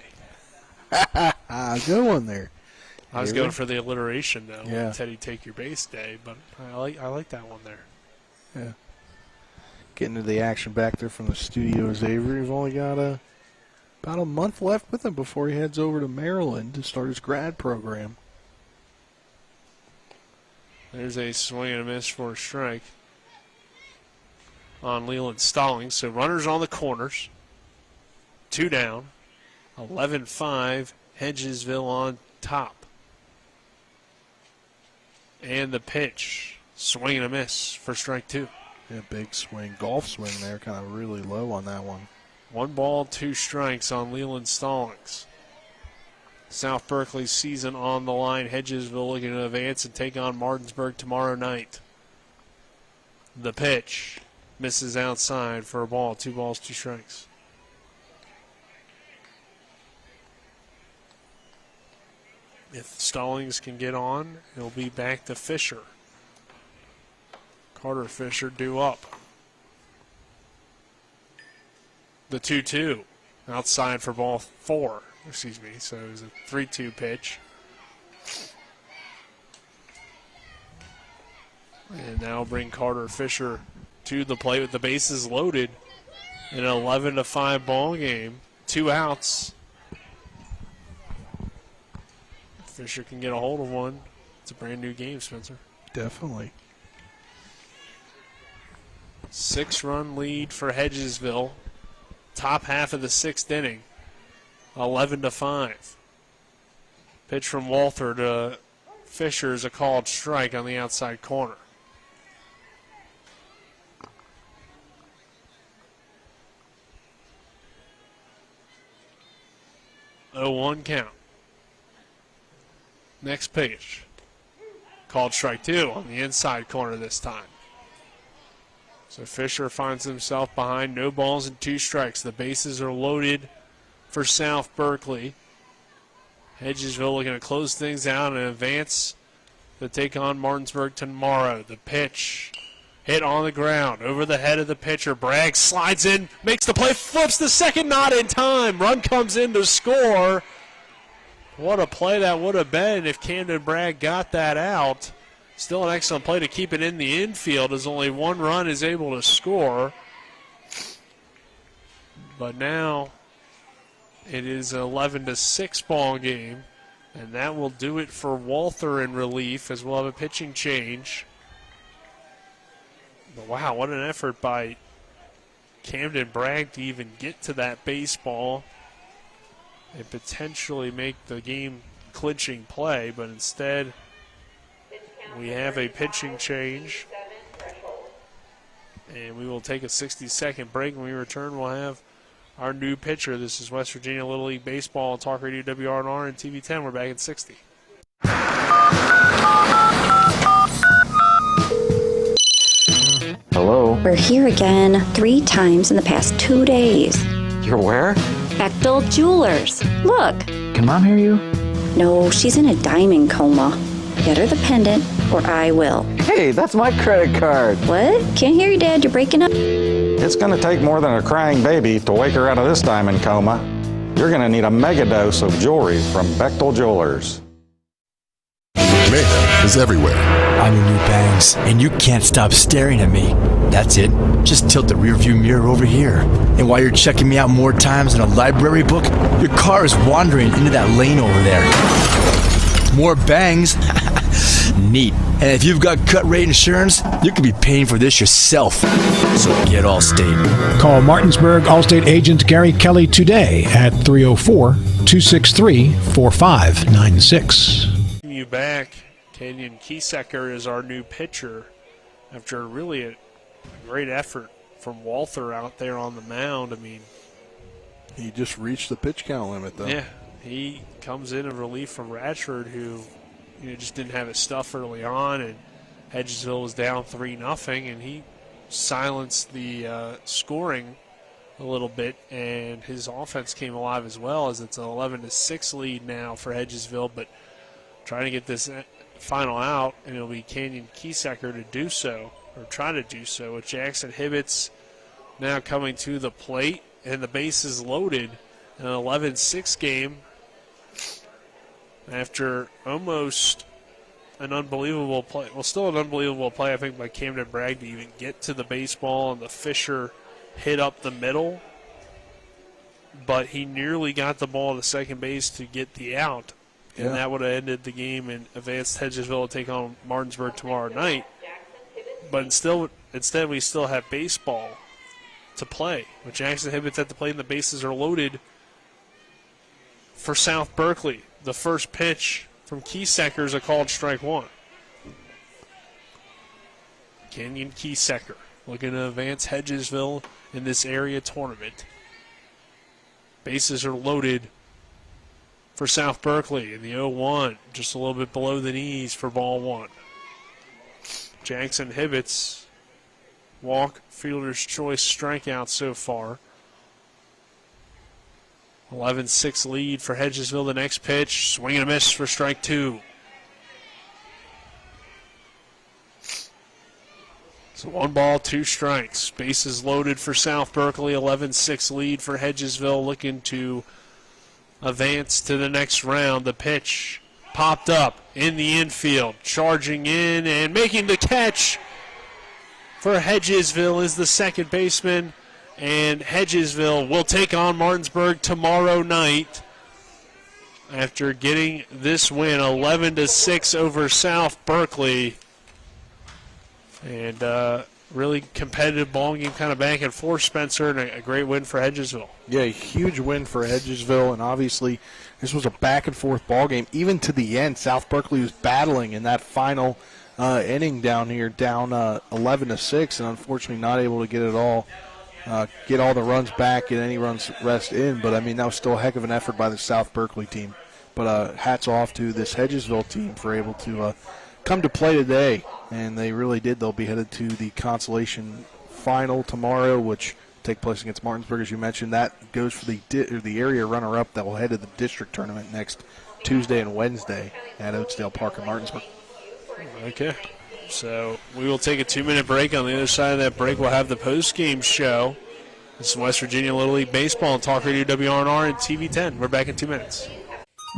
Good one there. I was going for the alliteration though. Yeah. Teddy take your base day, but I like that one there. Yeah. Getting to the action back there from the studios, Avery. We've only got about a month left with him before he heads over to Maryland to start his grad program. There's a swing and a miss for a strike on Leland Stallings. So runners on the corners. 2 down. 11-5. Hedgesville on top. And the pitch. Swing and a miss for strike 2. Yeah, big swing. Golf swing there. Kind of really low on that one. 1 ball, 2 strikes on Leland Stallings. South Berkeley season on the line. Hedgesville looking to advance and take on Martinsburg tomorrow night. The pitch misses outside for a ball. 2 balls, 2 strikes. If Stallings can get on, he'll be back to Fisher. Carter Fisher due up. The 2-2 outside for ball 4. Excuse me. So it was a 3-2 pitch. And now bring Carter Fisher to the plate with the bases loaded in an 11-5 ball game. 2 outs. Fisher can get a hold of one. It's a brand new game, Spencer. Definitely. 6-run lead for Hedgesville. Top half of the 6th inning. 11-5. Pitch from Walther to Fisher is a called strike on the outside corner. Oh, 1 count. Next pitch. Called strike 2 on the inside corner this time. So Fisher finds himself behind, no balls and 2 strikes. The bases are loaded for South Berkeley. Hedgesville looking to close things out and advance to take on Martinsburg tomorrow. The pitch hit on the ground over the head of the pitcher. Bragg slides in, makes the play, flips the second, not in time. Run comes in to score. What a play that would have been if Camden Bragg got that out. Still an excellent play to keep it in the infield as only 1 run is able to score. But now it is an 11-6 ball game, and that will do it for Walther in relief as we'll have a pitching change. But wow, what an effort by Camden Bragg to even get to that baseball and potentially make the game clinching play, but instead we have a pitching change, and we will take a 60-second break. When we return, we'll have our new pitcher. This is West Virginia Little League Baseball on Talk Radio WRNR and TV 10. We're back at 60. Hello? We're here again 3 times in the past 2 days. You're where? Bechtel Jewelers. Look. Can Mom hear you? No, she's in a diamond coma. Get her the pendant, or I will. Hey, that's my credit card. What? Can't hear you, Dad. You're breaking up. It's going to take more than a crying baby to wake her out of this diamond coma. You're going to need a mega dose of jewelry from Bechtel Jewelers. Mayhem is everywhere. I'm your new bangs, and you can't stop staring at me. That's it. Just tilt the rearview mirror over here. And while you're checking me out more times than a library book, your car is wandering into that lane over there. More bangs. Neat. And if you've got cut rate insurance, you could be paying for this yourself. So get Allstate. Call Martinsburg Allstate agent Gary Kelly today at 304-263-4596. You back. Kenyon Kiesecker is our new pitcher after really a great effort from Walther out there on the mound. I mean, he just reached the pitch count limit, though. Yeah, he comes in relief from Ratchford, who just didn't have his stuff early on, and Hedgesville was down 3-0, and he silenced the scoring a little bit, and his offense came alive as well, as it's an 11-6 lead now for Hedgesville, but trying to get this final out, and it'll be Kenyon Kiesecker to do so, or try to do so, with Jackson Hibbets now coming to the plate, and the bases loaded in an 11-6 game after almost an unbelievable play. Well, still an unbelievable play, I think, by Camden Bragg to even get to the baseball, and the Fisher hit up the middle, but he nearly got the ball to second base to get the out. And that would have ended the game and advanced Hedgesville to take on Martinsburg tomorrow night. But instead we still have baseball to play. With Jackson Hibbets at the plate and the bases are loaded for South Berkeley. The first pitch from Kiesecker is a called strike 1. Kenyon Kiesecker looking to advance Hedgesville in this area tournament. Bases are loaded for South Berkeley in the 0-1, just a little bit below the knees for ball 1. Jackson Hibbets, walk, fielder's choice strikeout so far. 11-6 lead for Hedgesville. The next pitch, swing and a miss for strike 2. So 1 ball, 2 strikes. Bases loaded for South Berkeley. 11-6 lead for Hedgesville, looking to advance to the next round. The pitch popped up in the infield, charging in and making the catch for Hedgesville is the second baseman, and Hedgesville will take on Martinsburg tomorrow night after getting this win 11-6 over South Berkeley. And really competitive ball game, kind of back and forth, Spencer, and a great win for Hedgesville. Yeah, a huge win for Hedgesville, and obviously this was a back and forth ball game. Even to the end, South Berkeley was battling in that final inning down here, down 11-6, and unfortunately not able to get it all. Get all the runs back, get any runs rest in, but I mean that was still a heck of an effort by the South Berkeley team. But hats off to this Hedgesville team for able to come to play today, and they really did. They'll be headed to the consolation final tomorrow, which will take place against Martinsburg, as you mentioned. That goes for the area runner-up that will head to the district tournament next Tuesday and Wednesday at Oakesdale Park in Martinsburg. Okay. So we will take a 2-minute break. On the other side of that break, we'll have the post-game show. This is West Virginia Little League Baseball on Talk Radio WRNR and TV 10. We're back in 2 minutes.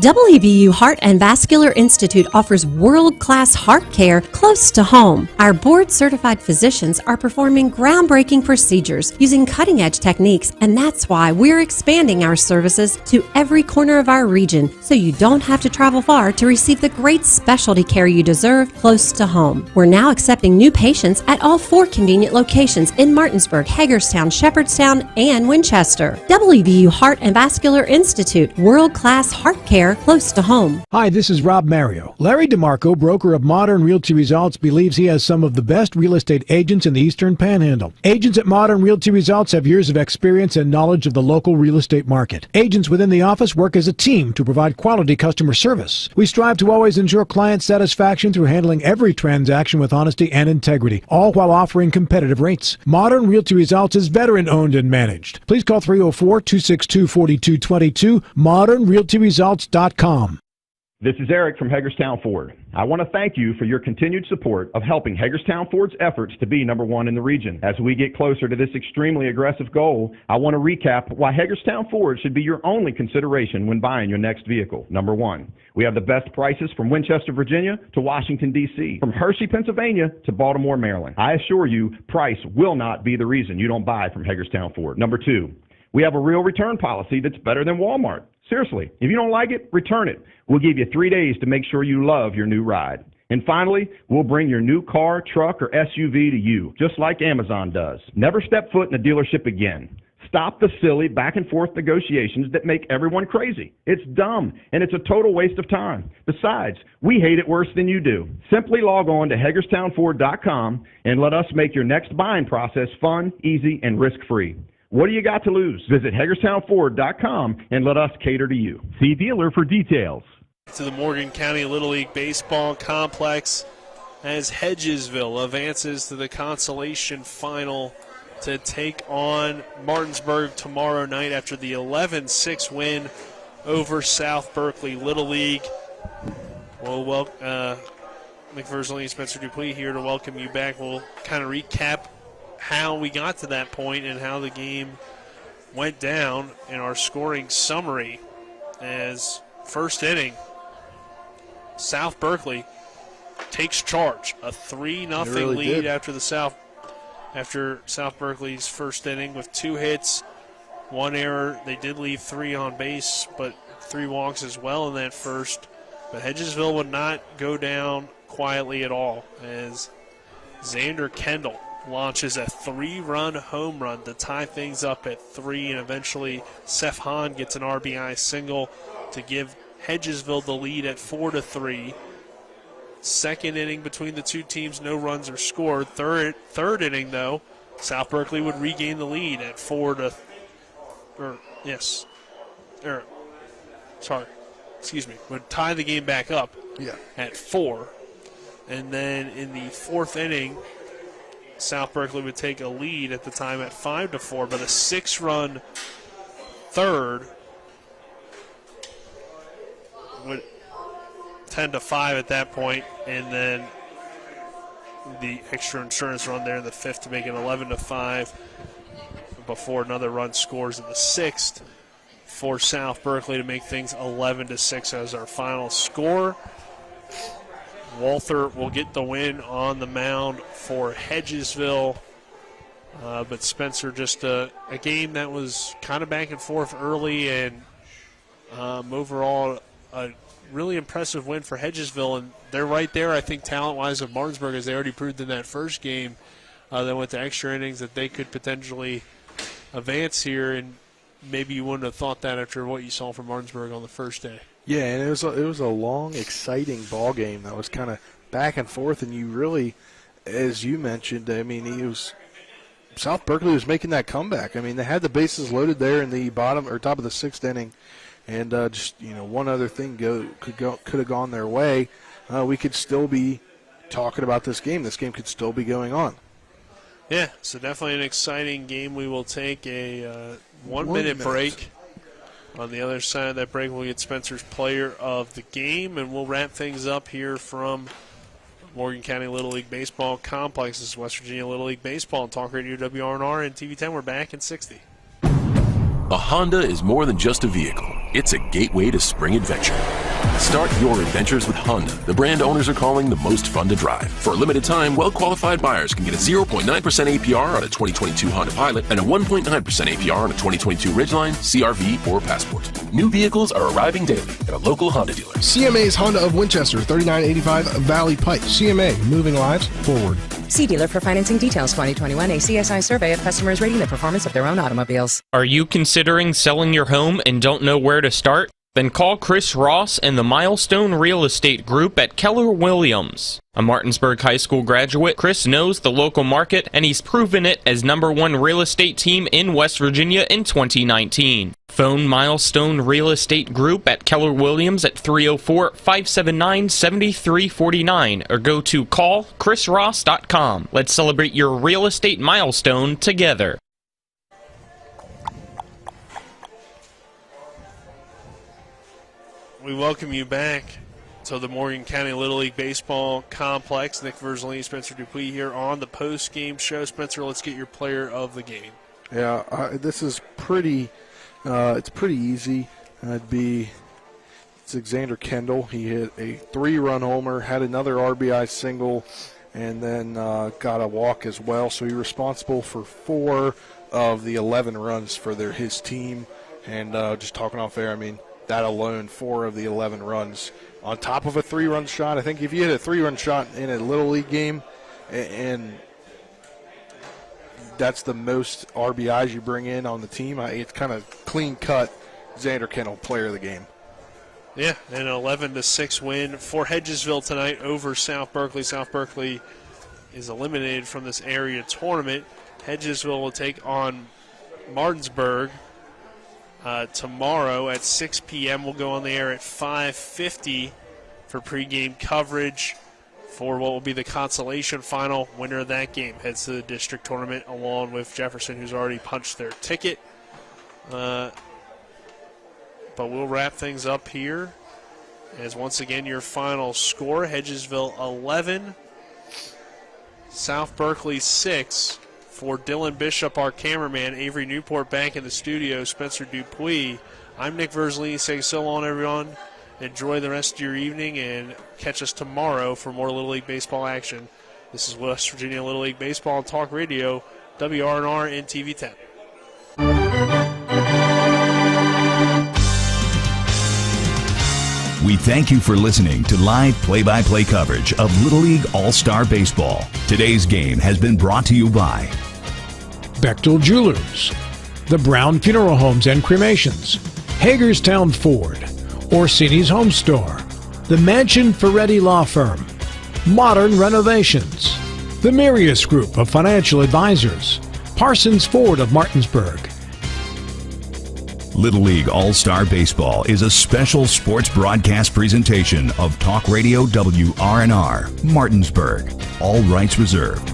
WVU Heart and Vascular Institute offers world-class heart care close to home. Our board-certified physicians are performing groundbreaking procedures using cutting-edge techniques, and that's why we're expanding our services to every corner of our region, so you don't have to travel far to receive the great specialty care you deserve close to home. We're now accepting new patients at all 4 convenient locations in Martinsburg, Hagerstown, Shepherdstown, and Winchester. WVU Heart and Vascular Institute, world-class heart care close to home. Hi, this is Rob Mario. Larry DeMarco, broker of Modern Realty Results, believes he has some of the best real estate agents in the Eastern Panhandle. Agents at Modern Realty Results have years of experience and knowledge of the local real estate market. Agents within the office work as a team to provide quality customer service. We strive to always ensure client satisfaction through handling every transaction with honesty and integrity, all while offering competitive rates. Modern Realty Results is veteran-owned and managed. Please call 304-262-4222, modernrealtyresults.com. This is Eric from Hagerstown Ford. I want to thank you for your continued support of helping Hagerstown Ford's efforts to be #1 in the region. As we get closer to this extremely aggressive goal, I want to recap why Hagerstown Ford should be your only consideration when buying your next vehicle. Number 1, we have the best prices from Winchester, Virginia to Washington, D.C., from Hershey, Pennsylvania to Baltimore, Maryland. I assure you, price will not be the reason you don't buy from Hagerstown Ford. Number 2, we have a real return policy that's better than Walmart. Seriously, if you don't like it, return it. We'll give you 3 days to make sure you love your new ride. And finally, we'll bring your new car, truck, or SUV to you, just like Amazon does. Never step foot in a dealership again. Stop the silly back and forth negotiations that make everyone crazy. It's dumb, and it's a total waste of time. Besides, we hate it worse than you do. Simply log on to HagerstownFord.com and let us make your next buying process fun, easy, and risk-free. What do you got to lose? Visit HagerstownFord.com and let us cater to you. See dealer for details. To the Morgan County Little League Baseball Complex as Hedgesville advances to the consolation final to take on Martinsburg tomorrow night after the 11-6 win over South Berkeley Little League. Well, McPherson and Spencer Dupuis here to welcome you back. We'll kind of recap how we got to that point and how the game went down in our scoring summary. As first inning, South Berkeley takes charge, a 3-0 lead after South Berkeley's first inning with 2 hits, 1 error. They did leave 3 on base, but 3 walks as well in that first. But Hedgesville would not go down quietly at all as Xander Kendall launches a 3-run home run to tie things up at 3, and eventually Seth Hahn gets an RBI single to give Hedgesville the lead at 4-3. Second inning between the two teams, no runs are scored. Third inning, though, South Berkeley would regain the lead at 4-3. Would tie the game back up at 4. And then in the 4th inning, South Berkeley would take a lead at the time at 5-4, but a 6-run third would 10-5 at that point, and then the extra insurance run there in the 5th to make it 11-5 before another run scores in the 6th for South Berkeley to make things 11-6 as our final score. Walther will get the win on the mound for Hedgesville. But Spencer, just a game that was kind of back and forth early, and overall a really impressive win for Hedgesville. And they're right there, I think, talent-wise of Martinsburg, as they already proved in that first game. They went to extra innings, that they could potentially advance here, and maybe you wouldn't have thought that after what you saw from Martinsburg on the first day. Yeah, and it was a long, exciting ball game that was kind of back and forth, and you really, as you mentioned, I mean, South Berkeley was making that comeback. I mean, they had the bases loaded there in the bottom or top of the sixth inning, and just one other thing could have gone their way. We could still be talking about this game. This game could still be going on. Yeah, so definitely an exciting game. We will take a 1 minute break. On the other side of that break, we'll get Spencer's player of the game, and we'll wrap things up here from Morgan County Little League Baseball Complex. This is West Virginia Little League Baseball on Talk Radio WRNR and TV 10. We're back in 60. A Honda is more than just a vehicle. It's a gateway to spring adventure. Start your adventures with Honda, the brand owners are calling the most fun to drive. For a limited time, well-qualified buyers can get a 0.9% APR on a 2022 Honda Pilot and a 1.9% APR on a 2022 Ridgeline, CRV, or Passport. New vehicles are arriving daily at a local Honda dealer. CMA's Honda of Winchester, 3985 Valley Pike. CMA, moving lives forward. See dealer for financing details. 2021 ACSI survey of customers rating the performance of their own automobiles. Are you considering selling your home and don't know where to start? Then call Chris Ross and the Milestone Real Estate Group at Keller Williams. A Martinsburg High School graduate, Chris knows the local market, and he's proven it as #1 real estate team in West Virginia in 2019. Phone Milestone Real Estate Group at Keller Williams at 304-579-7349 or go to callchrisross.com. Let's celebrate your real estate milestone together. We welcome you back to the Morgan County Little League Baseball Complex. Nick Verzolini, Spencer Dupuis here on the post-game show. Spencer, let's get your player of the game. Yeah, this is pretty. It's pretty easy. It's Xander Kendall. He hit a 3-run homer, had another RBI single, and then got a walk as well. So he's responsible for 4 of the 11 runs for his team. And just talking off air, I mean, that alone, 4 of the 11 runs on top of a 3-run shot. I think if you hit a 3-run shot in a Little League game, and that's the most RBIs you bring in on the team, it's kind of clean-cut Xander Kendall, player of the game. Yeah, an 11-6 win for Hedgesville tonight over South Berkeley. South Berkeley is eliminated from this area tournament. Hedgesville will take on Martinsburg tomorrow at 6 p.m. We'll go on the air at 5:50 for pregame coverage for what will be the consolation final. Winner of that game heads to the district tournament along with Jefferson, who's already punched their ticket. But we'll wrap things up here as once again your final score, Hedgesville 11, South Berkeley 6. For Dylan Bishop, our cameraman, Avery Newport back in the studio, Spencer Dupuis, I'm Nick Verzolini saying so long, everyone. Enjoy the rest of your evening and catch us tomorrow for more Little League Baseball action. This is West Virginia Little League Baseball on Talk Radio, WRNR and TV 10. We thank you for listening to live play-by-play coverage of Little League All-Star Baseball. Today's game has been brought to you by Bechtel Jewelers, the Brown Funeral Homes and Cremations, Hagerstown Ford, Orsini's Home Store, the Mansion Ferretti Law Firm, Modern Renovations, the Mirius Group of Financial Advisors, Parsons Ford of Martinsburg. Little League All-Star Baseball is a special sports broadcast presentation of Talk Radio WRNR, Martinsburg. All rights reserved.